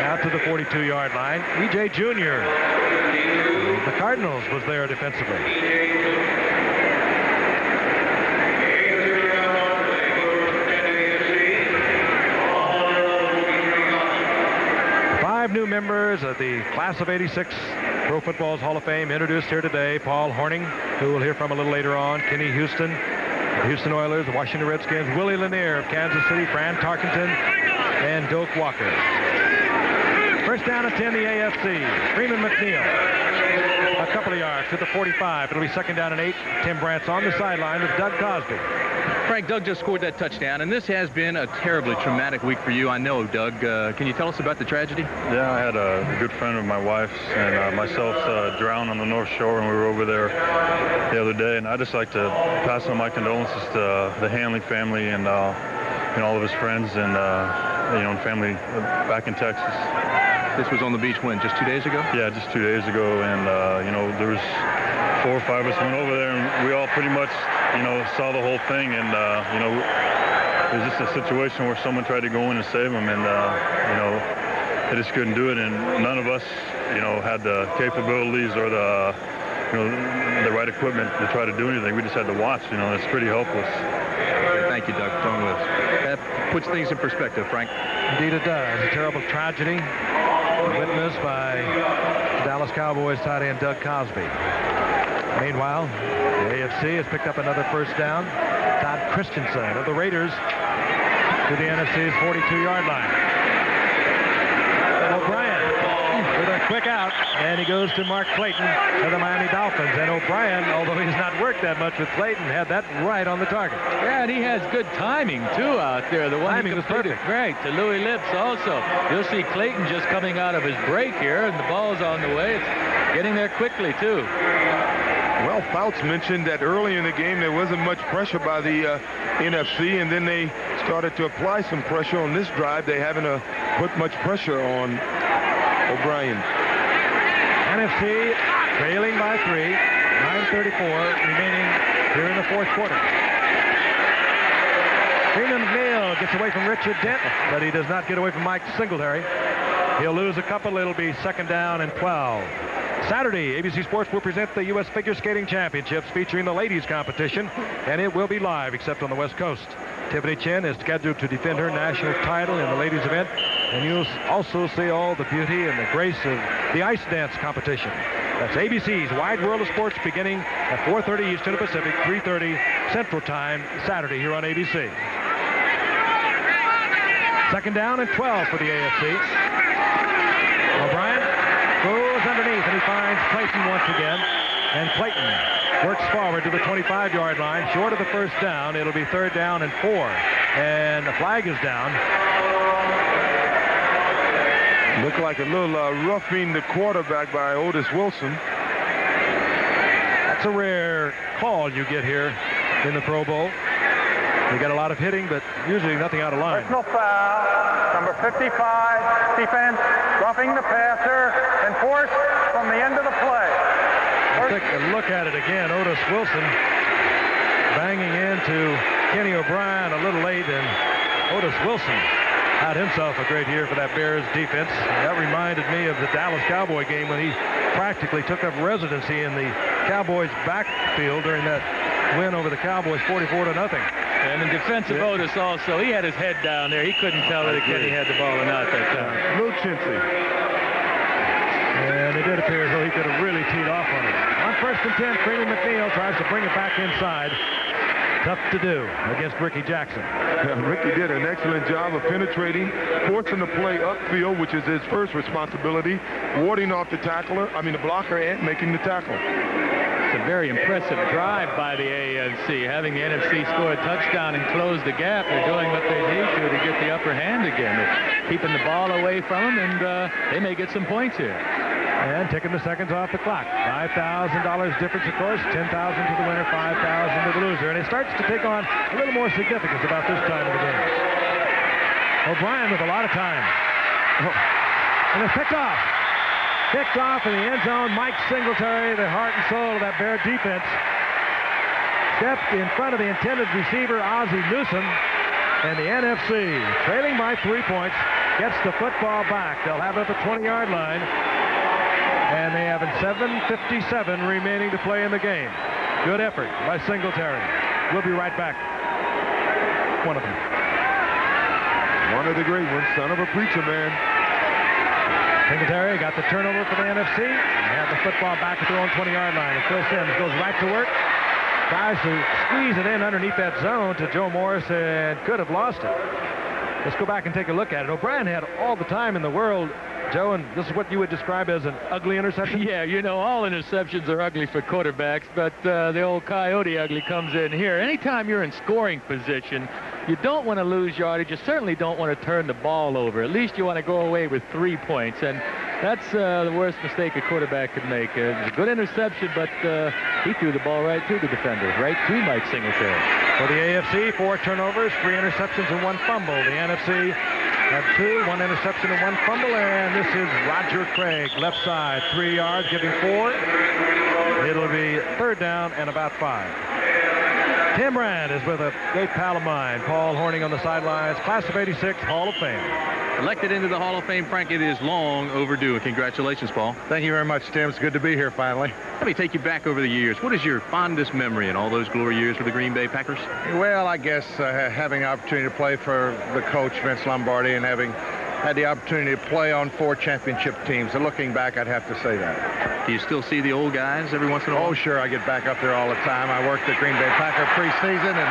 out to the 42-yard line. E.J. Jr., the Cardinals, was there defensively. Five new members of the class of '86 Pro Football's Hall of Fame introduced here today. Paul Hornung, who we'll hear from a little later on. Kenny Houston, the Houston Oilers, the Washington Redskins. Willie Lanier of Kansas City, Fran Tarkenton, and Doak Walker. First down at 10, the AFC. Freeman McNeil, a couple of yards to the 45. It'll be second down and 8. Tim Brandt's on the sideline with Doug Cosby. Frank, Doug just scored that touchdown, and this has been a terribly traumatic week for you, I know, Doug. Can you tell us about the tragedy? Yeah, I had a good friend of my wife's and myself drowned on the North Shore when we were over there the other day, and I'd just like to pass on my condolences to the Hanley family and all of his friends and family back in Texas. This was on the beach when, just 2 days ago? Yeah, just 2 days ago, and there was 4 or 5 of us went over there, and we all pretty much saw the whole thing, and it was just a situation where someone tried to go in and save them, and they just couldn't do it, and none of us had the capabilities or the right equipment to try to do anything. We just had to watch. It's pretty helpless. Thank you, Doug. That puts things in perspective, Frank. Indeed it does. A terrible tragedy witnessed by Dallas Cowboys tight end Doug Cosby. Meanwhile, the AFC has picked up another first down. Todd Christensen of the Raiders to the NFC's 42-yard line. and he goes to Mark Clayton for the Miami Dolphins. And O'Brien, although he's not worked that much with Clayton, had that right on the target. Yeah, and he has good timing, too, out there. The one timing was perfect. Right, to Louis Lips also. You'll see Clayton just coming out of his break here, and the ball's on the way. It's getting there quickly, too. Well, Fouts mentioned that early in the game there wasn't much pressure by the NFC, and then they started to apply some pressure on this drive. They haven't put much pressure on O'Brien. NFC trailing by 3, 9:34 remaining here in the fourth quarter. Freeman McNeil gets away from Richard Dent, but he does not get away from Mike Singletary. He'll lose a couple. It'll be 2nd down and 12. Saturday, ABC Sports will present the U.S. Figure Skating Championships featuring the ladies competition, and it will be live except on the West Coast. Tiffany Chen is scheduled to defend her national title in the ladies event, and you'll also see all the beauty and the grace of the ice dance competition. That's ABC's Wide World of Sports beginning at 4:30 Eastern Pacific, 3:30 Central Time, Saturday here on ABC. 2nd down and 12 for the AFC. O'Brien goes underneath, and he finds Clayton once again. And Clayton works forward to the 25-yard line, short of the first down. It'll be 3rd down and 4. And the flag is down. Looked like a little roughing the quarterback by Otis Wilson. That's a rare call you get here in the Pro Bowl. You get a lot of hitting, but usually nothing out of line. Personal foul, number 55, defense, roughing the passer, enforced from the end of the play. Take a look at it again. Otis Wilson banging into Kenny O'Brien a little late, and Otis Wilson had himself a great year for that Bears defense. That reminded me of the Dallas Cowboy game when he practically took up residency in the Cowboys' backfield during that win over the Cowboys 44-0. And in defense of Otis also, he had his head down there. He couldn't tell whether Kenny had the ball or not that time. Little chintzy. And it did appear as though he could have really teed off on it. On 1st and 10, Freeman McNeil tries to bring it back inside. Tough to do against Ricky Jackson. Yeah, Ricky did an excellent job of penetrating, forcing the play upfield, which is his first responsibility, warding off the the blocker, and making the tackle. It's a very impressive drive by the AFC, having the NFC score a touchdown and close the gap. They're doing what they need to get the upper hand again. They're keeping the ball away from them, and they may get some points here. And taking the seconds off the clock. $5,000 difference, of course. $10,000 to the winner, $5,000 to the loser. And it starts to take on a little more significance about this time of the game. O'Brien with a lot of time. And it's picked off. Picked off in the end zone. Mike Singletary, the heart and soul of that Bear defense, stepped in front of the intended receiver, Ozzie Newsome. And the NFC, trailing by 3 points, gets the football back. They'll have it at the 20-yard line. And they have 7:57 remaining to play in the game. Good effort by Singletary. We'll be right back. One of them. One of the great ones, son of a preacher man. Singletary got the turnover for the NFC. And had the football back at their own 20-yard line. And Phil Simms goes right to work. Tries to squeeze it in underneath that zone to Joe Morris and could have lost it. Let's go back and take a look at it. O'Brien had all the time in the world, Joe, and this is what you would describe as an ugly interception? Yeah, you know, all interceptions are ugly for quarterbacks, but the old coyote ugly comes in here. Anytime you're in scoring position, you don't want to lose yardage. You certainly don't want to turn the ball over. At least you want to go away with 3 points, and that's the worst mistake a quarterback could make. It was a good interception, but he threw the ball right to the defender, right to Mike Singletary. For the AFC, 4 turnovers, 3 interceptions, and 1 fumble. The NFC have 2, 1 interception and 1 fumble, and this is Roger Craig, left side, 3 yards, giving 4. It'll be 3rd down and about 5. Tim Rand is with a great pal of mine, Paul Horning on the sidelines, class of '86, Hall of Fame. Elected into the Hall of Fame, Frank, it is long overdue, and congratulations, Paul. Thank you very much, Tim. It's good to be here finally. Let me take you back over the years. What is your fondest memory in all those glory years for the Green Bay Packers? Well, I guess having the opportunity to play for the coach, Vince Lombardi, and having had the opportunity to play on 4 championship teams. And looking back, I'd have to say that. Do you still see the old guys every once in a while? Oh, sure. I get back up there all the time. I worked at Green Bay Packer preseason, and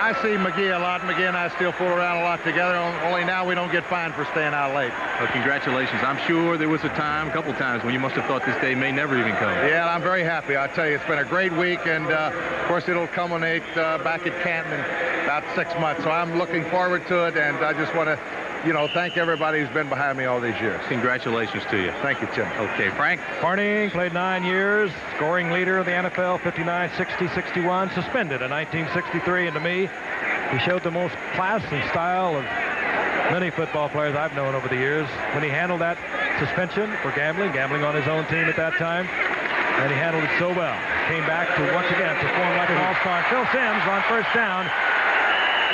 I I see McGee a lot. McGee and I still fool around a lot together, only now we don't get fined for staying out late. Well, congratulations. I'm sure there was a couple times, when you must have thought this day may never even come. Yeah, I'm very happy. I'll tell you, it's been a great week, and of course it'll culminate back at Canton in about 6 months. So I'm looking forward to it, and I just want to, thank everybody who's been behind me all these years. Congratulations to you. Thank you, Tim. Okay, Frank. Farning played 9 years, scoring leader of the NFL, 59, 60, 61, suspended in 1963, and to me, he showed the most class and style of many football players I've known over the years when he handled that suspension for gambling on his own team at that time, and he handled it so well. Came back to once again perform like an all-star. Phil Simms on first down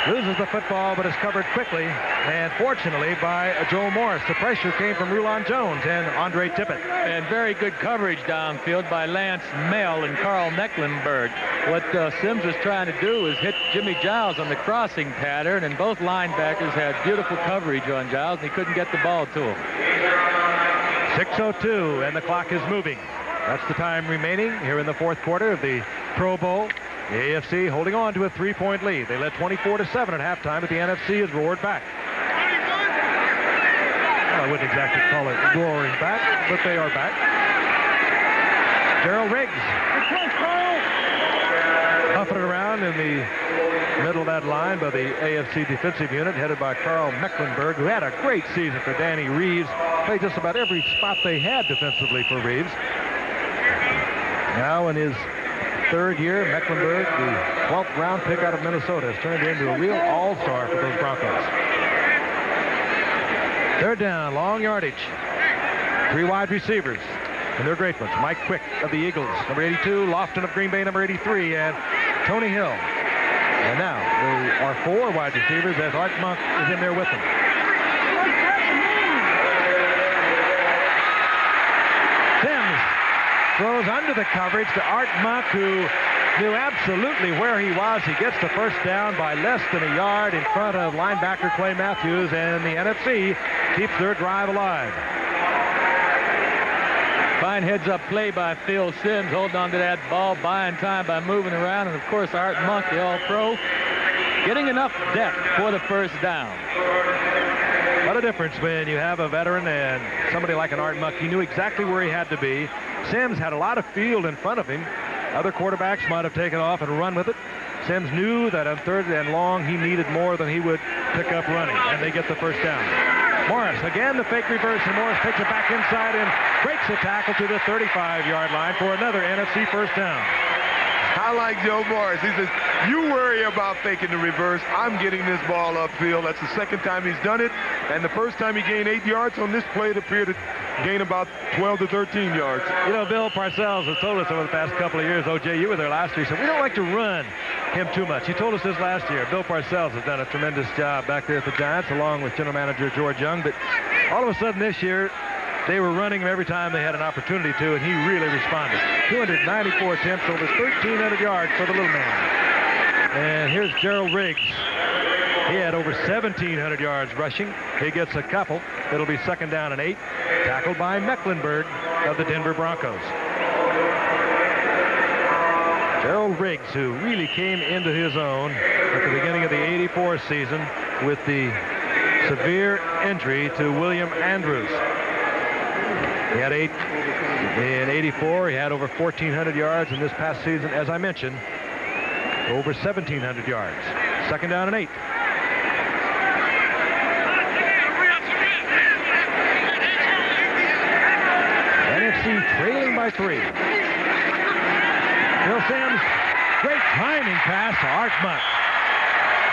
loses the football, but is covered quickly, and fortunately by Joe Morris. The pressure came from Rulon Jones and Andre Tippett. And very good coverage downfield by Lance Mell and Carl Mecklenburg. What Simms was trying to do is hit Jimmy Giles on the crossing pattern, and both linebackers had beautiful coverage on Giles, and he couldn't get the ball to him. 6:02, and the clock is moving. That's the time remaining here in the fourth quarter of the Pro Bowl. The AFC holding on to a 3-point lead. They led 24-7 at halftime, but the NFC has roared back. Well, I wouldn't exactly call it roaring back, but they are back. Gerald Riggs puffing it around in the middle of that line by the AFC defensive unit headed by Carl Mecklenburg, who had a great season for Danny Reeves. Played just about every spot they had defensively for Reeves. Now in his third year, Mecklenburg, the 12th round pick out of Minnesota, has turned into a real all-star for those Broncos. Third down, long yardage. 3 wide receivers, and they're great ones. Mike Quick of the Eagles, number 82, Lofton of Green Bay, number 83, and Tony Hill. And now there are 4 wide receivers as Art Monk is in there with them. Simms throws under the coverage to Art Monk, who knew absolutely where he was. He gets the first down by less than a yard in front of linebacker Clay Matthews, and the NFC keeps their drive alive. Fine heads-up play by Phil Simms, holding on to that ball, buying time by moving around, and of course Art Monk, the All-Pro, getting enough depth for the first down. What a difference when you have a veteran and somebody like an Art Monk. He knew exactly where he had to be. Simms had a lot of field in front of him. Other quarterbacks might have taken off and run with it. Simms knew that on third and long he needed more than he would pick up running, and they get the first down. Morris, again the fake reverse, and Morris takes it back inside and breaks the tackle to the 35-yard line for another NFC first down. I like Joe Morris. He says, you worry about faking the reverse. I'm getting this ball upfield. That's the second time he's done it. And the first time he gained 8 yards on this play, it appeared to gain about 12 to 13 yards. You know, Bill Parcells has told us over the past couple of years, O.J., you were there last year, he said, we don't like to run him too much. He told us this last year. Bill Parcells has done a tremendous job back there at the Giants, along with general manager George Young. But all of a sudden this year, they were running him every time they had an opportunity to, and he really responded. 294 attempts, over 1,300 yards for the little man. And here's Gerald Riggs. He had over 1,700 yards rushing. He gets a couple. It'll be second down and 8. Tackled by Mecklenburg of the Denver Broncos. Gerald Riggs, who really came into his own at the beginning of the '84 season with the severe injury to William Andrews. He had 8 in '84. He had over 1,400 yards in this past season. As I mentioned, over 1,700 yards. Second down and 8. NFC trailing by 3. Phil Simms, great timing pass to Art Monk.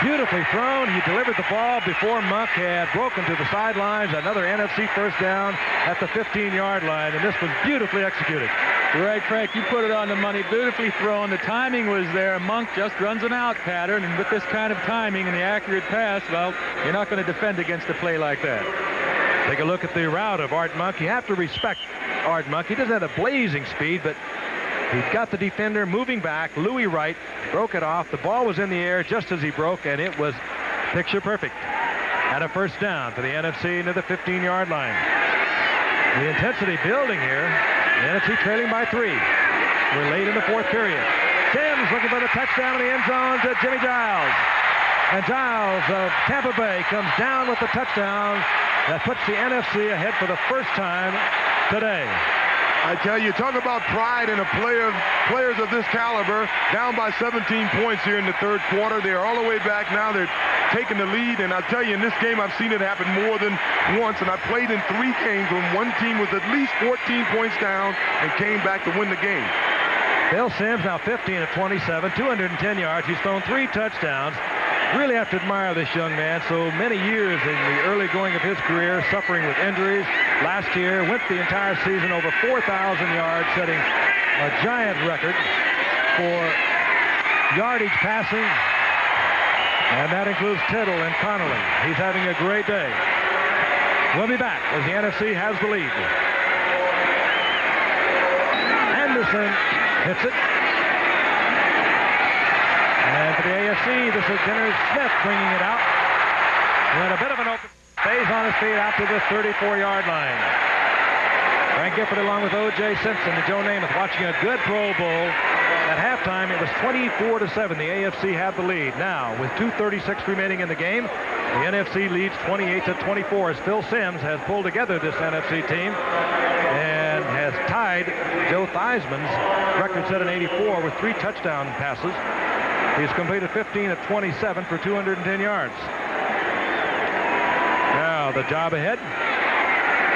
Beautifully thrown. He delivered the ball before Monk had broken to the sidelines. Another NFC first down at the 15-yard line, and this was beautifully executed. You're right, Frank. You put it on the money. Beautifully thrown. The timing was there. Monk just runs an out pattern, and with this kind of timing and the accurate pass, well, you're not going to defend against a play like that. Take a look at the route of Art Monk. You have to respect Art Monk. He doesn't have a blazing speed, but he's got the defender moving back. Louis Wright broke it off. The ball was in the air just as he broke, and it was picture perfect. And a first down for the NFC into the 15-yard line. The intensity building here. The NFC trailing by 3. We're late in the fourth period. Simms looking for the touchdown in the end zone to Jimmy Giles. And Giles of Tampa Bay comes down with the touchdown that puts the NFC ahead for the first time today. I tell you, talk about pride in players of this caliber, down by 17 points here in the third quarter. They're all the way back now. They're taking the lead, and I'll tell you, in this game, I've seen it happen more than once, and I played in 3 games when one team was at least 14 points down and came back to win the game. Phil Simms now 15 of 27, 210 yards. He's thrown 3 touchdowns. Really have to admire this young man. So many years in the early going of his career, suffering with injuries. Last year, went the entire season over 4,000 yards, setting a giant record for yardage passing. And that includes Tittle and Connolly. He's having a great day. We'll be back as the NFC has the lead. Anderson hits it. And for the AFC, this is Dennis Smith bringing it out. With a bit of an open, stays on his feet out to the 34-yard line. Frank Gifford along with O.J. Simpson and Joe Namath watching a good Pro Bowl. At halftime, it was 24-7. The AFC had the lead. Now, with 2:36 remaining in the game, the NFC leads 28-24 as Phil Simms has pulled together this NFC team and has tied Joe Theismann's record set in '84 with 3 touchdown passes. He's completed 15 of 27 for 210 yards. Now the job ahead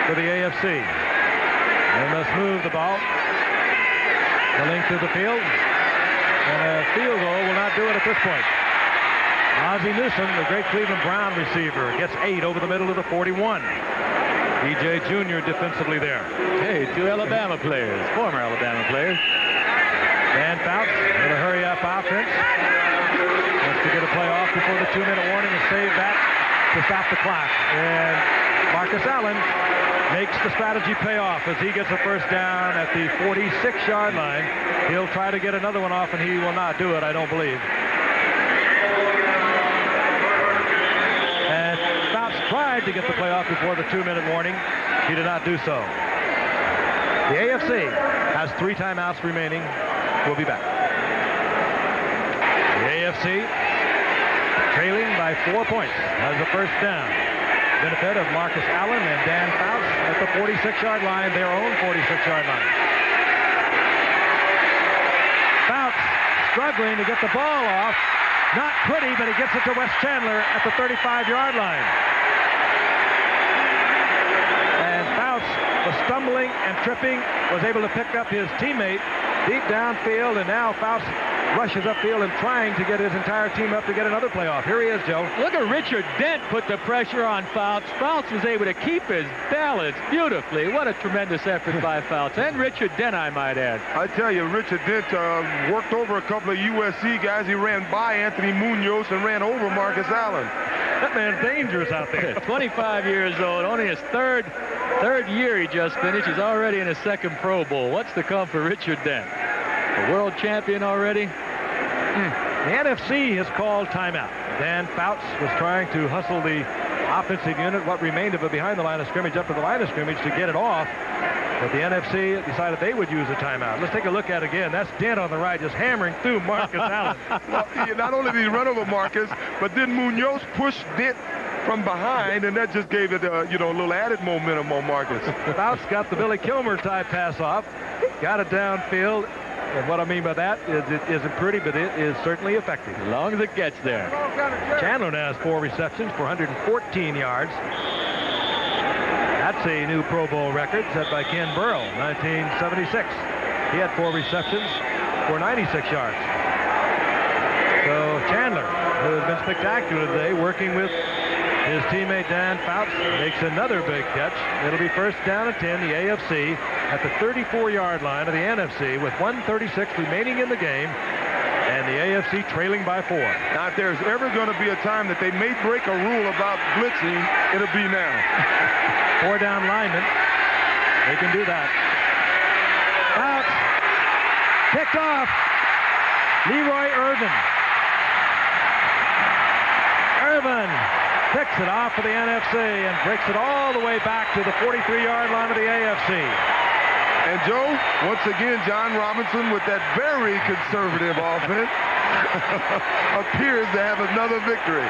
for the AFC. They must move the ball the length of the field. And a field goal will not do it at this point. Ozzie Newsome, the great Cleveland Brown receiver, gets 8 over the middle of the 41. E.J. Jr. defensively there. Hey, 2 Alabama players, former Alabama players. Dan Fouts with a hurry-up offense. Wants to get a play off before the 2-minute warning and save that to stop the clock. And Marcus Allen makes the strategy pay off as he gets a first down at the 46-yard line. He'll try to get another one off, and he will not do it, I don't believe. And Fouts tried to get the play off before the 2-minute warning. He did not do so. The AFC has 3 timeouts remaining. We'll be back. The AFC trailing by 4 points has the first down. Benefit of Marcus Allen and Dan Fouts at the 46-yard line, their own 46-yard line. Fouts struggling to get the ball off. Not pretty, but he gets it to Wes Chandler at the 35-yard line. And Fouts was stumbling and tripping, was able to pick up his teammate deep downfield, and now Fouts rushes upfield and trying to get his entire team up to get another playoff. Here he is, Joe. Look at Richard Dent put the pressure on Fouts. Fouts was able to keep his balance beautifully. What a tremendous effort by Fouts. And Richard Dent, I might add. I tell you, Richard Dent worked over a couple of USC guys. He ran by Anthony Munoz and ran over Marcus Allen. That man's dangerous out there. 25 years old, only his third year he just finished. He's already in his 2nd Pro Bowl. What's to come for Richard Dent? A world champion already? The NFC has called timeout. Dan Fouts was trying to hustle the offensive unit, what remained of it, behind the line of scrimmage, up to the line of scrimmage to get it off. But the NFC decided they would use a timeout. Let's take a look at it again. That's Dent on the right, just hammering through Marcus Allen. Well, not only did he run over Marcus, but then Munoz pushed Dent from behind, and that just gave it, a little added momentum on Marcus. Fouts got the Billy Kilmer type pass off, got it downfield. And what I mean by that is it isn't pretty, but it is certainly effective. As long as it gets there. Chandler now has 4 receptions for 114 yards. That's a new Pro Bowl record set by Ken Burrell, 1976. He had 4 receptions for 96 yards. So Chandler, who has been spectacular today, working with his teammate Dan Fouts, makes another big catch. It'll be first down and 10, the AFC at the 34-yard line of the NFC with 1:36 remaining in the game, and the AFC trailing by 4. Now, if there's ever going to be a time that they may break a rule about blitzing, it'll be now. 4 down linemen. They can do that. Fouts. Picked off. Leroy Irvin. Irvin picks it off for the NFC and breaks it all the way back to the 43-yard line of the AFC. And Joe, once again, John Robinson with that very conservative offense. appears to have another victory.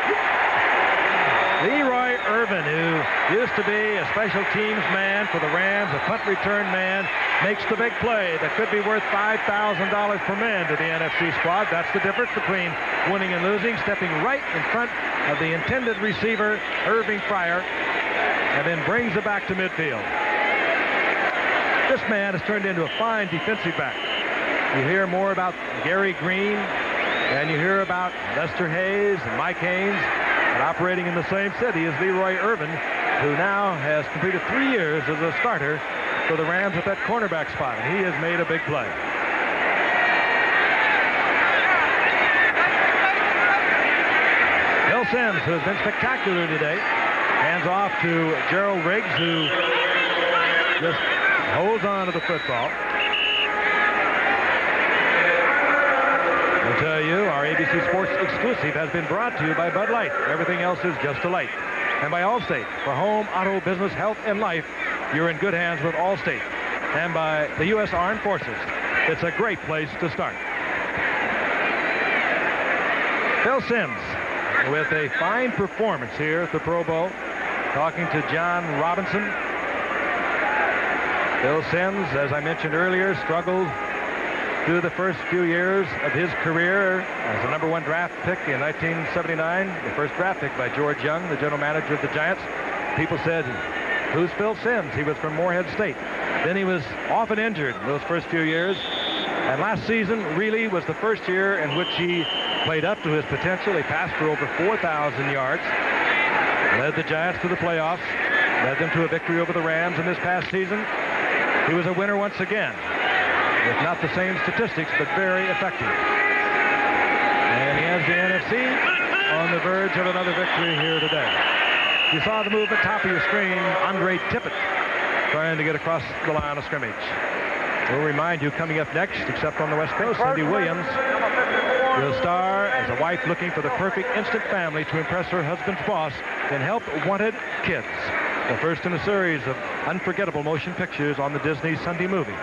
Leroy Irvin, who used to be a special teams man for the Rams, a punt return man, makes the big play that could be worth $5,000 per man to the NFC squad. That's the difference between winning and losing, stepping right in front of the intended receiver, Irving Fryar, and then brings it back to midfield. This man has turned into a fine defensive back. You hear more about Gary Green, and you hear about Lester Hayes and Mike Haynes, but operating in the same city as Leroy Irvin, who now has completed 3 years as a starter for the Rams at that cornerback spot. And he has made a big play. Bill Sims, who has been spectacular today, hands off to Gerald Riggs, who just holds on to the football. I'll tell you, our ABC Sports exclusive has been brought to you by Bud Light. Everything else is just a light. And by Allstate. For home, auto, business, health, and life, you're in good hands with Allstate. And by the U.S. Armed Forces. It's a great place to start. Phil Sims with a fine performance here at the Pro Bowl, talking to John Robinson. Phil Sims, as I mentioned earlier, struggled through the first few years of his career as a #1 draft pick in 1979, the first draft pick by George Young, the general manager of the Giants. People said, who's Phil Sims? He was from Morehead State. Then he was often injured those first few years. And last season really was the first year in which he played up to his potential. He passed for over 4,000 yards, led the Giants to the playoffs, led them to a victory over the Rams in this past season. He was a winner once again. With not the same statistics, but very effective. And he has the NFC on the verge of another victory here today. You saw the move at the top of your screen, Andre Tippett trying to get across the line of scrimmage. We'll remind you, coming up next, except on the West Coast, Cindy Williams will star as a wife looking for the perfect instant family to impress her husband's boss in Help Wanted Kids, the first in a series of unforgettable motion pictures on the Disney Sunday movie,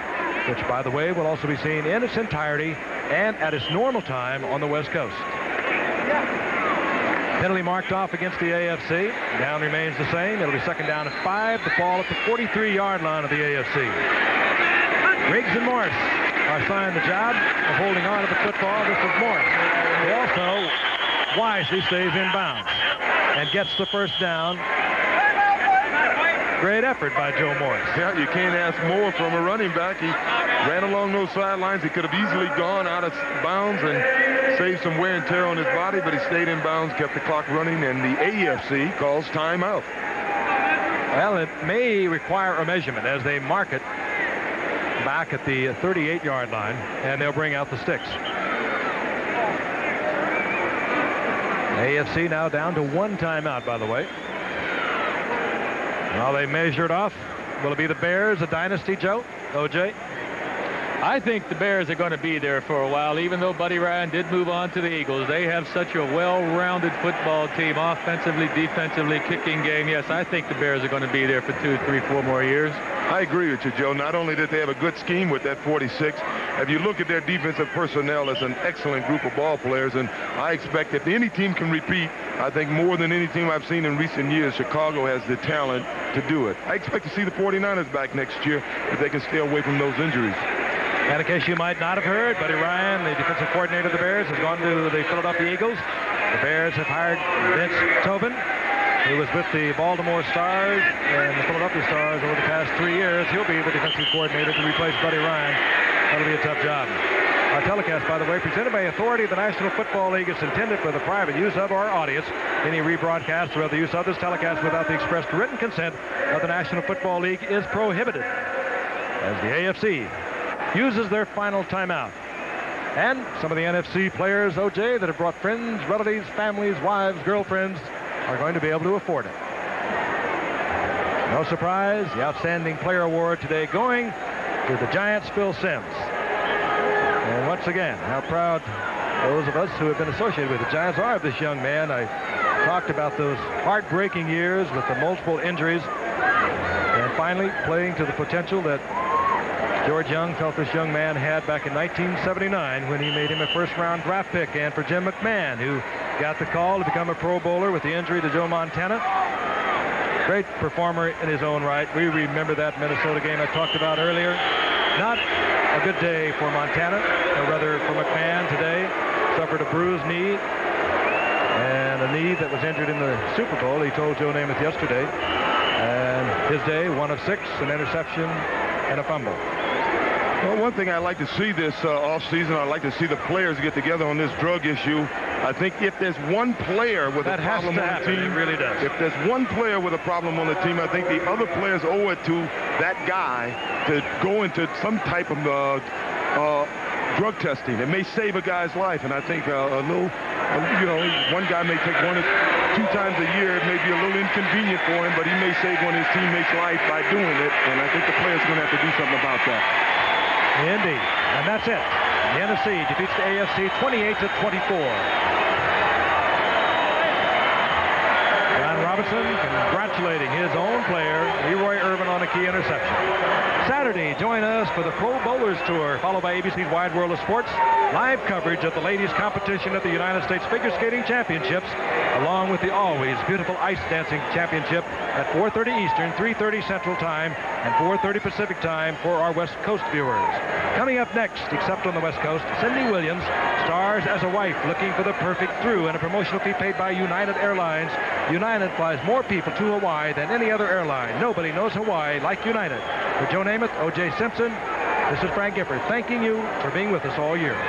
which, by the way, will also be seen in its entirety and at its normal time on the West Coast. Penalty marked off against the AFC. Down remains the same. It'll be second down at 5. The ball at the 43-yard line of the AFC. Riggs and Morris are assigned the job of holding on to the football. This is Morris. He also wisely stays in bounds and gets the first down. Great effort by Joe Morris. Yeah, you can't ask more from a running back. He ran along those sidelines. He could have easily gone out of bounds and saved some wear and tear on his body, but he stayed in bounds, kept the clock running, and the AFC calls timeout. Well, it may require a measurement as they mark it back at the 38-yard line, and they'll bring out the sticks. AFC now down to 1 timeout, by the way. Well, they measured off. Will it be the Bears, a dynasty, Joe? O.J.? I think the Bears are going to be there for a while, even though Buddy Ryan did move on to the Eagles. They have such a well-rounded football team, offensively, defensively, kicking game. Yes, I think the Bears are going to be there for 2, 3, 4 more years. I agree with you, Joe. Not only did they have a good scheme with that 46, if you look at their defensive personnel, it's an excellent group of ball players, and I expect if any team can repeat, I think more than any team I've seen in recent years, Chicago has the talent to do it. I expect to see the 49ers back next year if they can stay away from those injuries. And in case you might not have heard, Buddy Ryan, the defensive coordinator of the Bears, has gone to the Philadelphia Eagles. The Bears have hired Vince Tobin, who was with the Baltimore Stars and the Philadelphia Stars over the past 3 years. He'll be the defensive coordinator to replace Buddy Ryan. That'll be a tough job. Our telecast, by the way, presented by authority of the National Football League, is intended for the private use of our audience. Any rebroadcast or other use of this telecast without the expressed written consent of the National Football League is prohibited. As the AFC uses their final timeout. And some of the NFC players, O.J., that have brought friends, relatives, families, wives, girlfriends, are going to be able to afford it. No surprise, the Outstanding Player Award today going to the Giants' Phil Sims. And once again, how proud those of us who have been associated with the Giants are of this young man. I talked about those heartbreaking years with the multiple injuries and finally playing to the potential that George Young felt this young man had back in 1979 when he made him a first-round draft pick. And for Jim McMahon, who got the call to become a Pro Bowler with the injury to Joe Montana. Great performer in his own right. We remember that Minnesota game I talked about earlier. Not a good day for Montana, or rather for McMahon today. Suffered a bruised knee and a knee that was injured in the Super Bowl. He told Joe Namath yesterday. And his day, 1 of 6, an interception and a fumble. Well, one thing I'd like to see this offseason, I'd like to see the players get together on this drug issue. I think if there's one player with a problem on the team, it really does. If there's one player with a problem on the team, I think the other players owe it to that guy to go into some type of drug testing. It may save a guy's life, and I think one guy may take 1 or 2 times a year. It may be a little inconvenient for him, but he may save one of his teammates' life by doing it, and I think the players are going to have to do something about that. Indeed, and that's it. The NFC defeats the AFC 28-24. John Robinson congratulating his own player, Leroy Irvin, on a key interception. Saturday, join us for the Pro Bowlers Tour, followed by ABC's Wide World of Sports. Live coverage of the ladies' competition at the United States Figure Skating Championships, along with the always beautiful Ice Dancing Championship at 4:30 Eastern, 3:30 Central Time, and 4:30 Pacific Time for our West Coast viewers. Coming up next, except on the West Coast, Cindy Williams stars as a wife looking for the perfect through and a promotional fee paid by United Airlines. United flies more people to Hawaii than any other airline. Nobody knows Hawaii like United. For Joe Namath, O.J. Simpson, this is Frank Gifford thanking you for being with us all year.